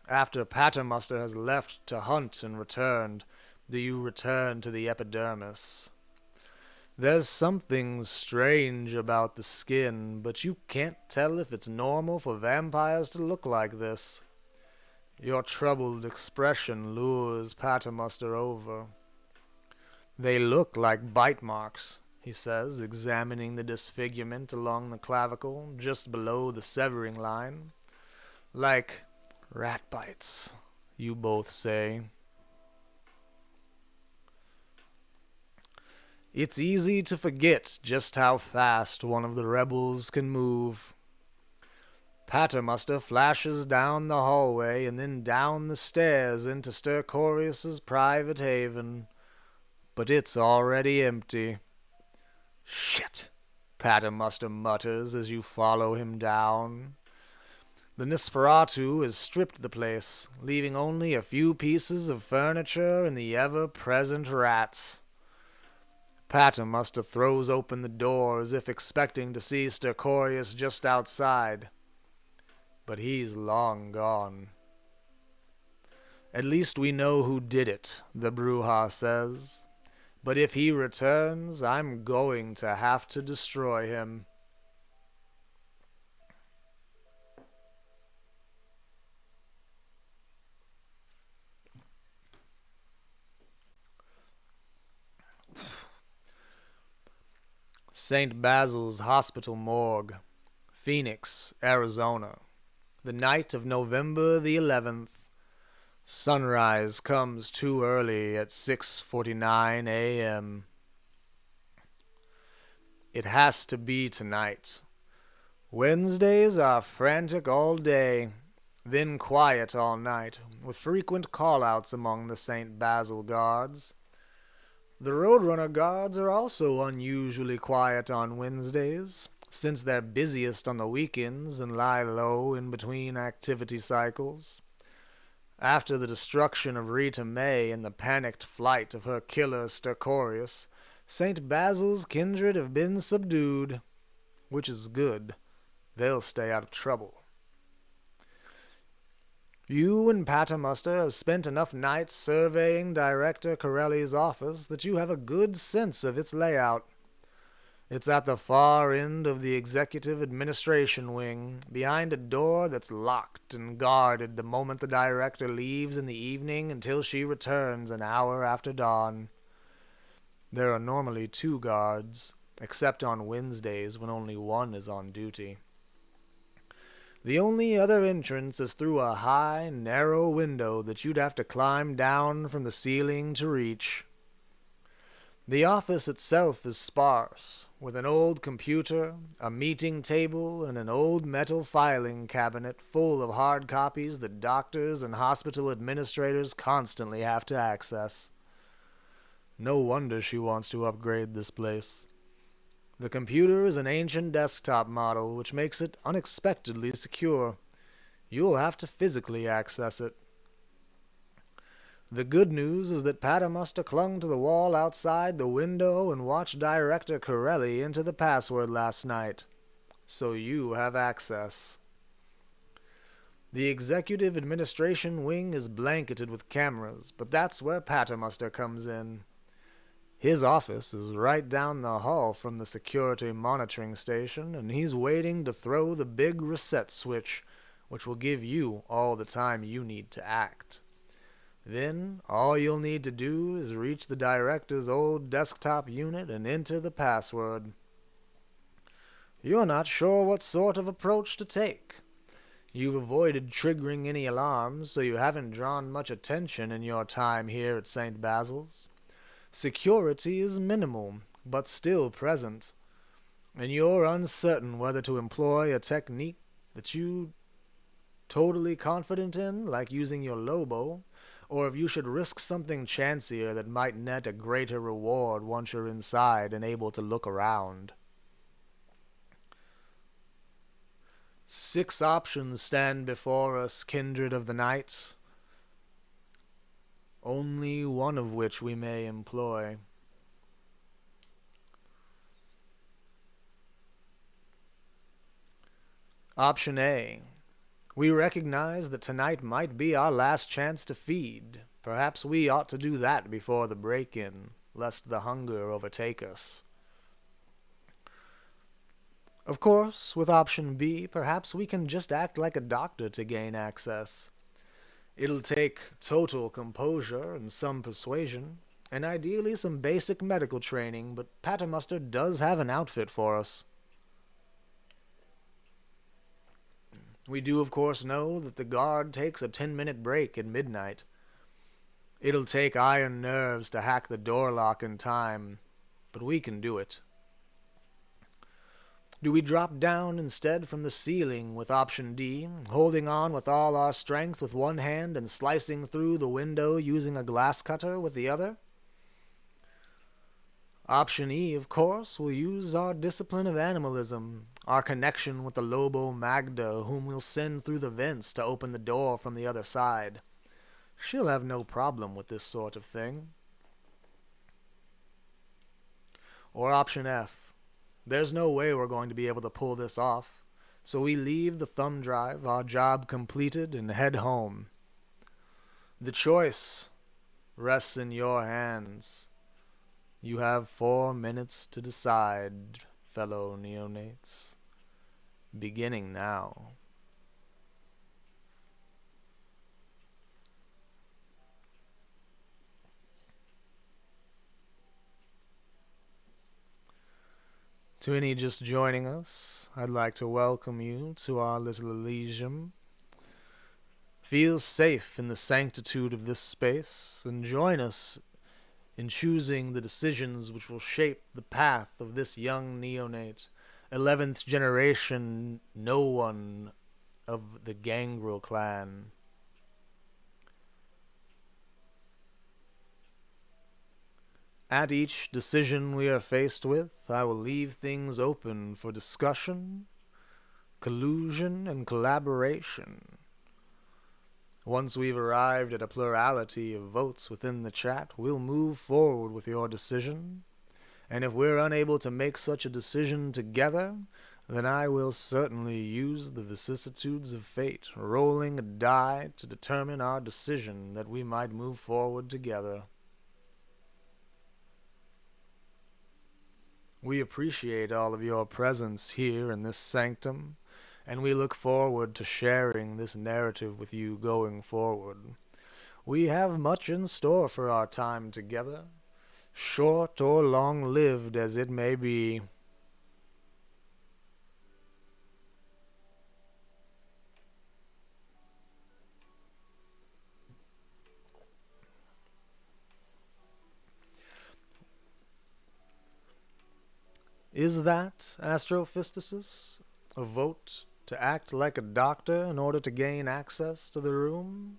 after Paternoster has left to hunt and returned, do you return to the epidermis. There's something strange about the skin, but you can't tell if it's normal for vampires to look like this. Your troubled expression lures Paternoster over. They look like bite marks, he says, examining the disfigurement along the clavicle just below the severing line. Like rat bites, you both say. It's easy to forget just how fast one of the rebels can move. Paternoster flashes down the hallway and then down the stairs into Stercorius's private haven. But it's already empty. Shit, Paternoster mutters as you follow him down. The Nosferatu has stripped the place, leaving only a few pieces of furniture and the ever-present rats. Paternoster throws open the door as if expecting to see Stercorius just outside. But he's long gone. At least we know who did it, the Brujah says. But if he returns, I'm going to have to destroy him. St. Basil's Hospital Morgue, Phoenix, Arizona. The night of November the 11th. Sunrise comes too early at 6:49 a.m. It has to be tonight. Wednesdays are frantic all day, then quiet all night, with frequent call-outs among the St. Basil guards. The Roadrunner guards are also unusually quiet on Wednesdays, since they're busiest on the weekends and lie low in between activity cycles. After the destruction of Rita May and the panicked flight of her killer Stercorius, St. Basil's kindred have been subdued, which is good. They'll stay out of trouble. You and Paternoster have spent enough nights surveying Director Corelli's office that you have a good sense of its layout. It's at the far end of the executive administration wing, behind a door that's locked and guarded the moment the director leaves in the evening until she returns an hour after dawn. There are normally 2 guards, except on Wednesdays when only one is on duty. The only other entrance is through a high, narrow window that you'd have to climb down from the ceiling to reach. The office itself is sparse, with an old computer, a meeting table, and an old metal filing cabinet full of hard copies that doctors and hospital administrators constantly have to access. No wonder she wants to upgrade this place. The computer is an ancient desktop model, which makes it unexpectedly secure. You'll have to physically access it. The good news is that Paternoster clung to the wall outside the window and watched Director Corelli enter the password last night. So you have access. The executive administration wing is blanketed with cameras, but that's where Paternoster comes in. His office is right down the hall from the security monitoring station, and he's waiting to throw the big reset switch, which will give you all the time you need to act. Then, all you'll need to do is reach the director's old desktop unit and enter the password. You're not sure what sort of approach to take. You've avoided triggering any alarms, so you haven't drawn much attention in your time here at St. Basil's. Security is minimal, but still present, and you're uncertain whether to employ a technique that you totally confident in, like using your Lobo, or if you should risk something chancier that might net a greater reward once you're inside and able to look around. 6 options stand before us, kindred of the night, only one of which we may employ. Option A. We recognize that tonight might be our last chance to feed. Perhaps we ought to do that before the break-in, lest the hunger overtake us. Of course, with option B, perhaps we can just act like a doctor to gain access. It'll take total composure and some persuasion, and ideally some basic medical training, but Paternoster does have an outfit for us. We do, of course, know that the guard takes a 10-minute break at midnight. It'll take iron nerves to hack the door lock in time, but we can do it. Do we drop down instead from the ceiling with option D, holding on with all our strength with one hand and slicing through the window using a glass cutter with the other? Option E, of course, will use our discipline of animalism, our connection with the Lobo Magda, whom we'll send through the vents to open the door from the other side. She'll have no problem with this sort of thing. Or option F. There's no way we're going to be able to pull this off, so we leave the thumb drive, our job completed, and head home. The choice rests in your hands. You have 4 minutes to decide, fellow neonates. Beginning now. To any just joining us, I'd like to welcome you to our little Elysium. Feel safe in the sanctitude of this space, and join us in choosing the decisions which will shape the path of this young neonate, 11th generation no one of the Gangrel clan. At each decision we are faced with, I will leave things open for discussion, collusion, and collaboration. Once we've arrived at a plurality of votes within the chat, we'll move forward with your decision, and if we're unable to make such a decision together, then I will certainly use the vicissitudes of fate, rolling a die to determine our decision that we might move forward together. We appreciate all of your presence here in this sanctum, and we look forward to sharing this narrative with you going forward. We have much in store for our time together, short or long-lived as it may be. Is that, Astrophysticis, a vote to act like a doctor in order to gain access to the room?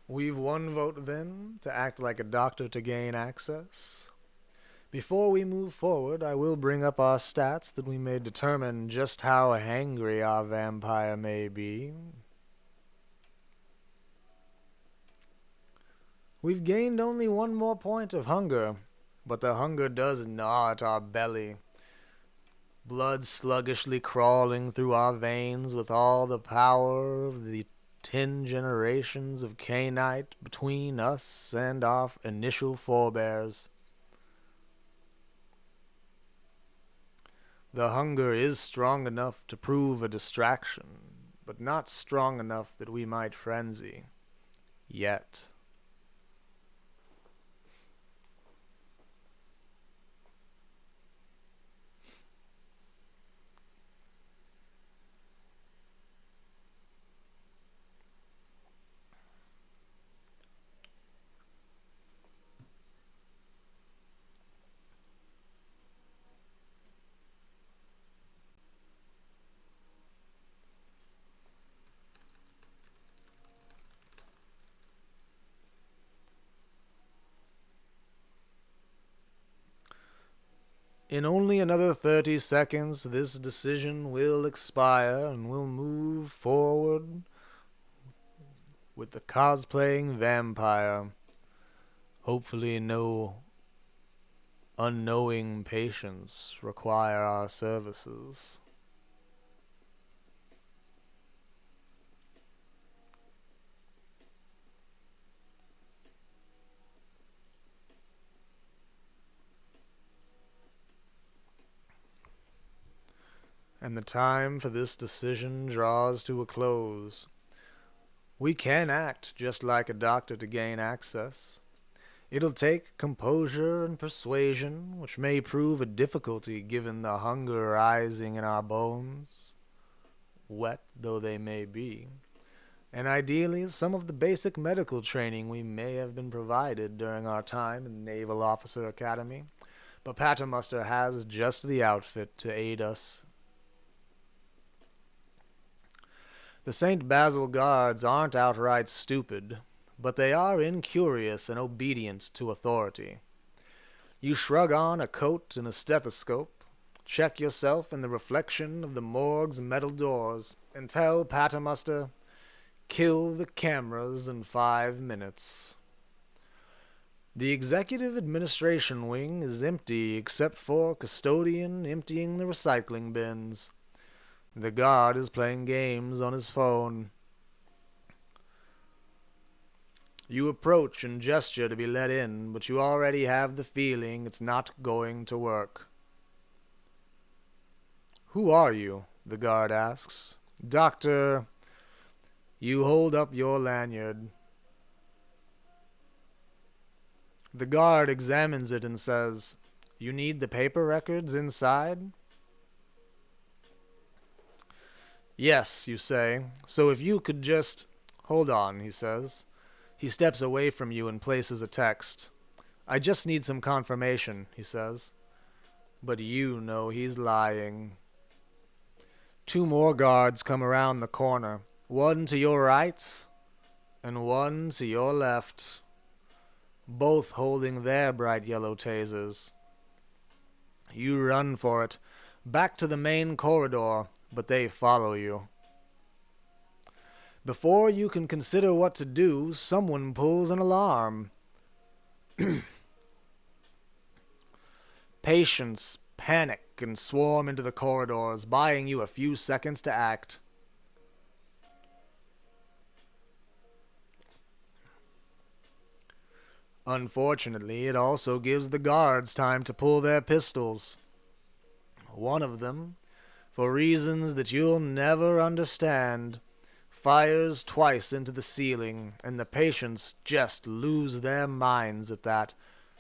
We've one vote then, to act like a doctor to gain access. Before we move forward, I will bring up our stats that we may determine just how hangry our vampire may be. We've gained only 1 more point of hunger, but the hunger does gnaw at our belly, blood sluggishly crawling through our veins with all the power of the 10 generations of Cainite between us and our initial forebears. The hunger is strong enough to prove a distraction, but not strong enough that we might frenzy. Yet. In only another 30 seconds, this decision will expire and we'll move forward with the cosplaying vampire. Hopefully no unknowing patients require our services. And the time for this decision draws to a close. We can act just like a doctor to gain access. It'll take composure and persuasion, which may prove a difficulty given the hunger rising in our bones, wet though they may be, and ideally some of the basic medical training we may have been provided during our time in the Naval Officer Academy, but Paternoster has just the outfit to aid us. The St. Basil guards aren't outright stupid, but they are incurious and obedient to authority. You shrug on a coat and a stethoscope, check yourself in the reflection of the morgue's metal doors, and tell Paternoster, kill the cameras in 5 minutes. The executive administration wing is empty except for a custodian emptying the recycling bins. The guard is playing games on his phone. You approach and gesture to be let in, but you already have the feeling it's not going to work. "Who are you?" the guard asks. "Doctor..." You hold up your lanyard. The guard examines it and says, "You need the paper records inside?" "Yes," you say. "So if you could just..." "Hold on," he says. He steps away from you and places a text. "I just need some confirmation," he says. But you know he's lying. 2 more guards come around the corner, one to your right and one to your left, both holding their bright yellow tasers. You run for it, back to the main corridor, but they follow you. Before you can consider what to do, someone pulls an alarm. Patients panic and swarm into the corridors, buying you a few seconds to act. Unfortunately, it also gives the guards time to pull their pistols. One of them, for reasons that you'll never understand, fires twice into the ceiling, and the patients just lose their minds at that,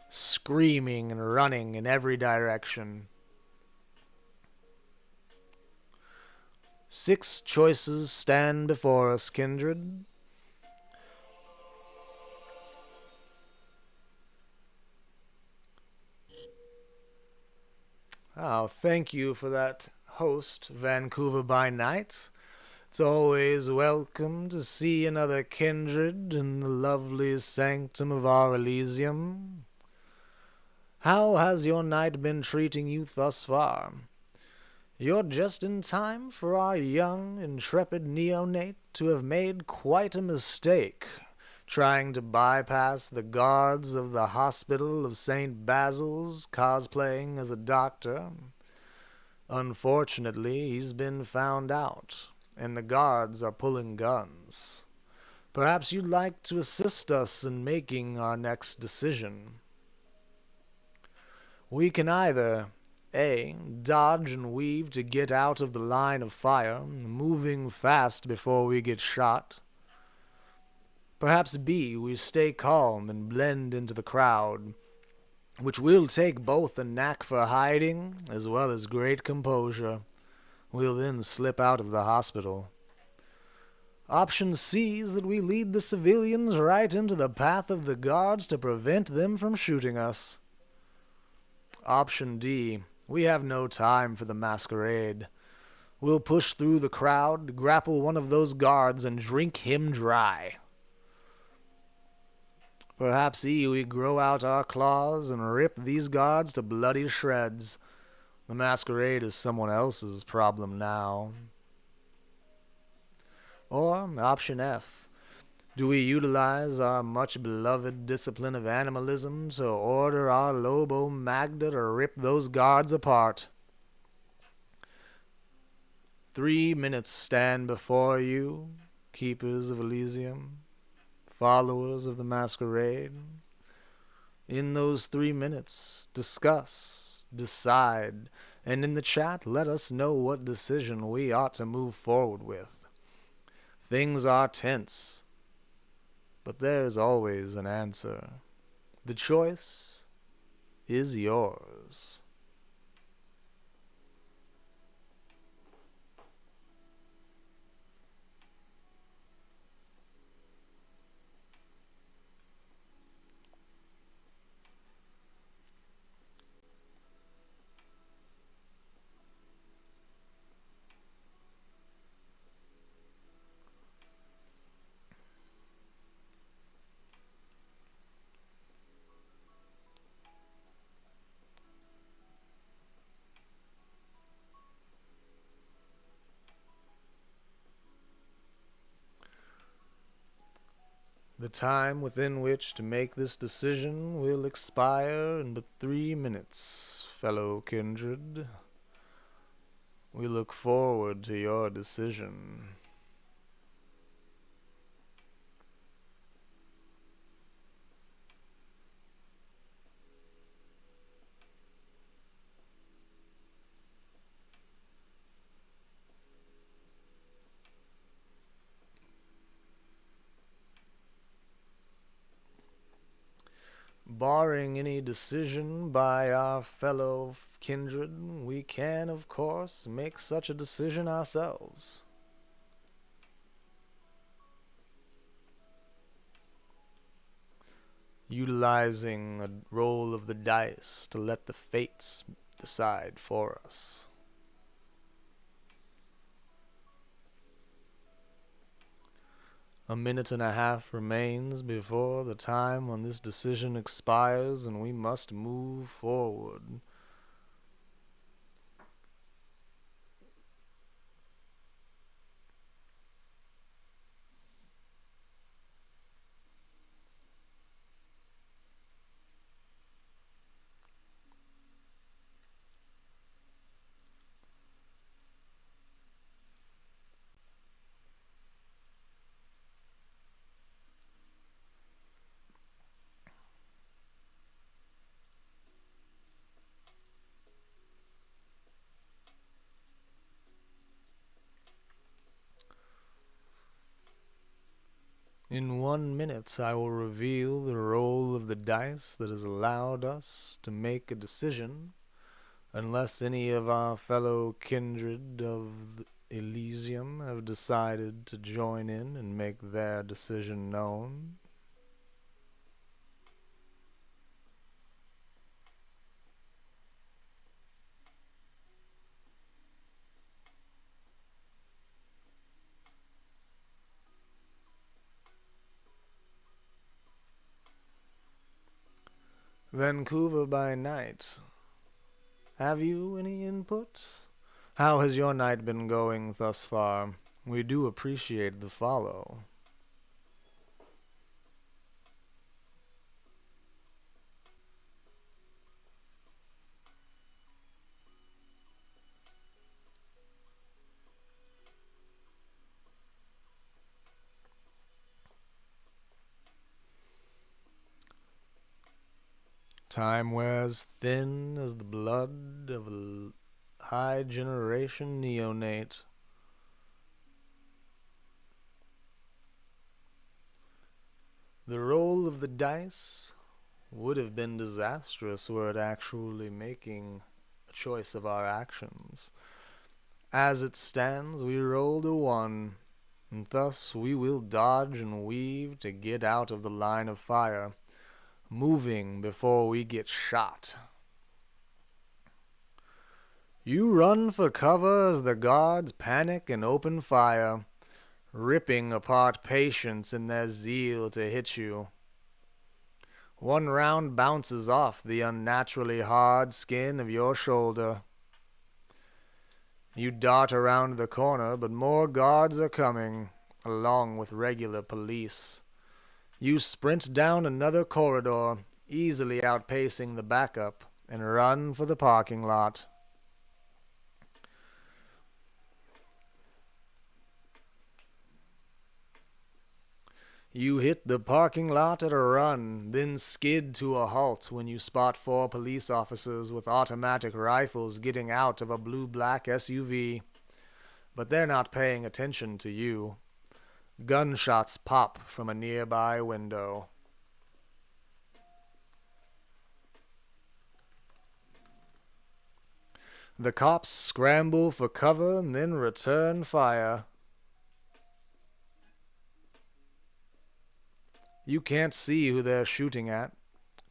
screaming and running in every direction. 6 choices stand before us, kindred. Oh, thank you for that, host, Vancouver by Night. It's always welcome to see another kindred in the lovely sanctum of our Elysium. How has your night been treating you thus far? You're just in time for our young, intrepid neonate to have made quite a mistake, trying to bypass the guards of the Hospital of St. Basil's, cosplaying as a doctor. Unfortunately, he's been found out, and the guards are pulling guns. Perhaps you'd like to assist us in making our next decision. We can either A. Dodge and weave to get out of the line of fire, moving fast before we get shot. Perhaps B. We stay calm and blend into the crowd, which will take both a knack for hiding as well as great composure. We'll then slip out of the hospital. Option C is that we lead the civilians right into the path of the guards to prevent them from shooting us. Option D, we have no time for the masquerade. We'll push through the crowd, grapple one of those guards, and drink him dry. Perhaps E, we grow out our claws and rip these guards to bloody shreds. The masquerade is someone else's problem now. Or option F, do we utilize our much-beloved discipline of animalism to order our Lobo Magda to rip those guards apart? 3 minutes stand before you, keepers of Elysium, followers of the masquerade. In those 3 minutes, discuss, decide, and in the chat let us know what decision we ought to move forward with. Things are tense, but there's always an answer. The choice is yours. The time within which to make this decision will expire in but 3 minutes, fellow kindred. We look forward to your decision. Barring any decision by our fellow kindred, we can, of course, make such a decision ourselves. Utilizing a roll of the dice to let the fates decide for us. A minute and a half remains before the time when this decision expires, and we must move forward. In 1 minute I will reveal the roll of the dice that has allowed us to make a decision, unless any of our fellow kindred of Elysium have decided to join in and make their decision known. Vancouver by night. Have you any input? How has your night been going thus far? We do appreciate the follow. Time wears thin as the blood of a high generation neonate. The roll of the dice would have been disastrous were it actually making a choice of our actions. As it stands, we rolled a 1, and thus we will dodge and weave to get out of the line of fire, moving before we get shot. You run for cover as the guards panic and open fire, ripping apart patients in their zeal to hit you. One round bounces off the unnaturally hard skin of your shoulder. You dart around the corner, but more guards are coming, along with regular police. You sprint down another corridor, easily outpacing the backup, and run for the parking lot. You hit the parking lot at a run, then skid to a halt when you spot 4 police officers with automatic rifles getting out of a blue-black SUV. But they're not paying attention to you. Gunshots pop from a nearby window. The cops scramble for cover and then return fire. You can't see who they're shooting at.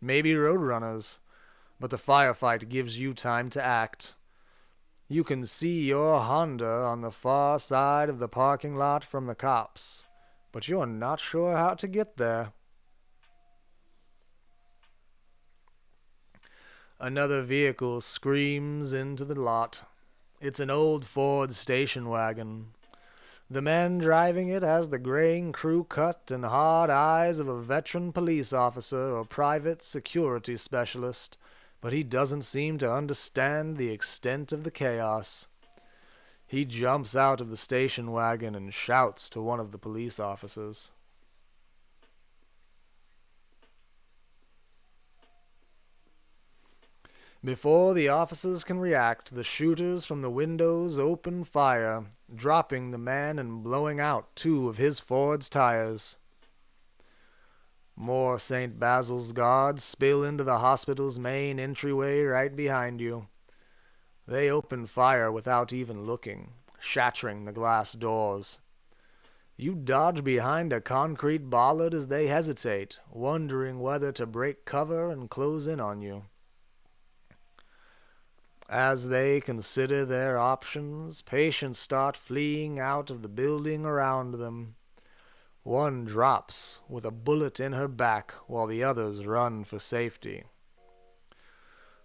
Maybe roadrunners. But the firefight gives you time to act. You can see your Honda on the far side of the parking lot from the cops, but you're not sure how to get there. Another vehicle screams into the lot. It's an old Ford station wagon. The man driving it has the graying crew cut and hard eyes of a veteran police officer or private security specialist, but he doesn't seem to understand the extent of the chaos. He jumps out of the station wagon and shouts to one of the police officers. Before the officers can react, the shooters from the windows open fire, dropping the man and blowing out 2 of his Ford's tires. More St. Basil's guards spill into the hospital's main entryway right behind you. They open fire without even looking, shattering the glass doors. You dodge behind a concrete bollard as they hesitate, wondering whether to break cover and close in on you. As they consider their options, patients start fleeing out of the building around them. One drops with a bullet in her back while the others run for safety.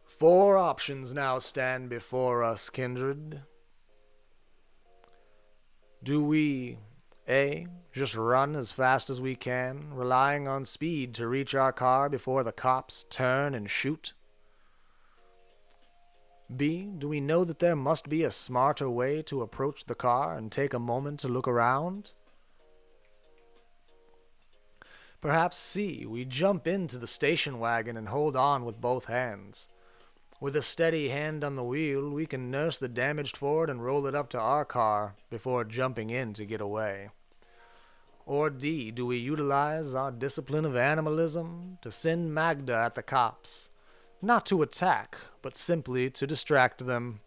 4 options now stand before us, kindred. Do we, A, just run as fast as we can, relying on speed to reach our car before the cops turn and shoot? B, do we know that there must be a smarter way to approach the car and take a moment to look around? Perhaps C, we jump into the station wagon and hold on with both hands. With a steady hand on the wheel, we can nurse the damaged Ford and roll it up to our car before jumping in to get away. Or D, do we utilize our discipline of animalism to send Magda at the cops? Not to attack, but simply to distract them.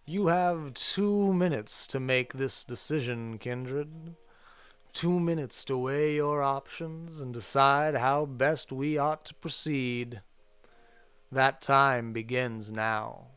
You have 2 minutes to make this decision, kindred. 2 minutes to weigh your options and decide how best we ought to proceed. That time begins now.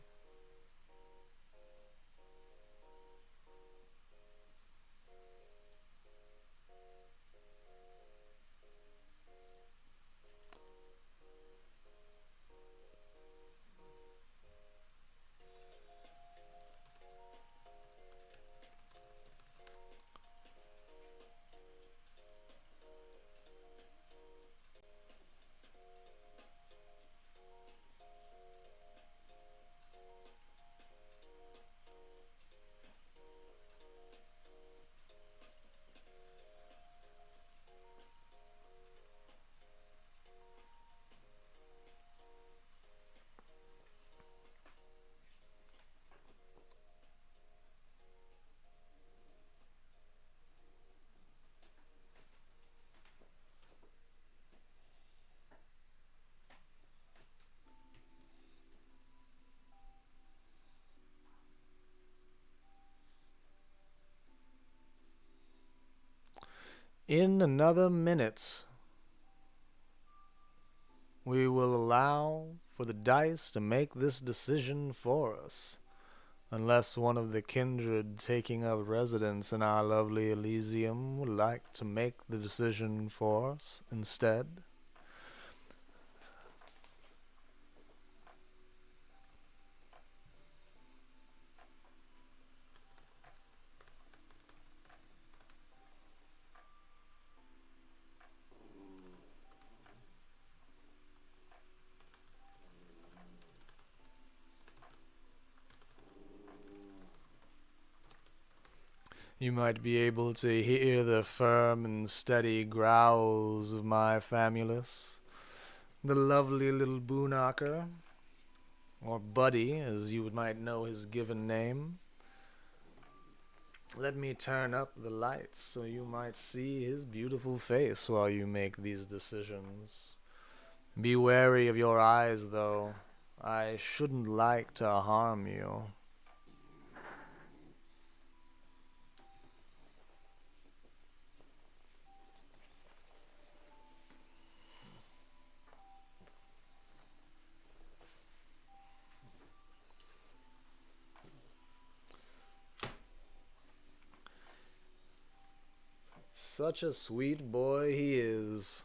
In another minute, we will allow for the dice to make this decision for us, unless one of the kindred taking up residence in our lovely Elysium would like to make the decision for us instead. You might be able to hear the firm and steady growls of my famulus, the lovely little boonknocker, or Buddy, as you might know his given name. Let me turn up the lights so you might see his beautiful face while you make these decisions. Be wary of your eyes, though. I shouldn't like to harm you. Such a sweet boy he is.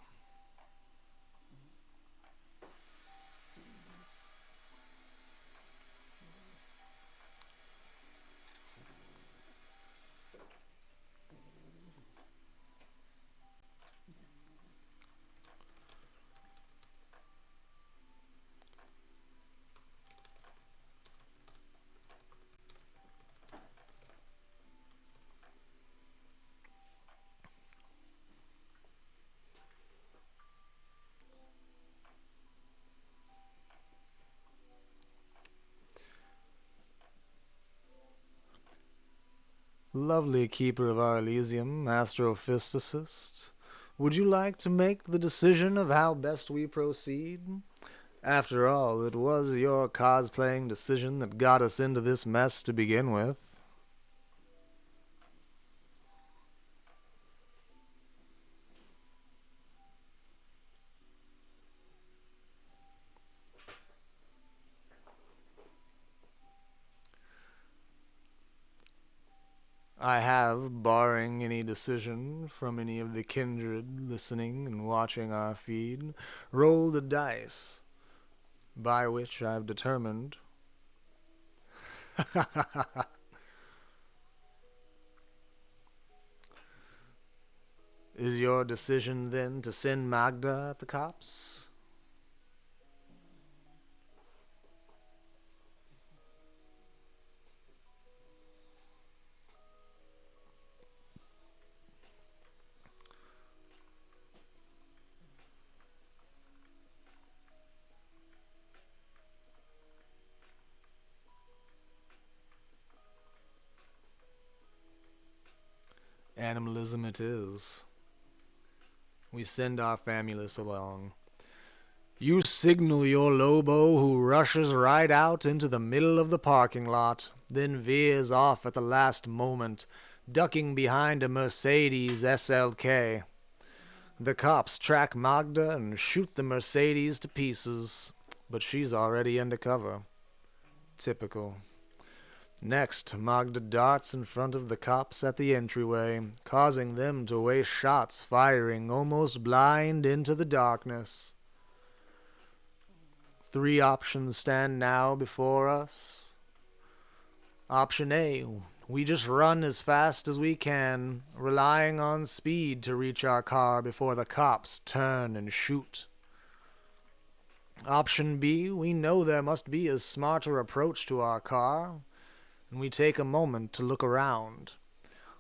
Lovely keeper of our Elysium, astrophysicist. Would you like to make the decision of how best we proceed? After all, it was your cosplaying decision that got us into this mess to begin with. I have, barring any decision from any of the kindred listening and watching our feed, rolled a dice, by which I've determined Is your decision then to send Magda at the cops? Animalism it is. We send our famulus along. You signal your Lobo, who rushes right out into the middle of the parking lot, then veers off at the last moment, ducking behind a Mercedes SLK. The cops track Magda and shoot the Mercedes to pieces, but she's already under cover. Typical. Next, Magda darts in front of the cops at the entryway, causing them to waste shots firing almost blind into the darkness. 3 options stand now before us. Option A, we just run as fast as we can, relying on speed to reach our car before the cops turn and shoot. Option B, we know there must be a smarter approach to our car, and we take a moment to look around.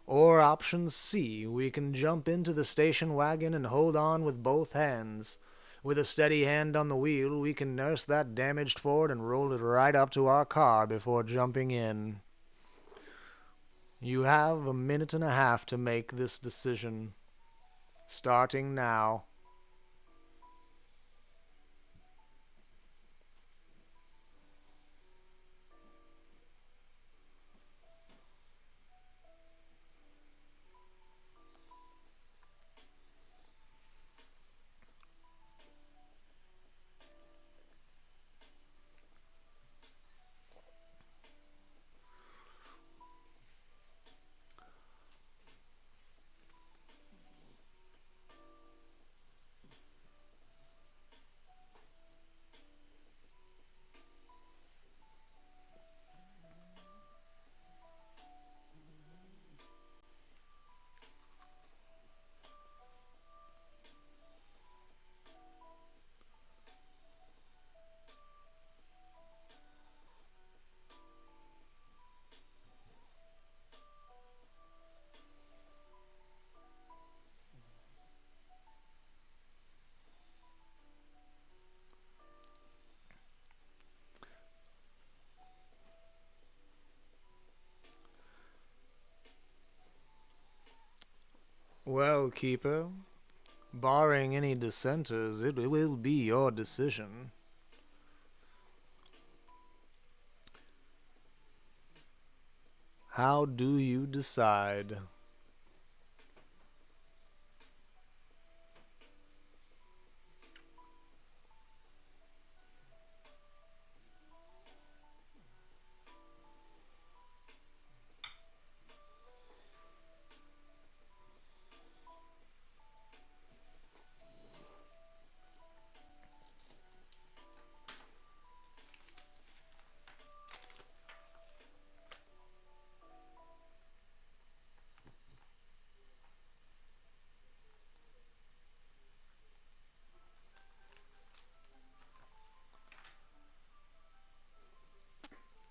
Or option C, we can jump into the station wagon and hold on with both hands. With a steady hand on the wheel, we can nurse that damaged Ford and roll it right up to our car before jumping in. You have 1.5 minutes to make this decision. Starting now. Well, Keeper, barring any dissenters, it will be your decision. How do you decide?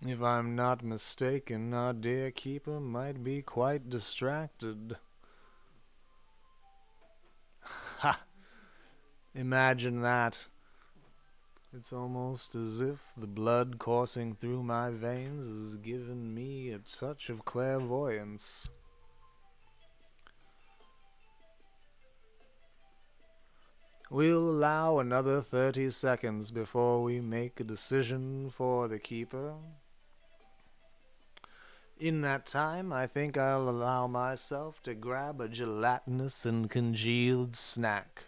If I'm not mistaken, our dear Keeper might be quite distracted. Ha! Imagine that. It's almost as if the blood coursing through my veins has given me a touch of clairvoyance. We'll allow another 30 seconds before we make a decision for the Keeper. In that time, I think I'll allow myself to grab a gelatinous and congealed snack.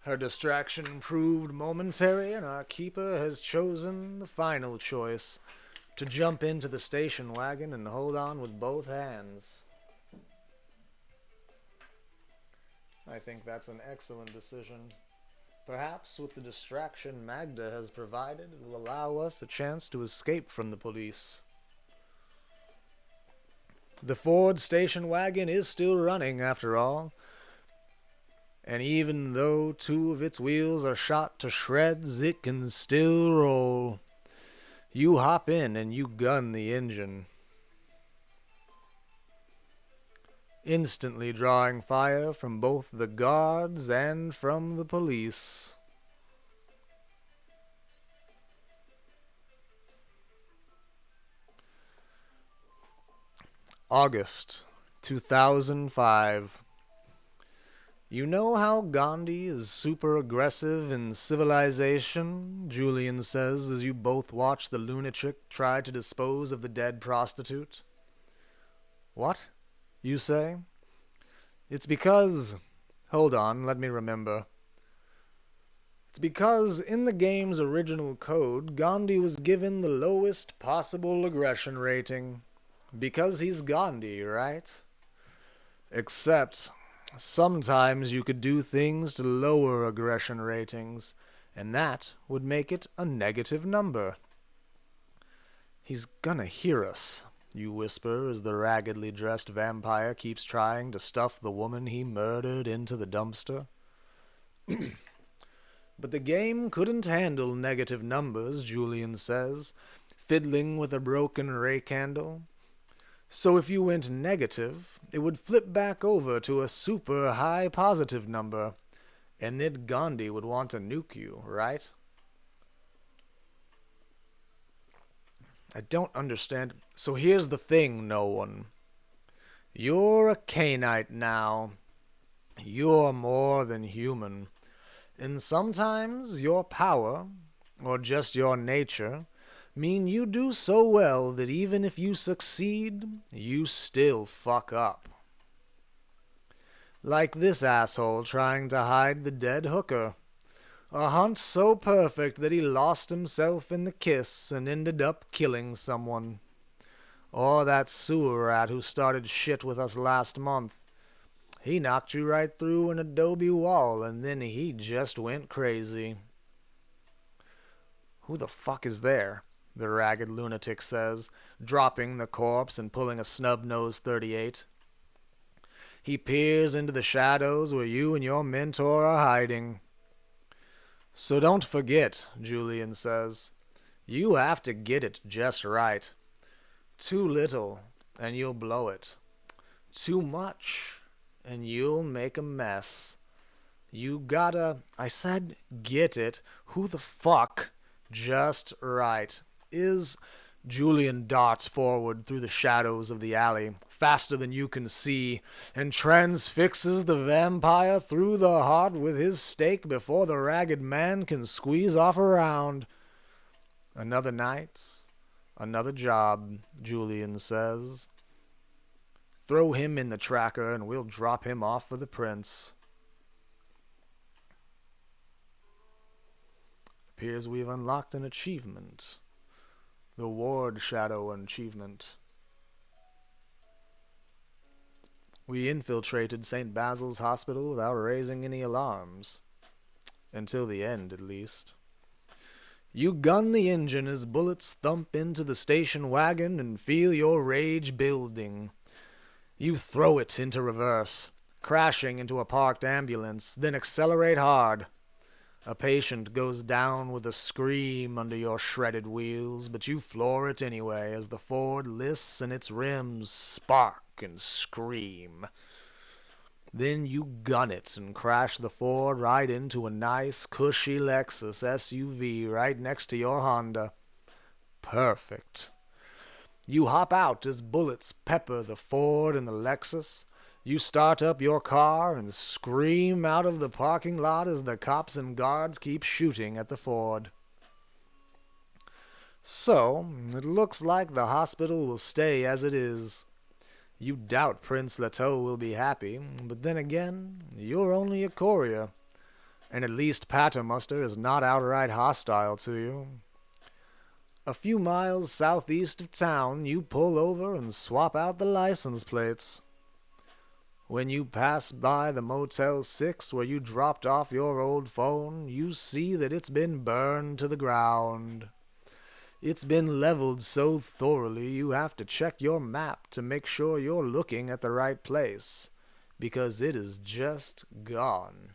Her distraction proved momentary, and our Keeper has chosen the final choice, to jump into the station wagon and hold on with both hands. I think that's an excellent decision. Perhaps with the distraction Magda has provided, it will allow us a chance to escape from the police. The Ford station wagon is still running, after all, and even though 2 of its wheels are shot to shreds, it can still roll. You hop in and you gun the engine, instantly drawing fire from both the guards and from the police. August 2005. You know how Gandhi is super aggressive in Civilization? Julian says as you both watch the lunatic try to dispose of the dead prostitute. What? You say? It's because... Hold on, let me remember. It's because in the game's original code, Gandhi was given the lowest possible aggression rating. Because he's Gandhi, right? Except... sometimes you could do things to lower aggression ratings, and that would make it a negative number. He's gonna hear us, you whisper as the raggedly dressed vampire keeps trying to stuff the woman he murdered into the dumpster. But the game couldn't handle negative numbers, Julian says, fiddling with a broken rake handle. So if you went negative, it would flip back over to a super high positive number, and then Gandhi would want to nuke you, right? I don't understand. So here's the thing, no one. You're a Cainite now. You're more than human. And sometimes your power, or just your nature, mean you do so well that even if you succeed, you still fuck up. Like this asshole trying to hide the dead hooker. A hunt so perfect that he lost himself in the kiss and ended up killing someone. Or that sewer rat who started shit with us last month. He knocked you right through an adobe wall, and then he just went crazy. Who the fuck is there? The ragged lunatic says, dropping the corpse and pulling a snub-nosed .38. He peers into the shadows where you and your mentor are hiding. So don't forget, Julian says, you have to get it just right. Too little, and you'll blow it. Too much, and you'll make a mess. You gotta, I said get it, who the fuck, just right. Julian darts forward through the shadows of the alley, faster than you can see, and transfixes the vampire through the heart with his stake before the ragged man can squeeze off a round. Another night, another job, Julian says. Throw him in the tracker and we'll drop him off for the prince. Appears we've unlocked an achievement. The Ward Shadow achievement. We infiltrated St. Basil's hospital without raising any alarms. Until the end, at least. You gun the engine as bullets thump into the station wagon and feel your rage building. You throw it into reverse, crashing into a parked ambulance, then accelerate hard. A patient goes down with a scream under your shredded wheels, but you floor it anyway as the Ford lists and its rims spark and scream. Then you gun it and crash the Ford right into a nice, cushy Lexus SUV right next to your Honda. Perfect. You hop out as bullets pepper the Ford and the Lexus. You start up your car and scream out of the parking lot as the cops and guards keep shooting at the Ford. So, it looks like the hospital will stay as it is. You doubt Prince Leteau will be happy, but then again, you're only a courier, and at least Paternoster is not outright hostile to you. A few miles southeast of town, you pull over and swap out the license plates. When you pass by the Motel 6 where you dropped off your old phone, you see that it's been burned to the ground. It's been leveled so thoroughly you have to check your map to make sure you're looking at the right place, because it is just gone.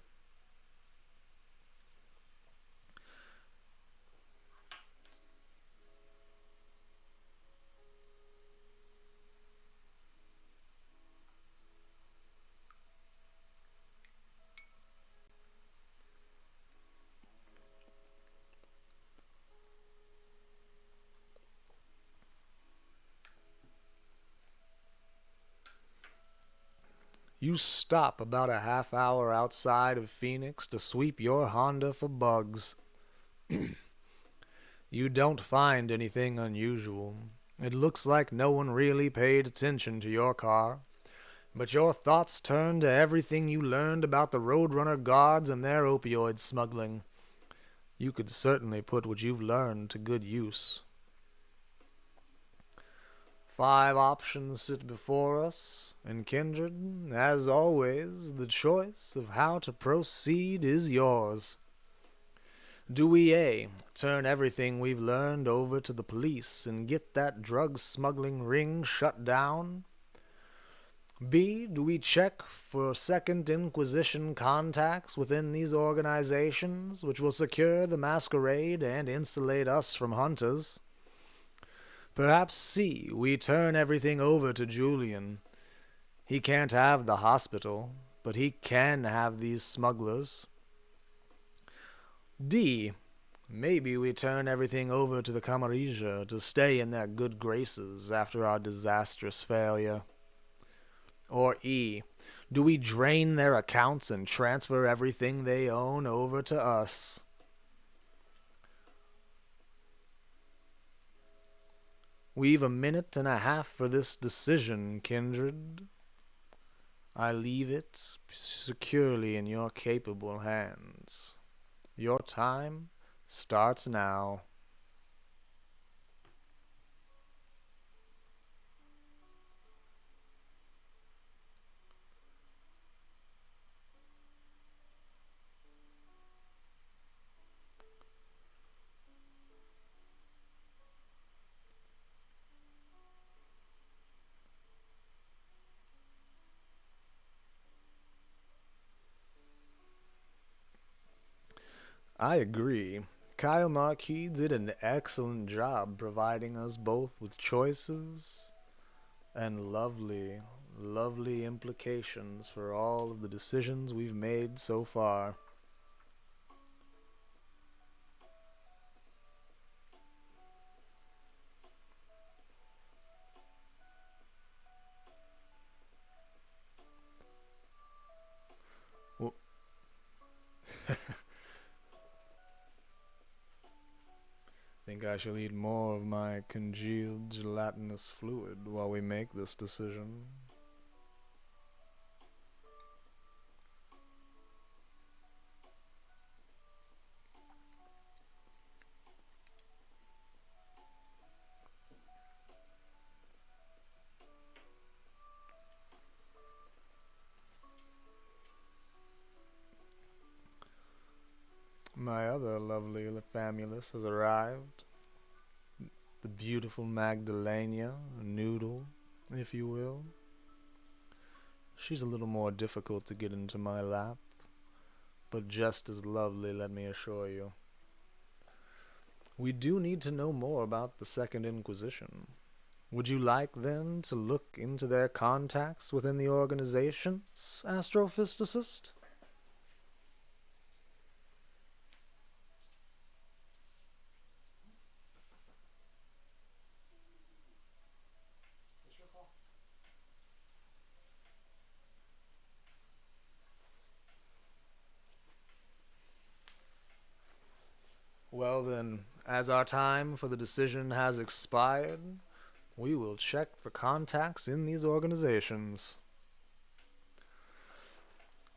You stop about a half hour outside of Phoenix to sweep your Honda for bugs. You don't find anything unusual. It looks like no one really paid attention to your car. But your thoughts turn to everything you learned about the Roadrunner guards and their opioid smuggling. You could certainly put what you've learned to good use. 5 options sit before us, and Kindred, as always, the choice of how to proceed is yours. Do we A, turn everything we've learned over to the police and get that drug smuggling ring shut down? B, do we check for Second Inquisition contacts within these organizations, which will secure the Masquerade and insulate us from hunters? Perhaps C, we turn everything over to Julian. He can't have the hospital, but he can have these smugglers. D, maybe we turn everything over to the Camarilla to stay in their good graces after our disastrous failure. Or E, do we drain their accounts and transfer everything they own over to us? We've a minute and a half for this decision, Kindred. I leave it securely in your capable hands. Your time starts now. I agree. Kyle Marquis did an excellent job providing us both with choices and lovely, lovely implications for all of the decisions we've made so far. Well, think I shall eat more of my congealed gelatinous fluid while we make this decision. My other lovely famulus has arrived. The beautiful Magdalena, Noodle, if you will. She's a little more difficult to get into my lap, but just as lovely, let me assure you. We do need to know more about the Second Inquisition. Would you like, then, to look into their contacts within the organizations, astrophysicist? Well then, as our time for the decision has expired, we will check for contacts in these organizations.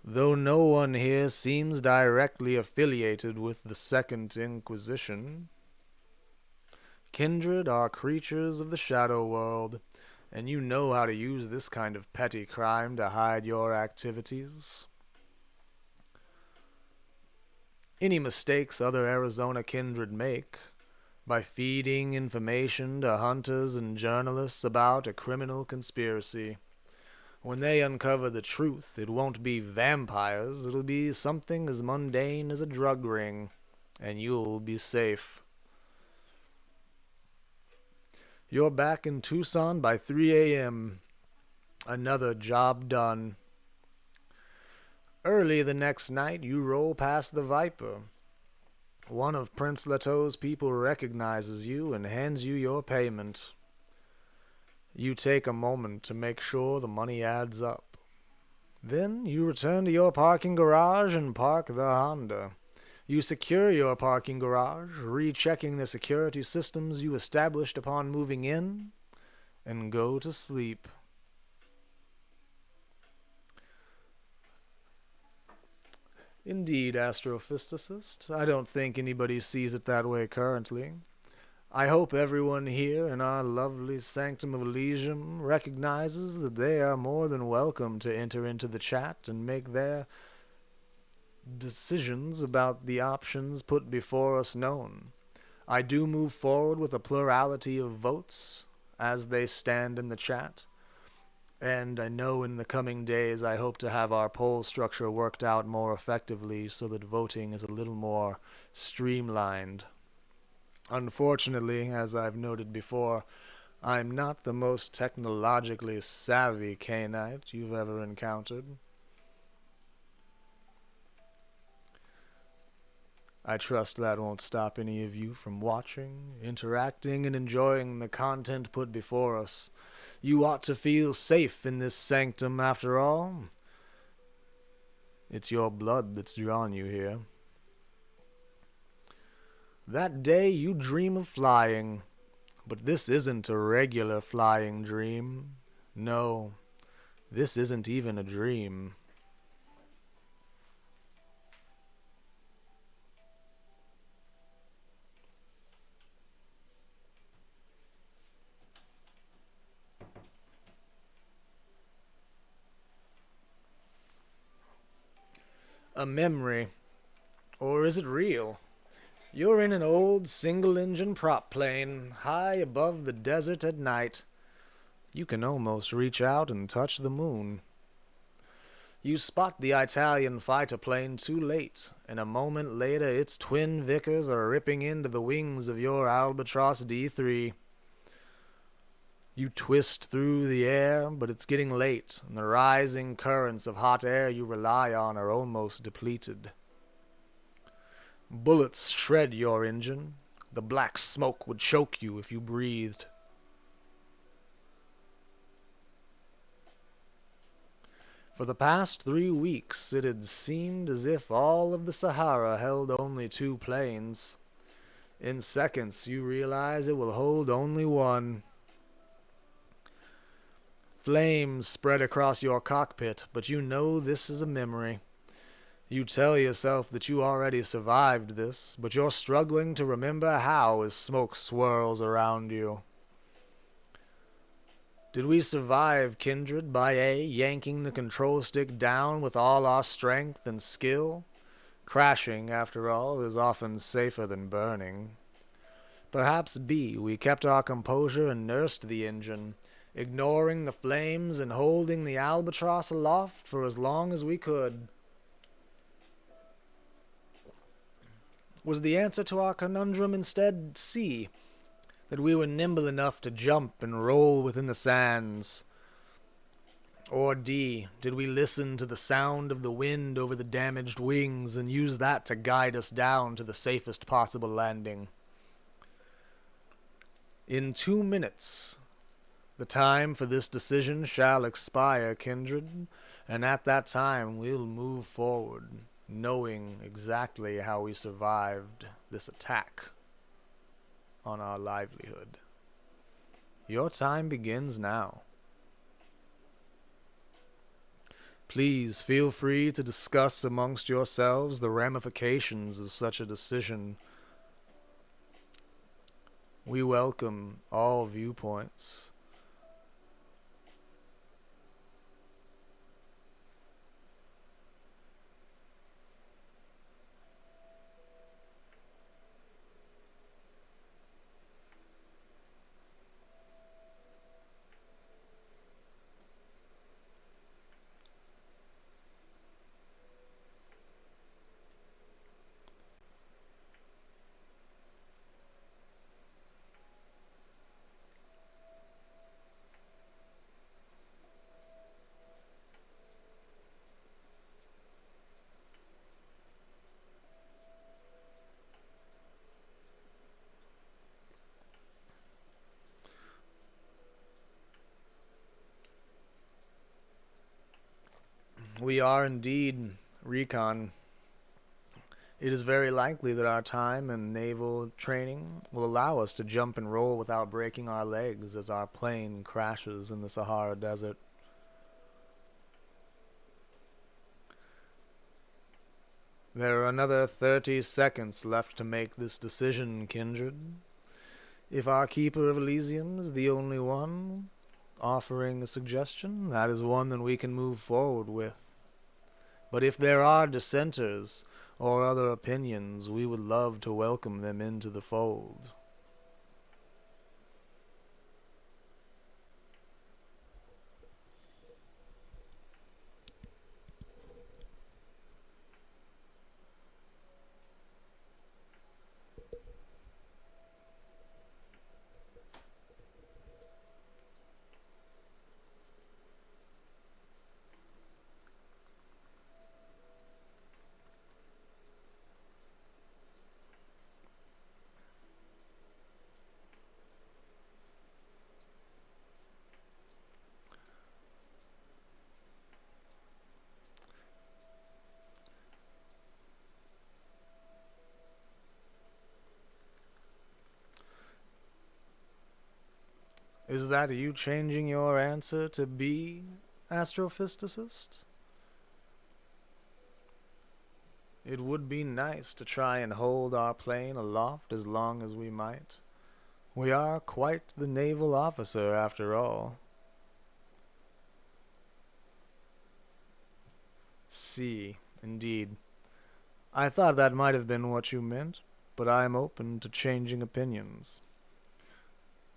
Though no one here seems directly affiliated with the Second Inquisition, kindred are creatures of the shadow world, and you know how to use this kind of petty crime to hide your activities. Any mistakes other Arizona kindred make, by feeding information to hunters and journalists about a criminal conspiracy. When they uncover the truth, it won't be vampires, it'll be something as mundane as a drug ring, and you'll be safe. You're back in Tucson by 3 a.m. Another job done. Early the next night, you roll past the Viper. One of Prince Lato's people recognizes you and hands you your payment. You take a moment to make sure the money adds up. Then you return to your parking garage and park the Honda. You secure your parking garage, rechecking the security systems you established upon moving in, and go to sleep. Indeed, astrophysicist, I don't think anybody sees it that way currently. I hope everyone here in our lovely Sanctum of Elysium recognizes that they are more than welcome to enter into the chat and make their decisions about the options put before us known. I do move forward with a plurality of votes as they stand in the chat. And I know in the coming days I hope to have our poll structure worked out more effectively so that voting is a little more streamlined. Unfortunately, as I've noted before, I'm not the most technologically savvy Cainite you've ever encountered. I trust that won't stop any of you from watching, interacting, and enjoying the content put before us. You ought to feel safe in this sanctum after all. It's your blood that's drawn you here. That day you dream of flying, but this isn't a regular flying dream. No, this isn't even a dream. A memory. Or is it real? You're in an old single-engine prop plane, high above the desert at night. You can almost reach out and touch the moon. You spot the Italian fighter plane too late, and a moment later its twin Vickers are ripping into the wings of your Albatross D3. You twist through the air, but it's getting late, and the rising currents of hot air you rely on are almost depleted. Bullets shred your engine. The black smoke would choke you if you breathed. For the past 3 weeks, it had seemed as if all of the Sahara held only 2 planes. In seconds, you realize it will hold only 1. Flames spread across your cockpit, but you know this is a memory. You tell yourself that you already survived this, but you're struggling to remember how as smoke swirls around you. Did we survive, Kindred, by A, yanking the control stick down with all our strength and skill? Crashing, after all, is often safer than burning. Perhaps B, we kept our composure and nursed the engine, ignoring the flames and holding the Albatross aloft for as long as we could. Was the answer to our conundrum instead C, that we were nimble enough to jump and roll within the sands? Or D, did we listen to the sound of the wind over the damaged wings and use that to guide us down to the safest possible landing? In 2 minutes, the time for this decision shall expire, Kindred, and at that time we'll move forward, knowing exactly how we survived this attack on our livelihood. Your time begins now. Please feel free to discuss amongst yourselves the ramifications of such a decision. We welcome all viewpoints. We are indeed recon. It is very likely that our time and naval training will allow us to jump and roll without breaking our legs as our plane crashes in the Sahara Desert. There are another 30 seconds left to make this decision, Kindred. If our Keeper of Elysium is the only one offering a suggestion, that is one that we can move forward with. But if there are dissenters or other opinions, we would love to welcome them into the fold. Is that you changing your answer to B, astrophysicist? It would be nice to try and hold our plane aloft as long as we might. We are quite the naval officer, after all. C, indeed. I thought that might have been what you meant, but I am open to changing opinions.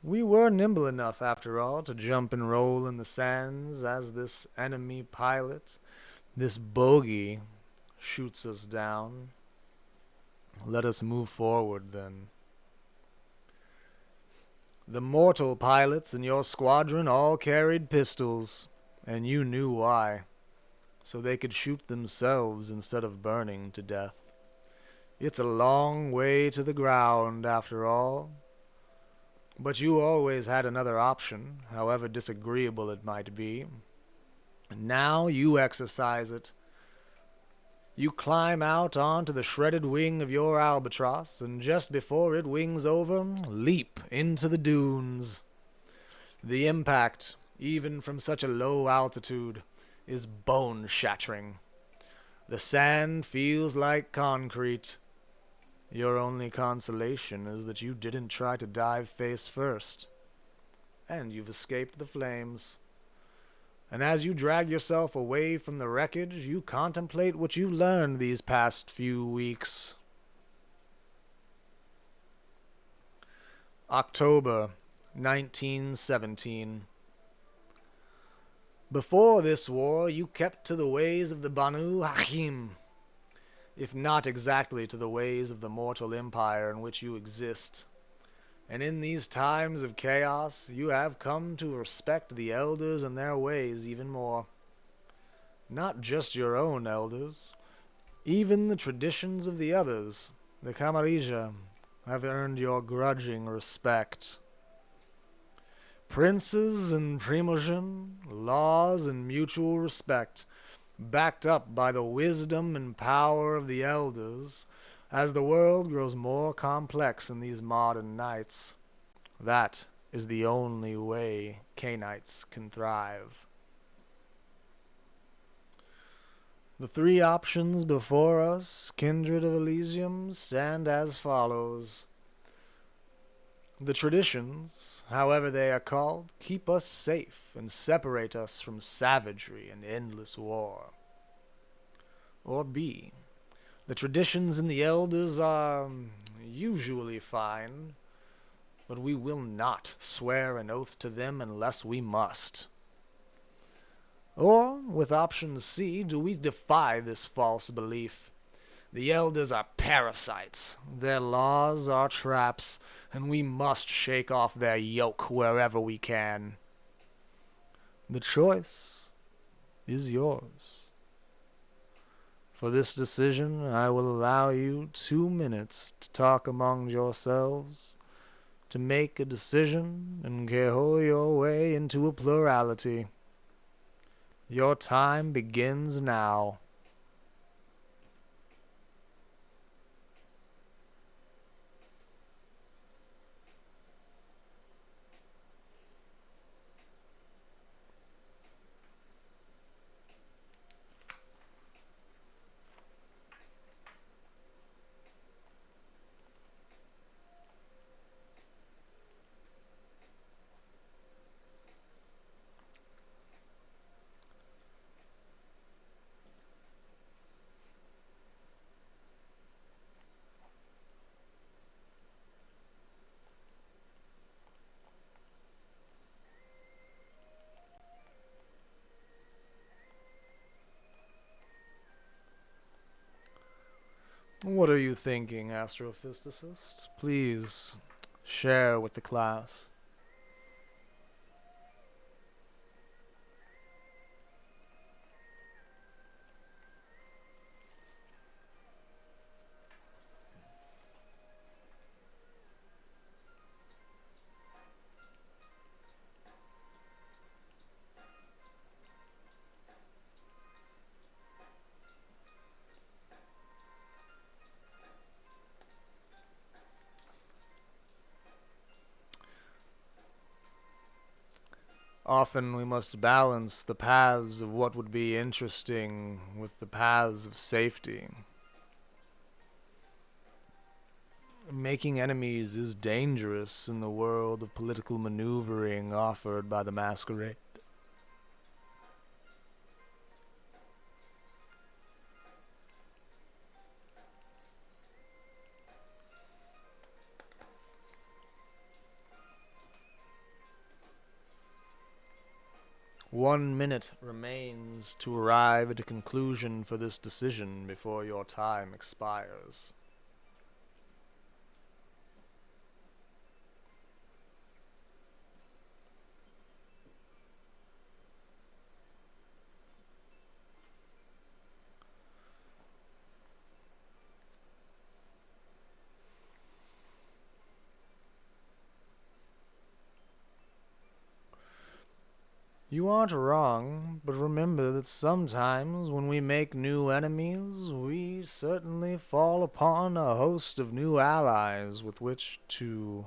We were nimble enough, after all, to jump and roll in the sands as this enemy pilot This bogey shoots us down. Let us move forward then. The mortal pilots in your squadron all carried pistols, and you knew why. So they could shoot themselves instead of burning to death. It's a long way to the ground, after all. But you always had another option, however disagreeable it might be. And now you exercise it. You climb out onto the shredded wing of your albatross, and just before it wings over, leap into the dunes. The impact, even from such a low altitude, is bone-shattering. The sand feels like concrete. Your only consolation is that you didn't try to dive face first. And you've escaped the flames. And as you drag yourself away from the wreckage, you contemplate what you've learned these past few weeks. October 1917. Before this war, you kept to the ways of the Banu Hakim, if not exactly to the ways of the mortal empire in which you exist. And in these times of chaos, you have come to respect the elders and their ways even more. Not just your own elders, even the traditions of the others, the Camarilla, have earned your grudging respect. Princes and primogene, laws and mutual respect, backed up by the wisdom and power of the elders, as the world grows more complex in these modern nights. That is the only way Cainites can thrive. The three options before us, kindred of Elysium, stand as follows. The traditions, however they are called, keep us safe and separate us from savagery and endless war. Or B. The traditions and the elders are usually fine, but we will not swear an oath to them unless we must. Or, with option C, do we defy this false belief? The elders are parasites, their laws are traps, and we must shake off their yoke wherever we can. The choice is yours. For this decision, I will allow you 2 minutes to talk among yourselves, to make a decision and carry your way into a plurality. Your time begins now. What are you thinking, astrophysicist? Please share with the class. Often we must balance the paths of what would be interesting with the paths of safety. Making enemies is dangerous in the world of political maneuvering offered by the Masquerade. 1 minute remains to arrive at a conclusion for this decision before your time expires. You aren't wrong, but remember that sometimes when we make new enemies, we certainly fall upon a host of new allies with which to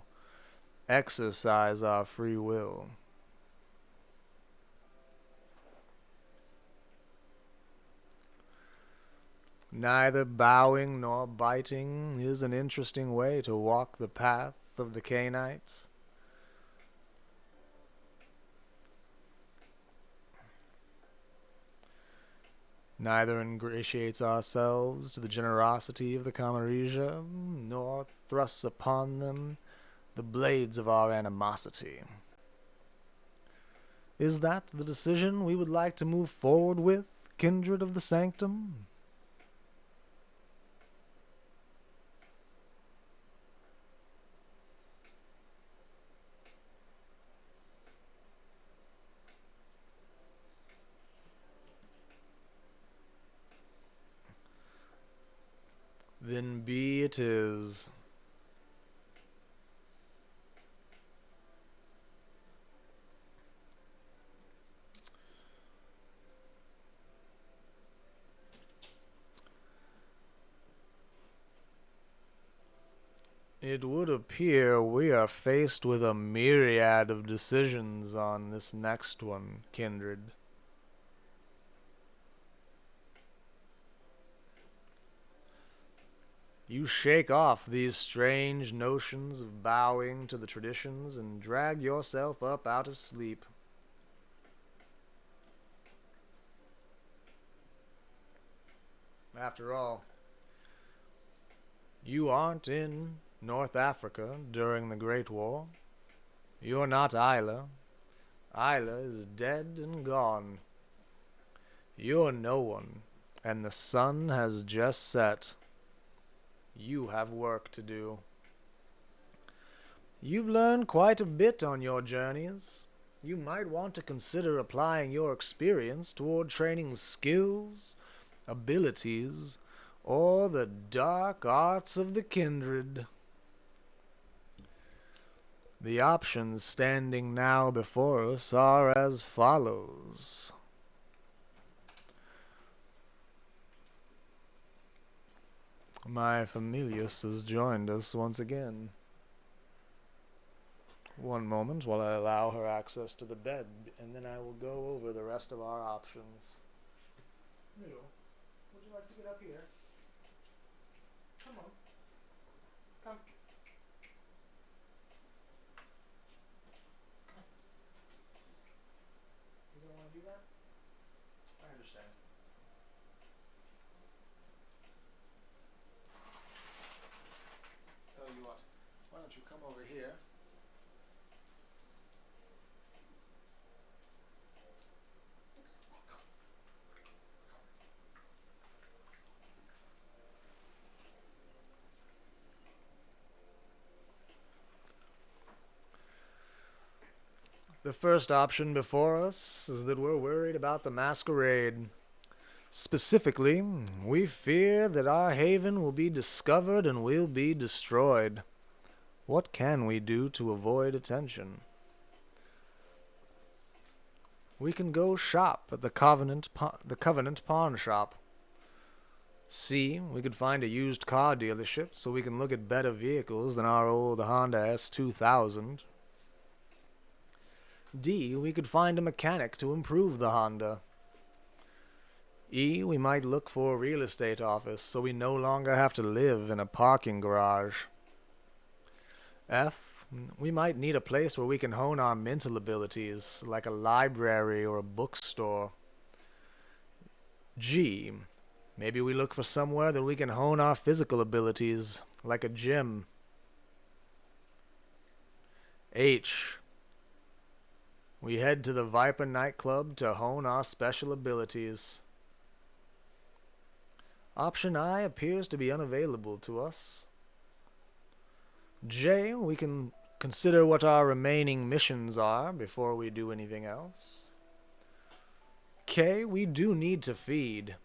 exercise our free will. Neither bowing nor biting is an interesting way to walk the path of the Cainites. Neither ingratiates ourselves to the generosity of the Camarilla, nor thrusts upon them the blades of our animosity. Is that the decision we would like to move forward with, kindred of the sanctum? Then be it is. It would appear we are faced with a myriad of decisions on this next one, kindred. You shake off these strange notions of bowing to the traditions and drag yourself up out of sleep. After all, you aren't in North Africa during the Great War. You're not Isla. Isla is dead and gone. You're no one, and the sun has just set. You have work to do. You've learned quite a bit on your journeys. You might want to consider applying your experience toward training skills, abilities, or the dark arts of the kindred. The options standing now before us are as follows. My familius has joined us once again. One moment while I allow her access to the bed, and then I will go over the rest of our options. Noodle, would you like to get up here? Come on. Come. Come. You don't want to do that? I understand. Tell you what, why don't you come over here? The first option before us is that we're worried about the Masquerade. Specifically, we fear that our haven will be discovered and will be destroyed. What can we do to avoid attention? We can go shop at the Covenant pawn shop. C, we could find a used car dealership so we can look at better vehicles than our old Honda S2000. D, we could find a mechanic to improve the Honda. E, we might look for a real estate office so we no longer have to live in a parking garage. F, we might need a place where we can hone our mental abilities, like a library or a bookstore. G, maybe we look for somewhere that we can hone our physical abilities, like a gym. H, we head to the Viper nightclub to hone our special abilities. Option I appears to be unavailable to us. J, we can consider what our remaining missions are before we do anything else. K, we do need to feed.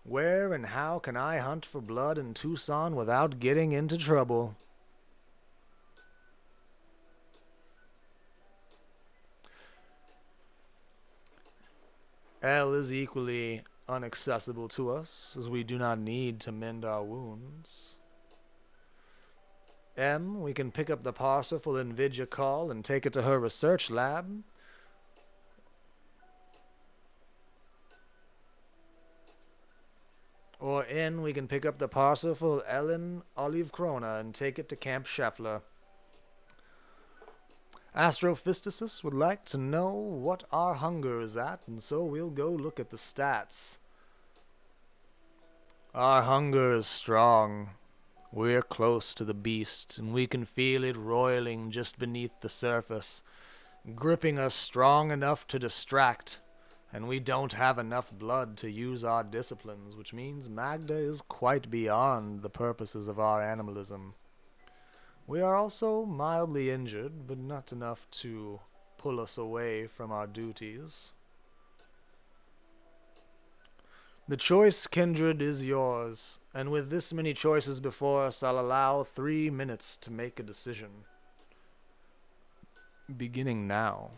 Where and how can I hunt for blood in Tucson without getting into trouble? L is equally inaccessible to us, as we do not need to mend our wounds. M, we can pick up the parcel for Nvidia call and take it to her research lab. Or N, we can pick up the parcel for Ellen Olive Krona and take it to Camp Scheffler. Astrophysicis would like to know what our hunger is at, and so we'll go look at the stats. Our hunger is strong. We're close to the beast, and we can feel it roiling just beneath the surface, gripping us strong enough to distract, and we don't have enough blood to use our disciplines, which means Magda is quite beyond the purposes of our animalism. We are also mildly injured, but not enough to pull us away from our duties. The choice, Kindred, is yours, and with this many choices before us, I'll allow 3 minutes to make a decision. Beginning now.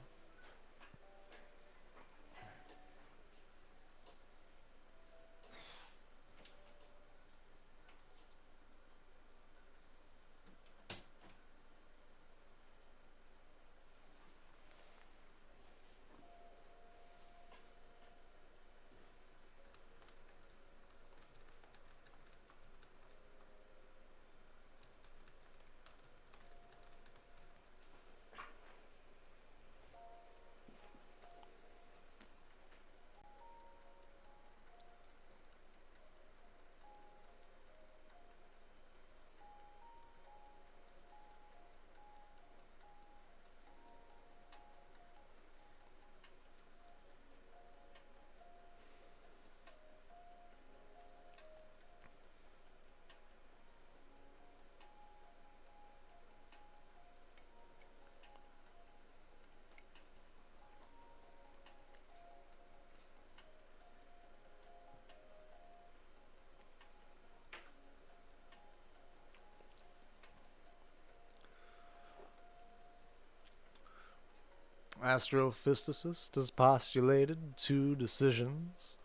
Astrophysicist has postulated 2 decisions.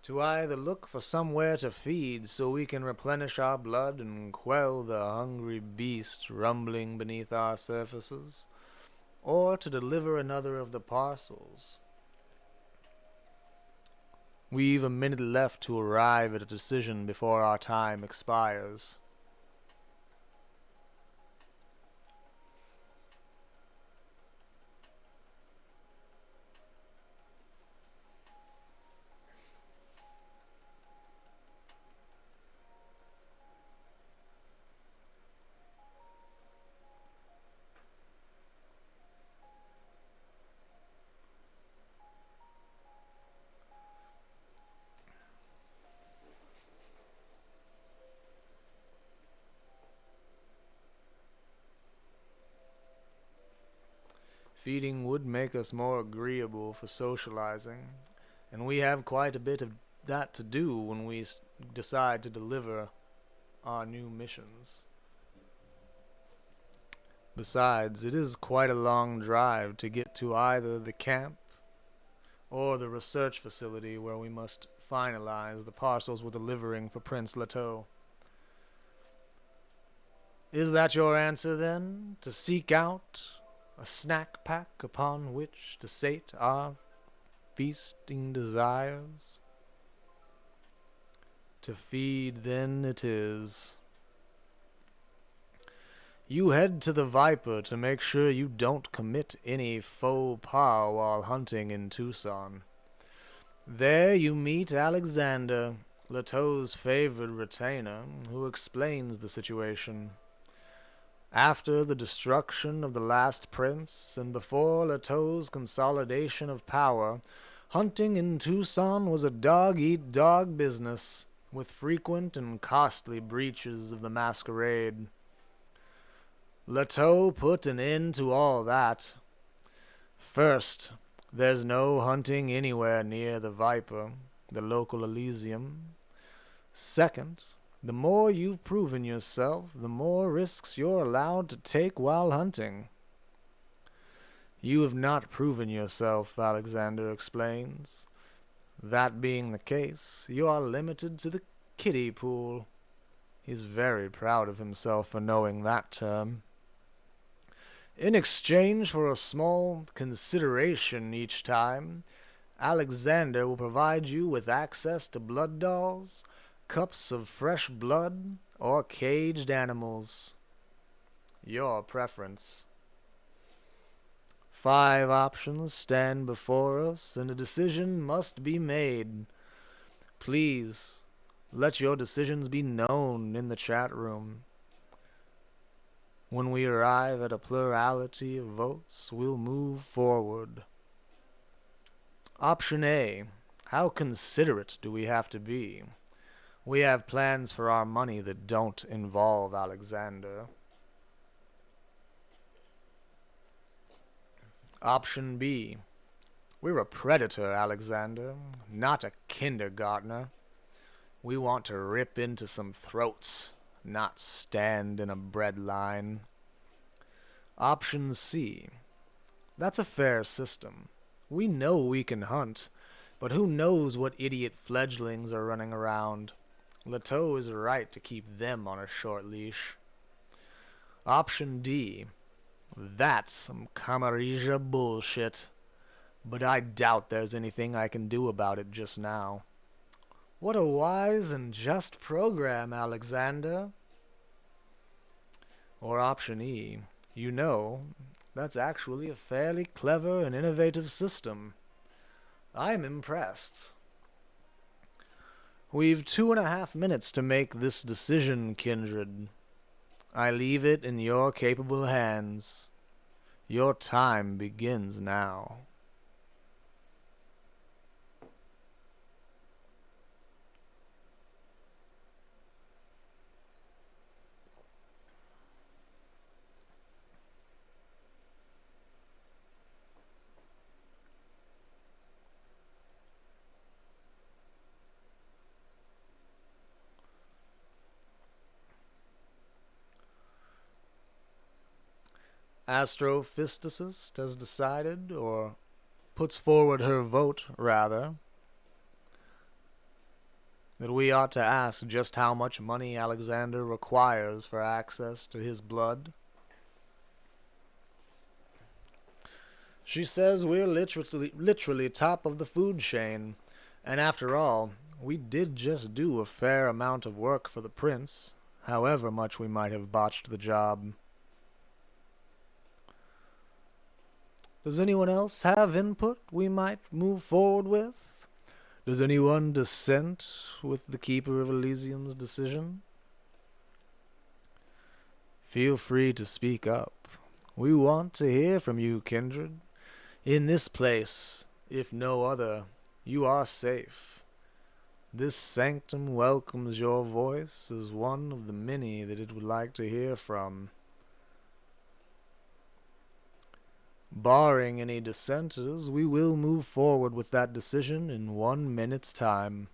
To either look for somewhere to feed so we can replenish our blood and quell the hungry beast rumbling beneath our surfaces, or to deliver another of the parcels. We've a minute left to arrive at a decision before our time expires. Feeding would make us more agreeable for socializing, and we have quite a bit of that to do when we decide to deliver our new missions. Besides, it is quite a long drive to get to either the camp or the research facility where we must finalize the parcels we're delivering for Prince Leto. Is that your answer, then? To seek out a snack pack upon which to sate our feasting desires? To feed, then, it is. You head to the Viper to make sure you don't commit any faux pas while hunting in Tucson. There you meet Alexander, Leto's favored retainer, who explains the situation. After the destruction of the last prince, and before Leteau's consolidation of power, hunting in Tucson was a dog-eat-dog business, with frequent and costly breaches of the Masquerade. Leteau put an end to all that. First, there's no hunting anywhere near the Viper, the local Elysium. Second, the more you've proven yourself, the more risks you're allowed to take while hunting. You have not proven yourself, Alexander explains. That being the case, you are limited to the kiddie pool. He's very proud of himself for knowing that term. In exchange for a small consideration each time, Alexander will provide you with access to blood dolls, cups of fresh blood, or caged animals. Your preference. 5 options stand before us, and a decision must be made. Please, let your decisions be known in the chat room. When we arrive at a plurality of votes, we'll move forward. Option A. How considerate do we have to be? We have plans for our money that don't involve Alexander. Option B. We're a predator, Alexander, not a kindergartner. We want to rip into some throats, not stand in a bread line. Option C. That's a fair system. We know we can hunt, but who knows what idiot fledglings are running around. Leteau is right to keep them on a short leash. Option D. That's some Camarilla bullshit, but I doubt there's anything I can do about it just now. What a wise and just program, Alexander. Or option E. You know, that's actually a fairly clever and innovative system. I'm impressed. We've 2.5 minutes to make this decision, Kindred. I leave it in your capable hands. Your time begins now. Astrophysicist has decided, or puts forward her vote, rather, that we ought to ask just how much money Alexander requires for access to his blood. She says we're literally top of the food chain, and after all, we did just do a fair amount of work for the prince, however much we might have botched the job. Does anyone else have input we might move forward with? Does anyone dissent with the Keeper of Elysium's decision? Feel free to speak up. We want to hear from you, Kindred. In this place, if no other, you are safe. This sanctum welcomes your voice as one of the many that it would like to hear from. Barring any dissenters, we will move forward with that decision in 1 minute's time.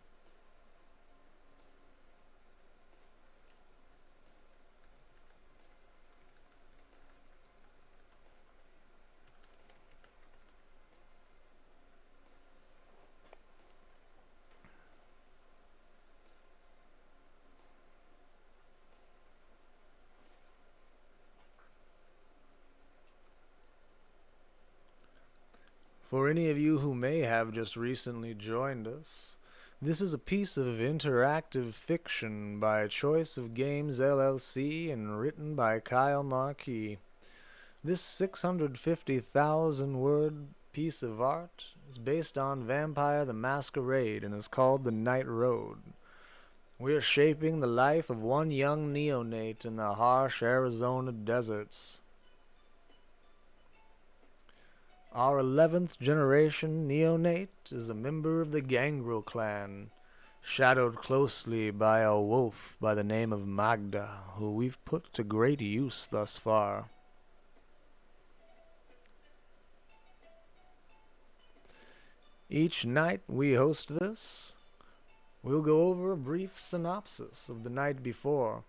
For any of you who may have just recently joined us, this is a piece of interactive fiction by Choice of Games LLC and written by Kyle Marquis. This 650,000 word piece of art is based on Vampire the Masquerade and is called The Night Road. We're shaping the life of one young neonate in the harsh Arizona deserts. Our 11th generation neonate is a member of the Gangrel clan, shadowed closely by a wolf by the name of Magda, who we've put to great use thus far. Each night we host this, we'll go over a brief synopsis of the night before,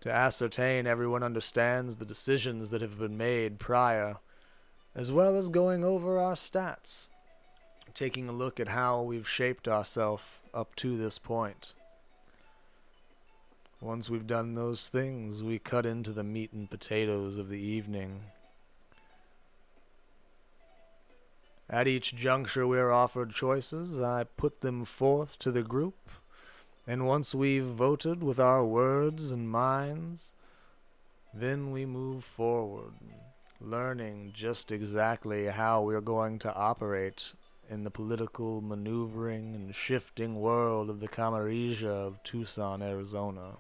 to ascertain everyone understands the decisions that have been made prior, as well as going over our stats, taking a look at how we've shaped ourselves up to this point. Once we've done those things, we cut into the meat and potatoes of the evening. At each juncture we are offered choices. I put them forth to the group, and once we've voted with our words and minds, then we move forward, learning just exactly how we're going to operate in the political maneuvering and shifting world of the Camarilla of Tucson, Arizona.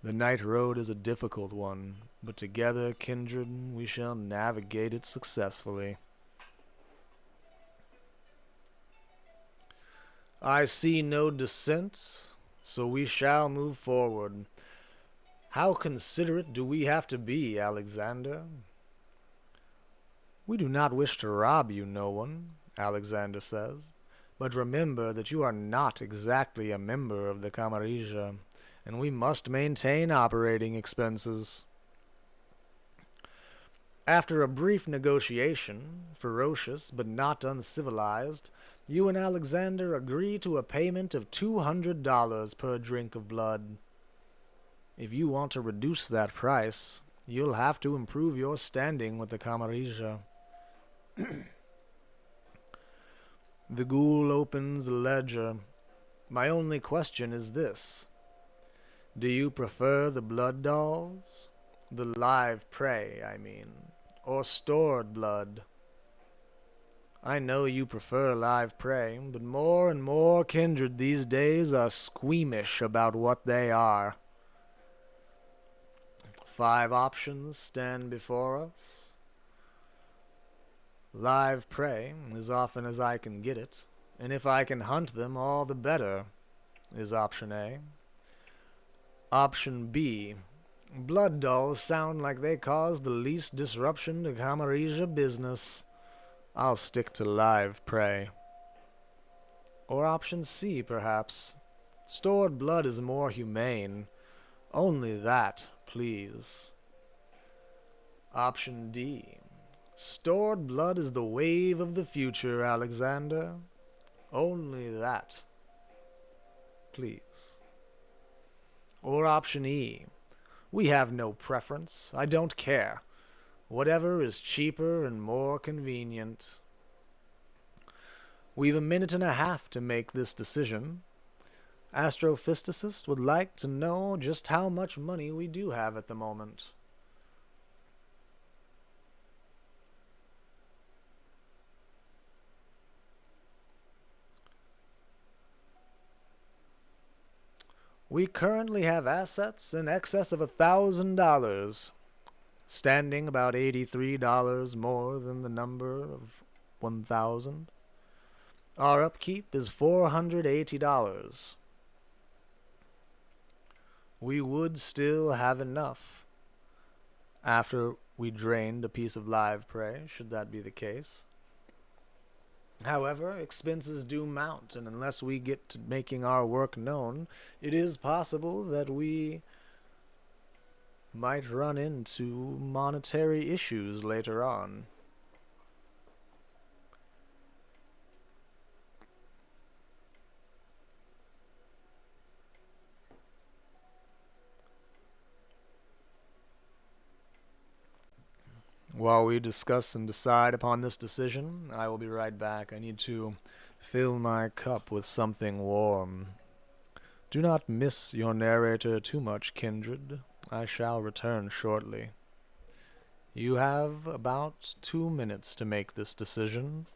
The night road is a difficult one, but together, kindred, we shall navigate it successfully. I see no dissent, so we shall move forward. How considerate do we have to be, Alexander? We do not wish to rob you, no one, Alexander says, but remember that you are not exactly a member of the Camarilla, and we must maintain operating expenses. After a brief negotiation, ferocious but not uncivilized, you and Alexander agree to a payment of $200 per drink of blood. If you want to reduce that price, you'll have to improve your standing with the Camarilla. The ghoul opens the ledger. My only question is this. Do you prefer the blood dolls? The live prey, I mean, or stored blood? I know you prefer live prey, but more and more kindred these days are squeamish about what they are. 5 options stand before us. Live prey, as often as I can get it, and if I can hunt them, all the better, is option A. Option B. Blood dolls sound like they cause the least disruption to Camarilla business. I'll stick to live prey. Or option C, perhaps. Stored blood is more humane. Only that, please. Option D. Stored blood is the wave of the future, Alexander. Only that, please. Or option E. We have no preference. I don't care. Whatever is cheaper and more convenient. We've a minute and a half to make this decision. Astrophysicist would like to know just how much money we do have at the moment. We currently have assets in excess of $1,000, standing about $83 more than the number of 1,000. Our upkeep is $480. We would still have enough after we drained a piece of live prey, should that be the case. However, expenses do mount, and unless we get to making our work known, it is possible that we might run into monetary issues later on. While we discuss and decide upon this decision, I will be right back. I need to fill my cup with something warm. Do not miss your narrator too much, kindred. I shall return shortly. You have about 2 minutes to make this decision.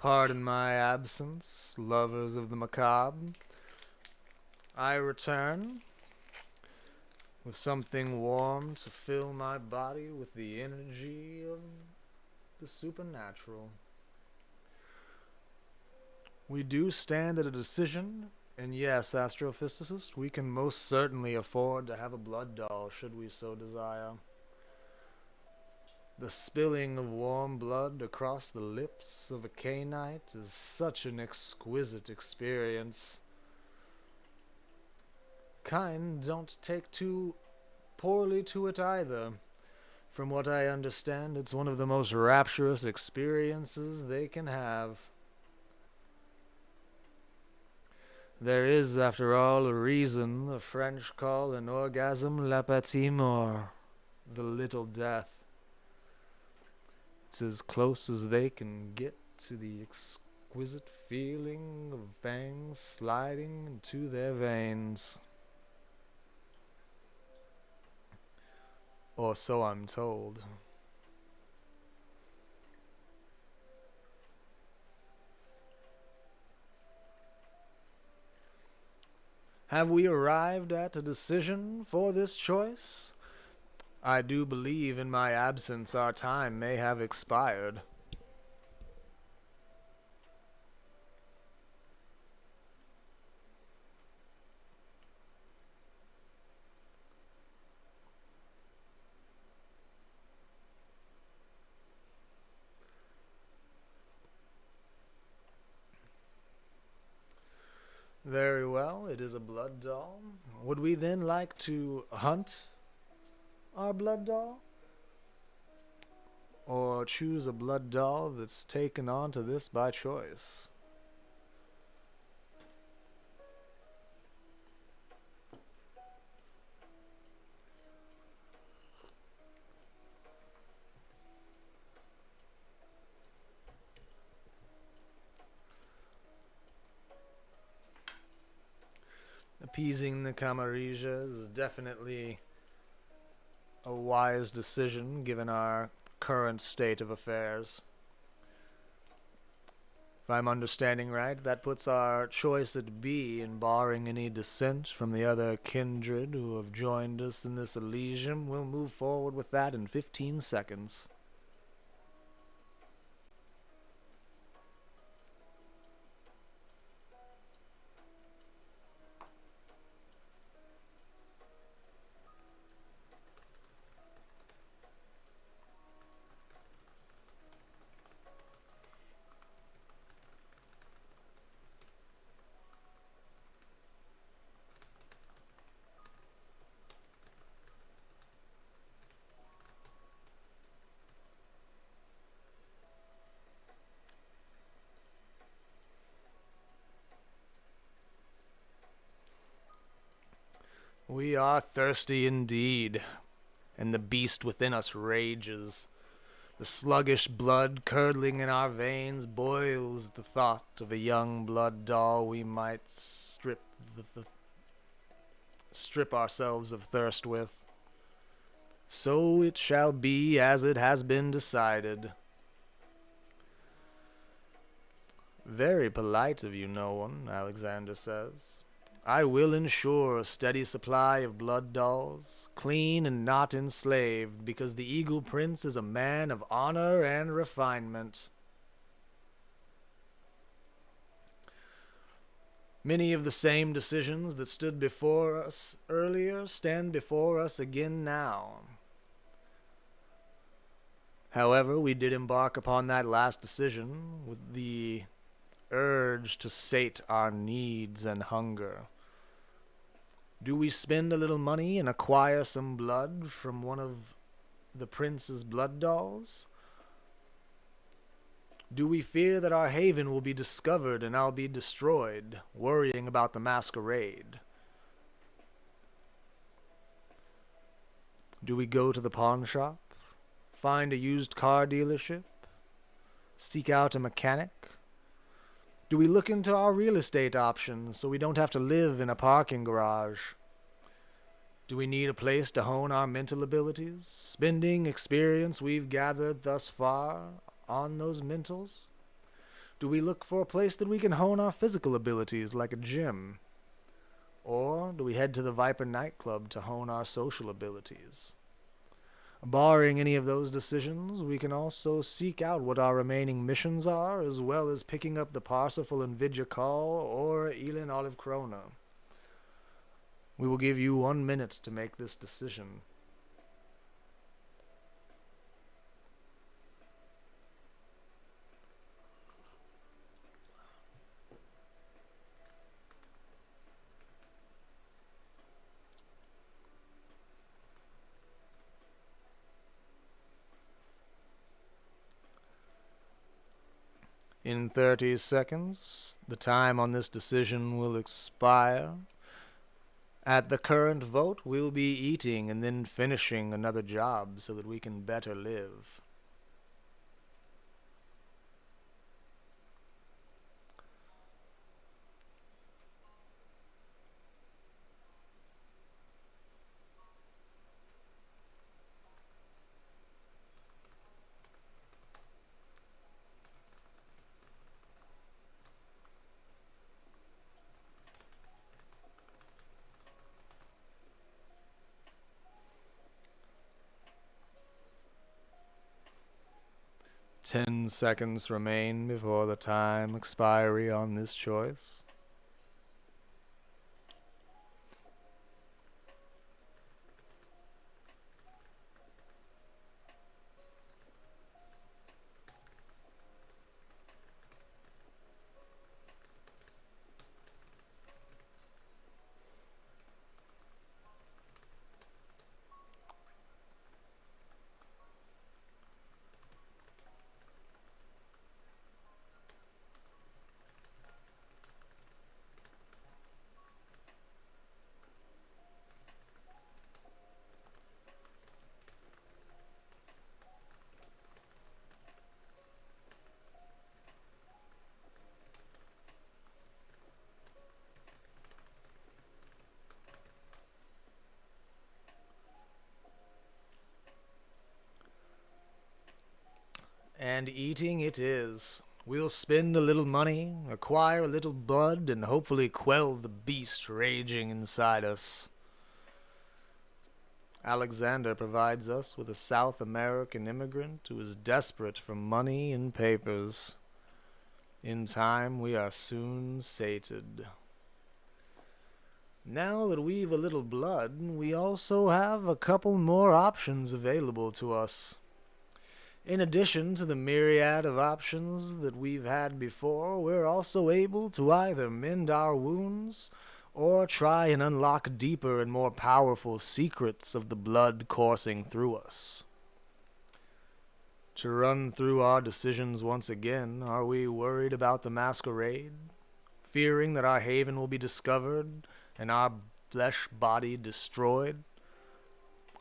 Pardon my absence, lovers of the macabre. I return with something warm to fill my body with the energy of the supernatural. We do stand at a decision, and yes, astrophysicist, we can most certainly afford to have a blood doll should we so desire. The spilling of warm blood across the lips of a Cainite is such an exquisite experience. Kind don't take too poorly to it either. From what I understand, it's one of the most rapturous experiences they can have. There is, after all, a reason the French call an orgasm la petite mort, the little death. It's as close as they can get to the exquisite feeling of fangs sliding into their veins. Or so I'm told. Have we arrived at a decision for this choice? I do believe in my absence our time may have expired. Very well, it is a blood doll. Would we then like to hunt our blood doll? Or choose a blood doll that's taken on to this by choice? Appeasing the Camarilla is definitely a wise decision given our current state of affairs. If I'm understanding right, that puts our choice at B, and barring any dissent from the other kindred who have joined us in this Elysium, we'll move forward with that in 15 seconds. We are thirsty indeed, and the beast within us rages. The sluggish blood curdling in our veins boils at the thought of a young blood doll we might strip ourselves of thirst with. So it shall be as it has been decided. Very polite of you, no one, Alexander says. I will ensure a steady supply of blood dolls, clean and not enslaved, because the Eagle Prince is a man of honor and refinement. Many of the same decisions that stood before us earlier stand before us again now. However, we did embark upon that last decision with the urge to sate our needs and hunger. Do we spend a little money and acquire some blood from one of the prince's blood dolls? Do we fear that our haven will be discovered and I'll be destroyed, worrying about the masquerade? Do we go to the pawn shop, find a used car dealership, seek out a mechanic? Do we look into our real estate options so we don't have to live in a parking garage? Do we need a place to hone our mental abilities, spending experience we've gathered thus far on those mentals? Do we look for a place that we can hone our physical abilities like a gym? Or do we head to the Viper nightclub to hone our social abilities? Barring any of those decisions, we can also seek out what our remaining missions are, as well as picking up the Parsifal and Vidya Call or Elin Olive Krona. We will give you 1 minute to make this decision. In 30 seconds, the time on this decision will expire. At the current vote, we'll be eating and then finishing another job so that we can better live. Ten seconds remain before the time expiry on this choice. And eating it is. We'll spend a little money, acquire a little blood, and hopefully quell the beast raging inside us. Alexander provides us with a South American immigrant who is desperate for money and papers. In time, we are soon sated. Now that we've a little blood, we also have a couple more options available to us. In addition to the myriad of options that we've had before, we're also able to either mend our wounds or try and unlock deeper and more powerful secrets of the blood coursing through us. To run through our decisions once again, are we worried about the Masquerade? Fearing that our haven will be discovered and our flesh body destroyed?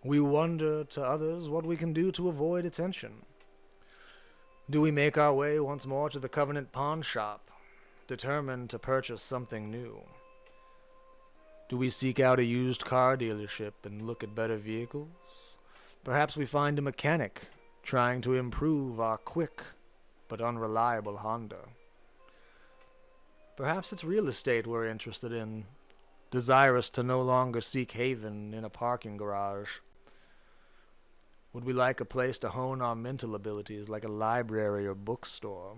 We wonder to others what we can do to avoid attention. Do we make our way once more to the Covenant pawn shop, determined to purchase something new? Do we seek out a used car dealership and look at better vehicles? Perhaps we find a mechanic trying to improve our quick but unreliable Honda. Perhaps it's real estate we're interested in, desirous to no longer seek haven in a parking garage. Would we like a place to hone our mental abilities like a library or bookstore?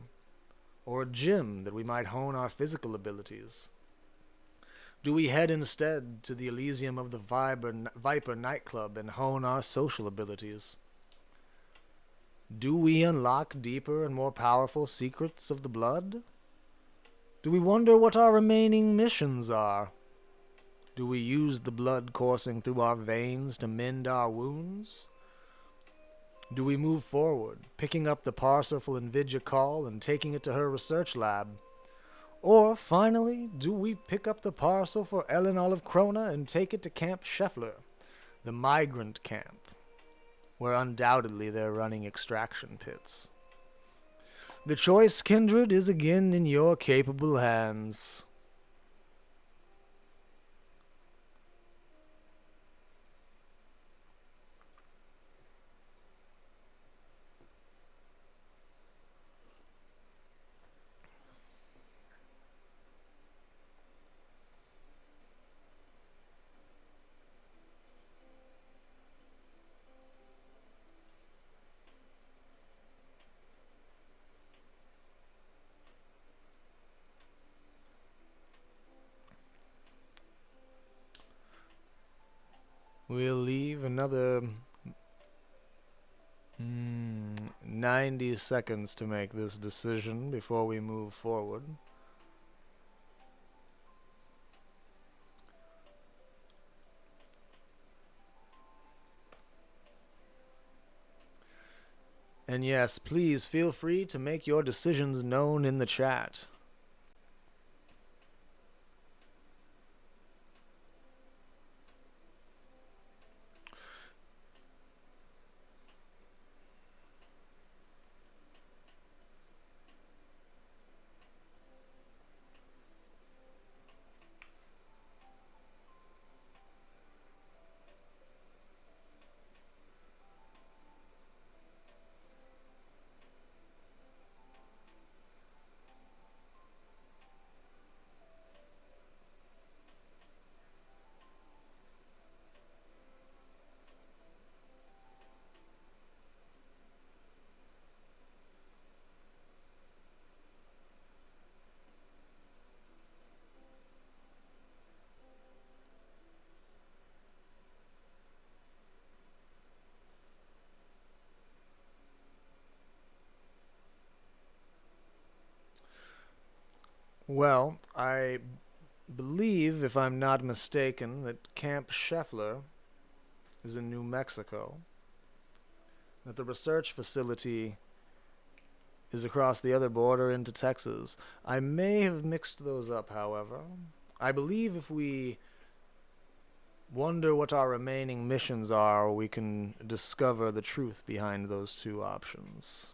Or a gym that we might hone our physical abilities? Do we head instead to the Elysium of the Viper nightclub and hone our social abilities? Do we unlock deeper and more powerful secrets of the blood? Do we wonder what our remaining missions are? Do we use the blood coursing through our veins to mend our wounds? Do we move forward, picking up the Parsifal and Vidya Call and taking it to her research lab? Or, finally, do we pick up the parcel for Elin Olive Krona and take it to Camp Scheffler, the migrant camp, where undoubtedly they're running extraction pits? The choice, kindred, is again in your capable hands. We'll leave another 90 seconds to make this decision before we move forward. And yes, please feel free to make your decisions known in the chat. Well, I believe, if I'm not mistaken, that Camp Scheffler is in New Mexico, that the research facility is across the other border into Texas. I may have mixed those up, however. I believe if we wonder what our remaining missions are, we can discover the truth behind those two options.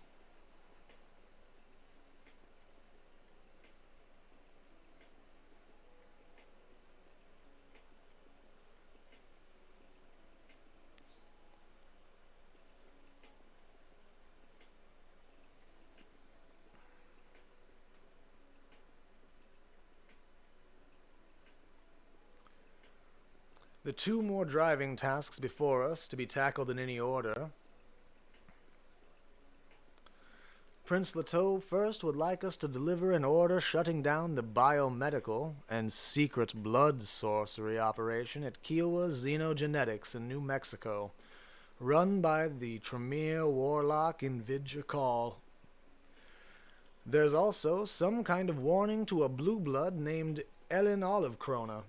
The two more driving tasks before us, to be tackled in any order. Prince Leto first would like us to deliver an order shutting down the biomedical and secret blood sorcery operation at Kiowa Xenogenetics in New Mexico, run by the Tremere warlock Invidja Call. There's also some kind of warning to a blue blood named Ellen Olivecrona,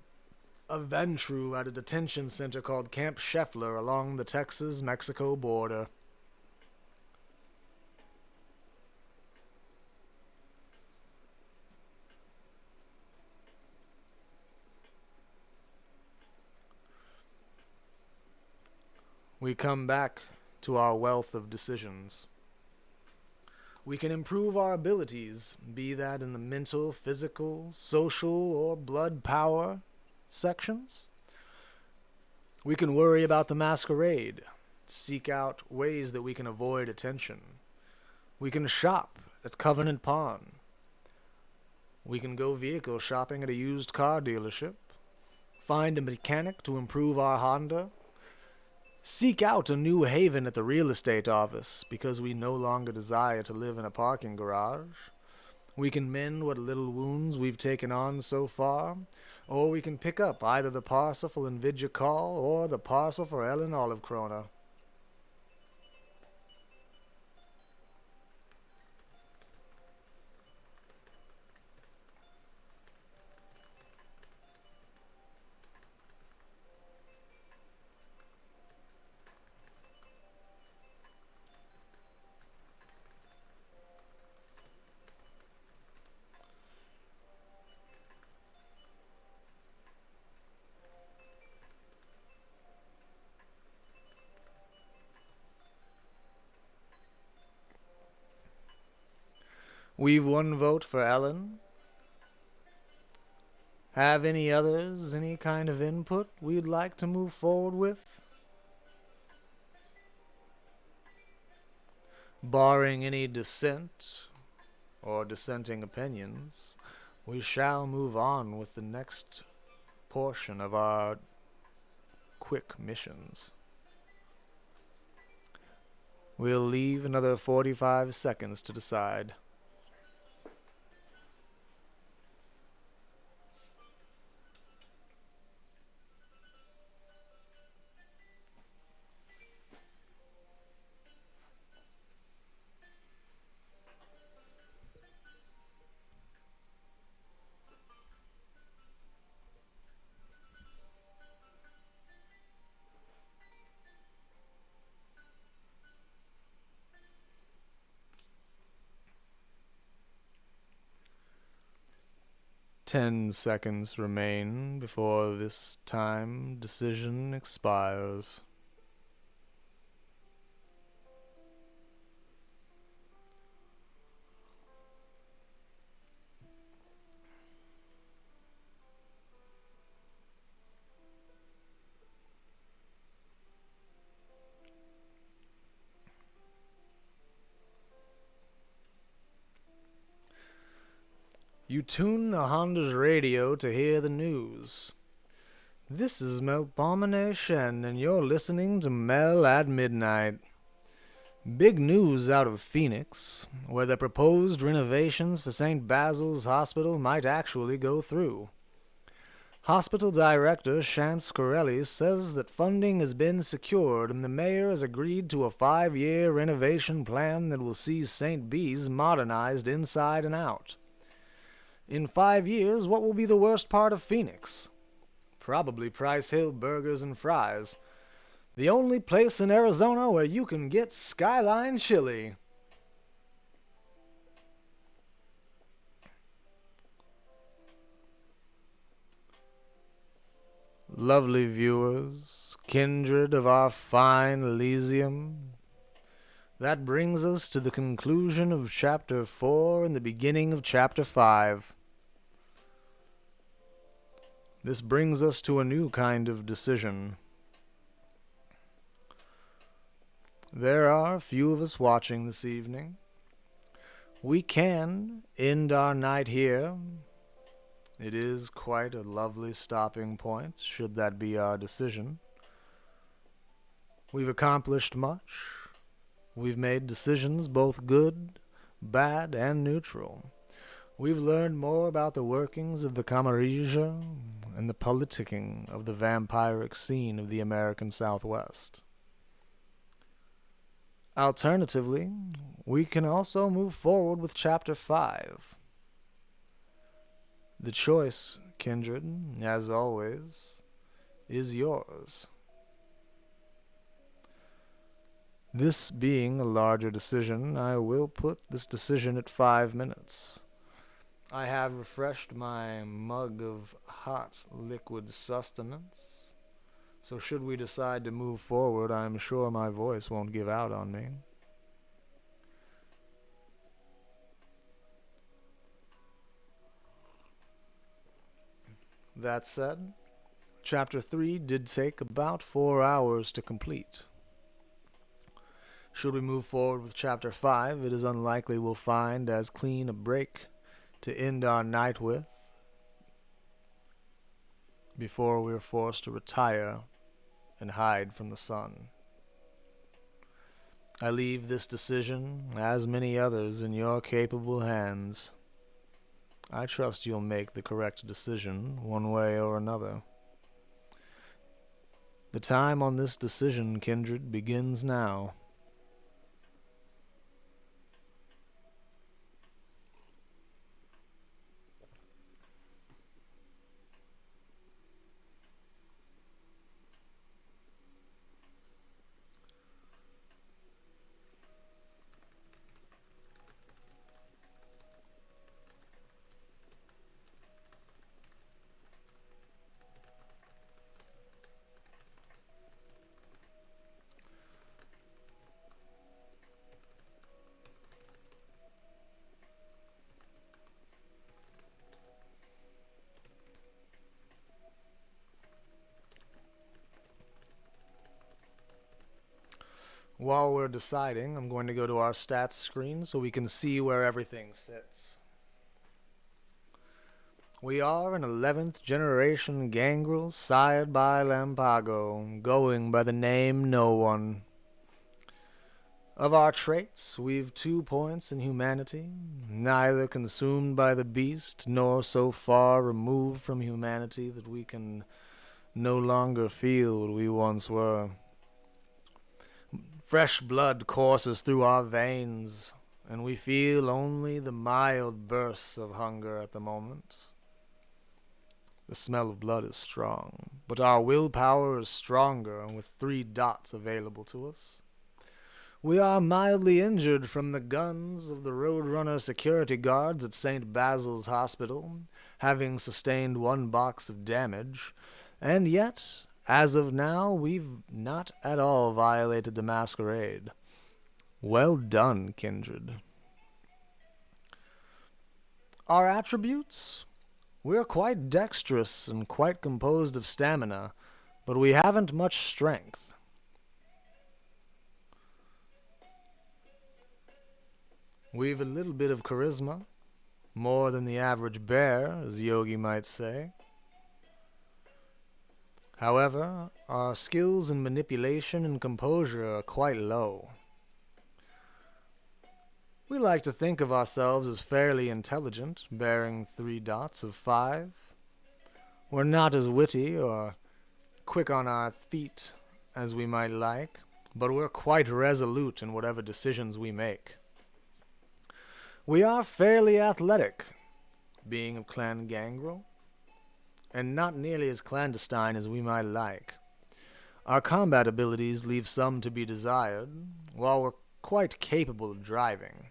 a Ventru at a detention center called Camp Scheffler along the Texas-Mexico border. We come back to our wealth of decisions. We can improve our abilities, be that in the mental, physical, social, or blood power sections. We can worry about the masquerade, seek out ways that we can avoid attention. We can shop at Covenant Pawn. We can go vehicle shopping at a used car dealership, find a mechanic to improve our Honda, seek out a new haven at the real estate office because we no longer desire to live in a parking garage. We can mend what little wounds we've taken on so far, or we can pick up either the parcel for Invidja Call or the parcel for Ellen Olivecrona. We've one vote for Ellen. Have any others any kind of input we'd like to move forward with? Barring any dissent or dissenting opinions, we shall move on with the next portion of our quick missions. We'll leave another 45 seconds to decide. 10 seconds remain before this time decision expires. You tune the Honda's radio to hear the news. This is Melpomene Shen, and you're listening to Mel at Midnight. Big news out of Phoenix, where the proposed renovations for St. Basil's Hospital might actually go through. Hospital Director Chance Corelli says that funding has been secured and the mayor has agreed to a 5-year renovation plan that will see St. B's modernized inside and out. In 5 years, what will be the worst part of Phoenix? Probably Price Hill burgers and fries. The only place in Arizona where you can get Skyline chili. Lovely viewers, kindred of our fine Elysium, that brings us to the conclusion of Chapter 4 and the beginning of Chapter 5. This brings us to a new kind of decision. There are a few of us watching this evening. We can end our night here. It is quite a lovely stopping point, should that be our decision. We've accomplished much. We've made decisions both good, bad, and neutral. We've learned more about the workings of the Camarilla and the politicking of the vampiric scene of the American Southwest. Alternatively, we can also move forward with Chapter 5. The choice, kindred, as always, is yours. This being a larger decision, I will put this decision at 5 minutes. I have refreshed my mug of hot liquid sustenance, so should we decide to move forward, I'm sure my voice won't give out on me. That said, Chapter 3 did take about 4 hours to complete. Should we move forward with Chapter 5, it is unlikely we'll find as clean a break to end our night with before we're forced to retire and hide from the sun. I leave this decision, as many others, in your capable hands. I trust you'll make the correct decision, one way or another. The time on this decision, kindred, begins now. While we're deciding, I'm going to go to our stats screen so we can see where everything sits. We are an 11th generation gangrel sired by Lampago, going by the name No One. Of our traits, we've 2 points in humanity, neither consumed by the beast, nor so far removed from humanity that we can no longer feel what we once were. Fresh blood courses through our veins, and we feel only the mild bursts of hunger at the moment. The smell of blood is strong, but our willpower is stronger and with 3 dots available to us. We are mildly injured from the guns of the Roadrunner security guards at St. Basil's Hospital, having sustained 1 box of damage, and yet, as of now, we've not at all violated the Masquerade. Well done, kindred. Our attributes? We're quite dexterous and quite composed of stamina, but we haven't much strength. We've a little bit of charisma, more than the average bear, as Yogi might say. However, our skills in manipulation and composure are quite low. We like to think of ourselves as fairly intelligent, bearing 3 dots of 5. We're not as witty or quick on our feet as we might like, but we're quite resolute in whatever decisions we make. We are fairly athletic, being of Clan Gangrel, and not nearly as clandestine as we might like. Our combat abilities leave some to be desired, while we're quite capable of driving.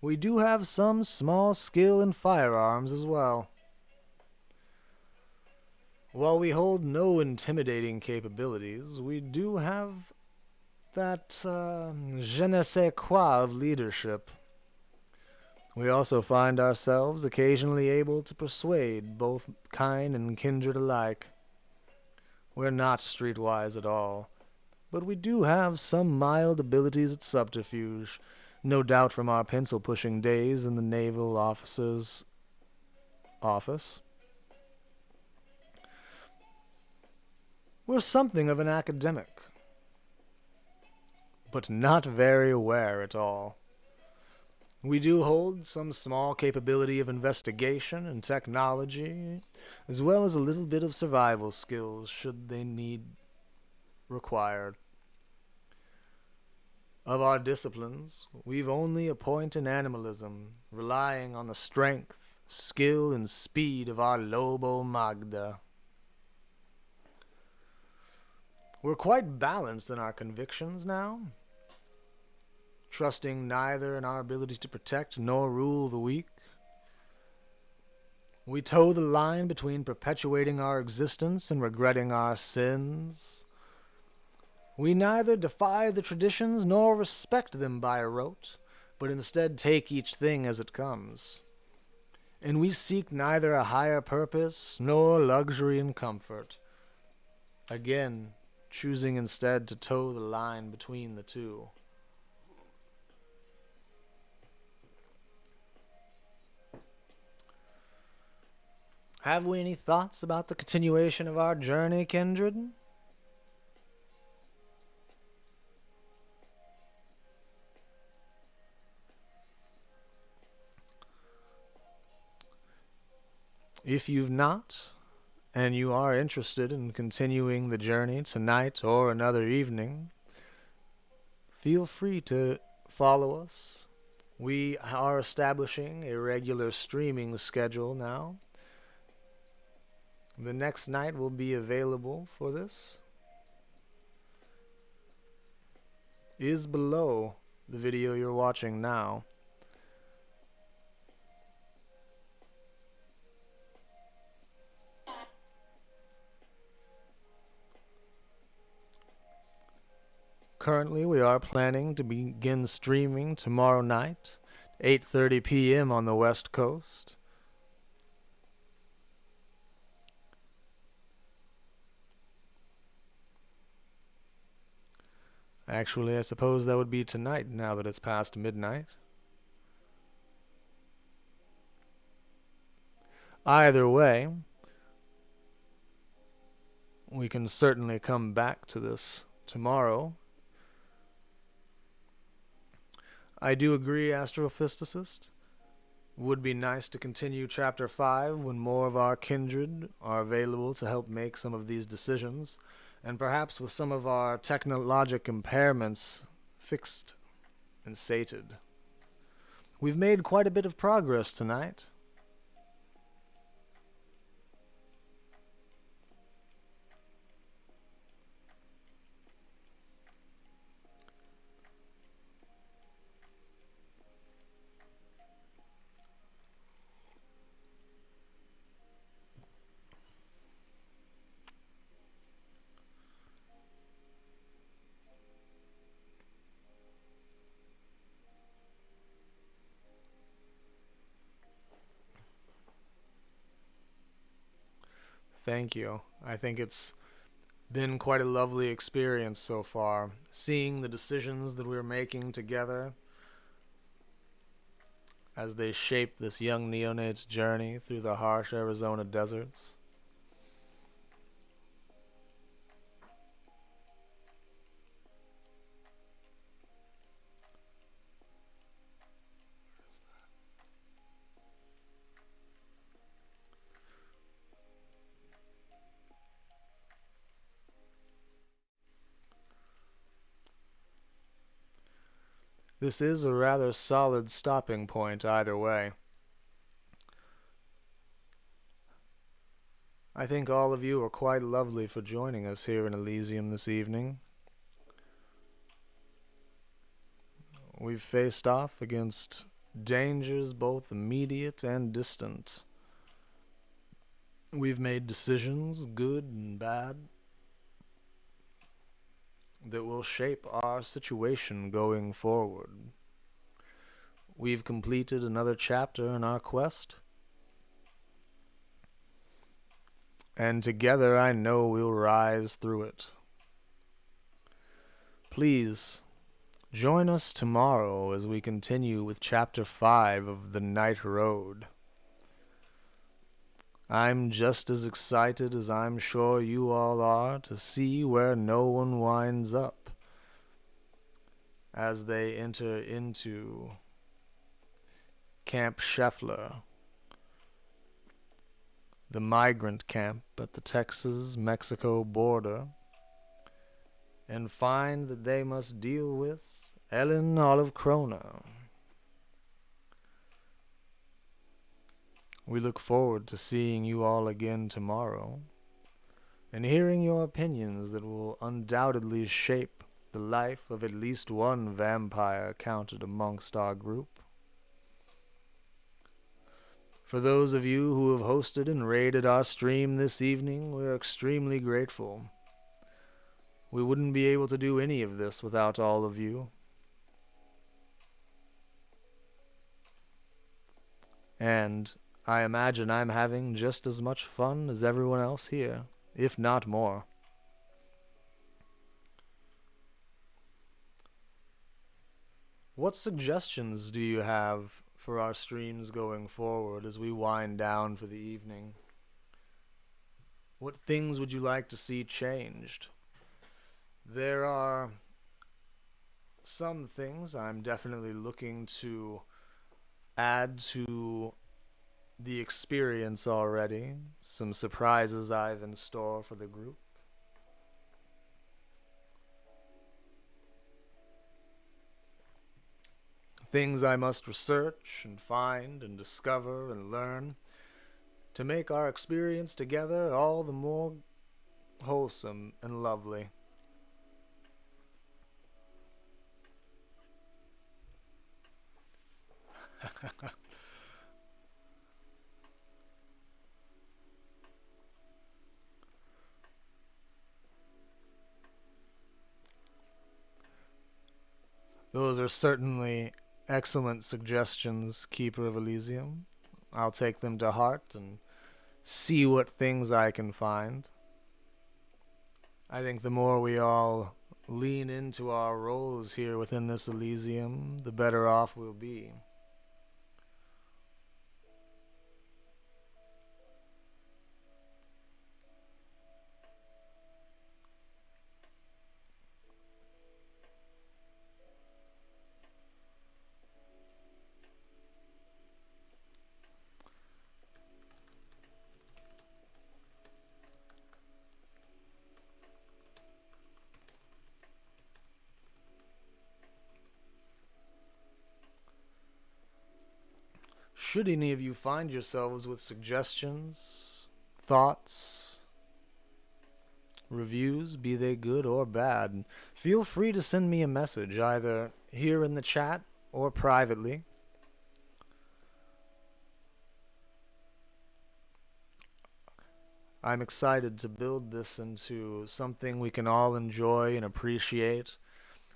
We do have some small skill in firearms as well. While we hold no intimidating capabilities, we do have that je ne sais quoi of leadership. We also find ourselves occasionally able to persuade both kind and kindred alike. We're not streetwise at all, but we do have some mild abilities at subterfuge, no doubt from our pencil-pushing days in the naval officer's office. We're something of an academic, but not very aware at all. We do hold some small capability of investigation and technology, as well as a little bit of survival skills, should they need required. Of our disciplines, we've only a point in animalism, relying on the strength, skill, and speed of our Lobo Magda. We're quite balanced in our convictions now, trusting neither in our ability to protect nor rule the weak. We toe the line between perpetuating our existence and regretting our sins. We neither defy the traditions nor respect them by rote, but instead take each thing as it comes. And we seek neither a higher purpose nor luxury and comfort, again choosing instead to toe the line between the two. Have we any thoughts about the continuation of our journey, kindred? If you've not, and you are interested in continuing the journey tonight or another evening, feel free to follow us. We are establishing a regular streaming schedule now. The next night will be available for this is below the video you're watching now. Currently, we are planning to begin streaming tomorrow night, 8:30 p.m. on the West Coast. Actually, I suppose that would be tonight now that it's past midnight. Either way, we can certainly come back to this tomorrow. I do agree, Astrophysicist. Would be nice to continue Chapter 5 when more of our kindred are available to help make some of these decisions, and perhaps with some of our technologic impairments fixed and sated. We've made quite a bit of progress tonight. Thank you. I think it's been quite a lovely experience so far, seeing the decisions that we're making together as they shape this young neonate's journey through the harsh Arizona deserts. This is a rather solid stopping point either way. I think all of you are quite lovely for joining us here in Elysium this evening. We've faced off against dangers both immediate and distant. We've made decisions, good and bad, that will shape our situation going forward. We've completed another chapter in our quest, and together I know we'll rise through it. Please, join us tomorrow as we continue with Chapter 5 of The Night Road. I'm just as excited as I'm sure you all are to see where no one winds up as they enter into Camp Scheffler, the migrant camp at the Texas-Mexico border, and find that they must deal with Ellen Olive Kroner. We look forward to seeing you all again tomorrow and hearing your opinions that will undoubtedly shape the life of at least one vampire counted amongst our group. For those of you who have hosted and raided our stream this evening, we are extremely grateful. We wouldn't be able to do any of this without all of you. And I imagine I'm having just as much fun as everyone else here, if not more. What suggestions do you have for our streams going forward as we wind down for the evening? What things would you like to see changed? There are some things I'm definitely looking to add to the experience already, some surprises I've in store for the group. Things I must research and find and discover and learn to make our experience together all the more wholesome and lovely. Those are certainly excellent suggestions, Keeper of Elysium. I'll take them to heart and see what things I can find. I think the more we all lean into our roles here within this Elysium, the better off we'll be. Should any of you find yourselves with suggestions, thoughts, reviews, be they good or bad, feel free to send me a message either here in the chat or privately. I'm excited to build this into something we can all enjoy and appreciate,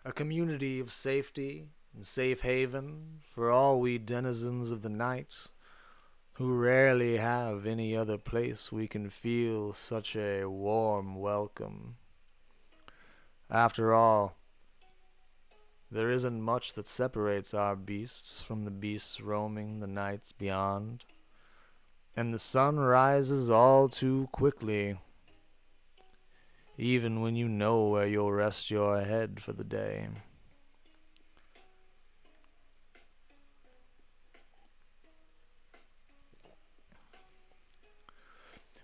a community of safety and safe haven for all we denizens of the night, who rarely have any other place we can feel such a warm welcome. After all, there isn't much that separates our beasts from the beasts roaming the nights beyond, and the sun rises all too quickly, even when you know where you'll rest your head for the day.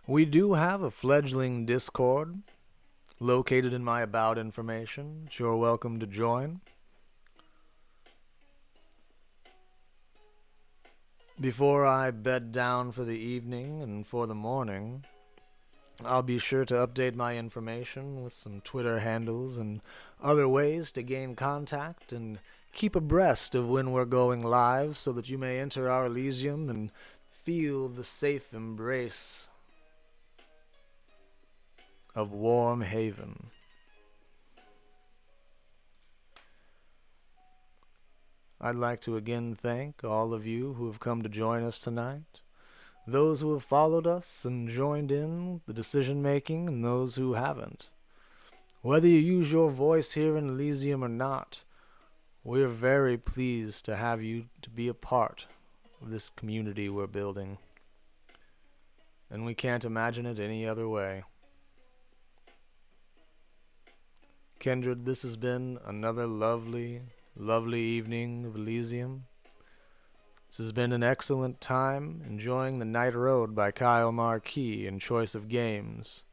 We do have a fledgling Discord located in my About information that you're welcome to join. Before I bed down for the evening and for the morning, I'll be sure to update my information with some Twitter handles and other ways to gain contact and keep abreast of when we're going live so that you may enter our Elysium and feel the safe embrace of Warm Haven. I'd like to again thank all of you who have come to join us tonight, those who have followed us and joined in the decision-making, and those who haven't. Whether you use your voice here in Elysium or not, we're very pleased to have you to be a part of this community we're building, and we can't imagine it any other way. Kindred, this has been another lovely evening of Elysium. This has been an excellent time enjoying The Night Road by Kyle Marquis and Choice of Games.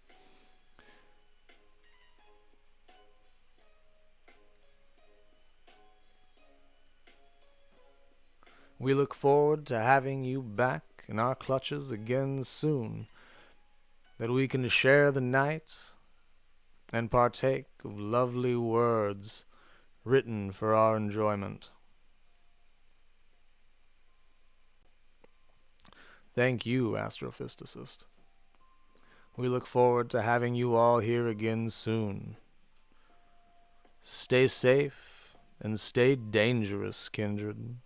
We look forward to having you back in our clutches again soon, that we can share the night and partake of lovely words written for our enjoyment. Thank you, Astrophysicist. We look forward to having you all here again soon. Stay safe and stay dangerous, kindred.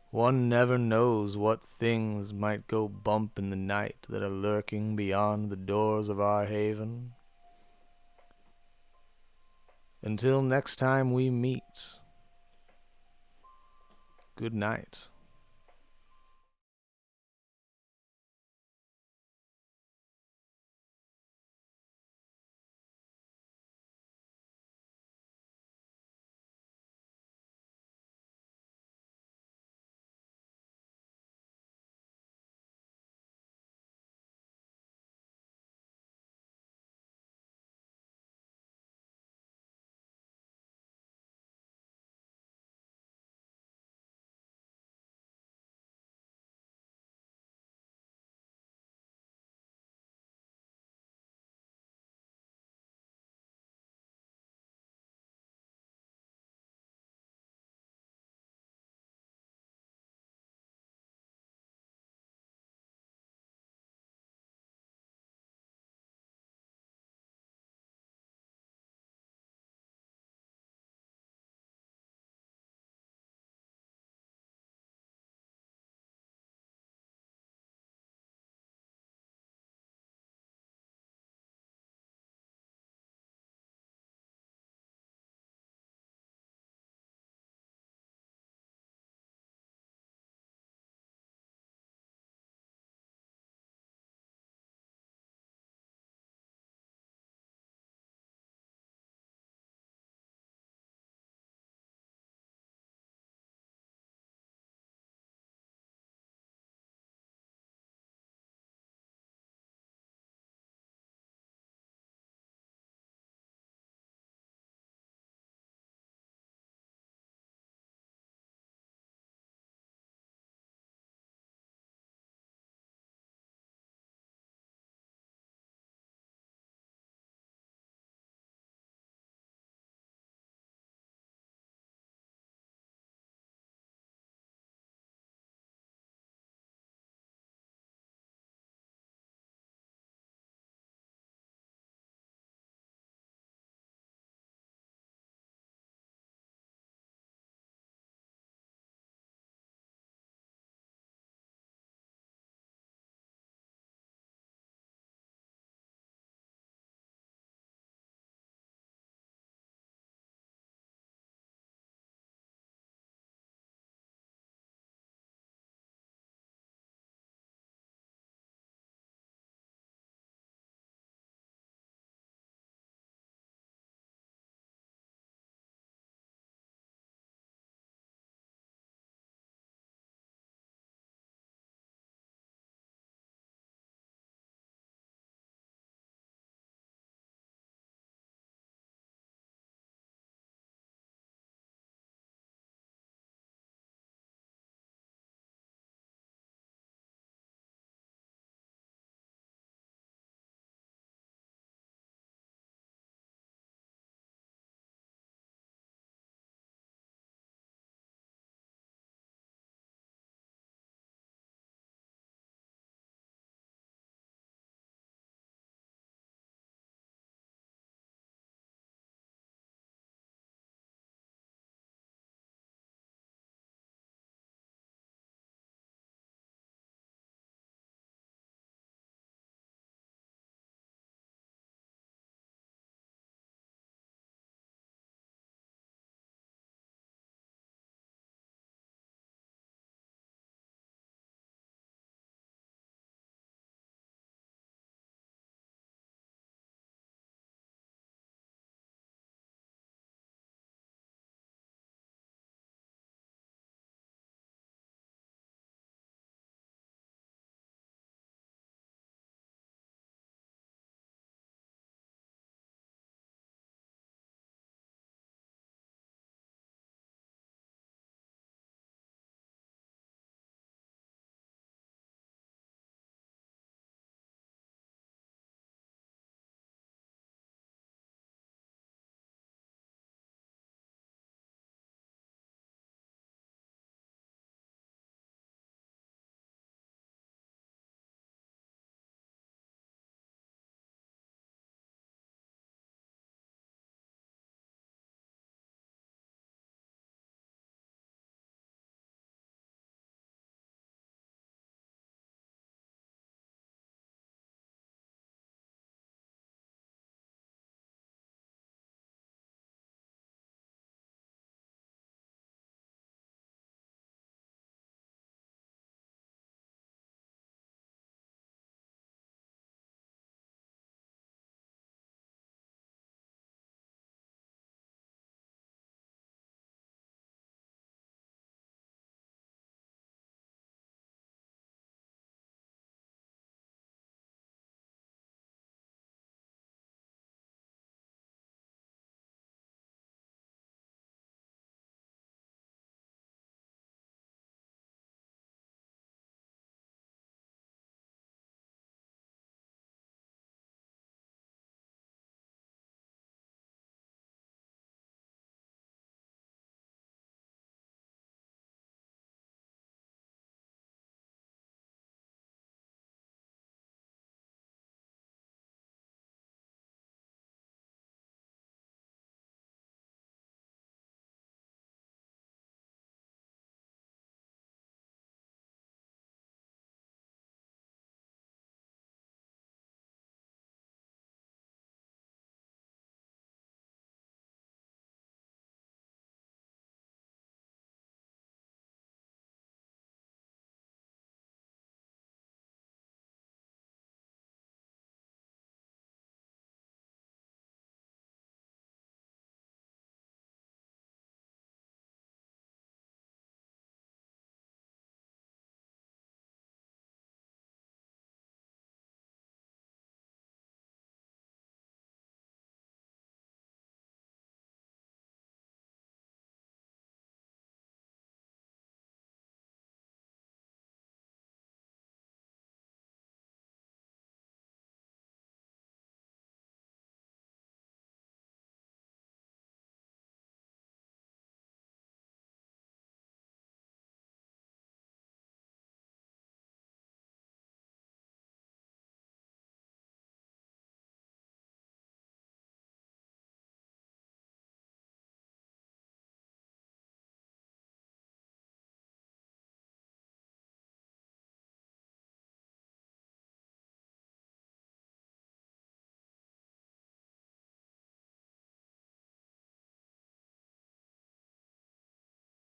One never knows what things might go bump in the night that are lurking beyond the doors of our haven. Until next time we meet, good night.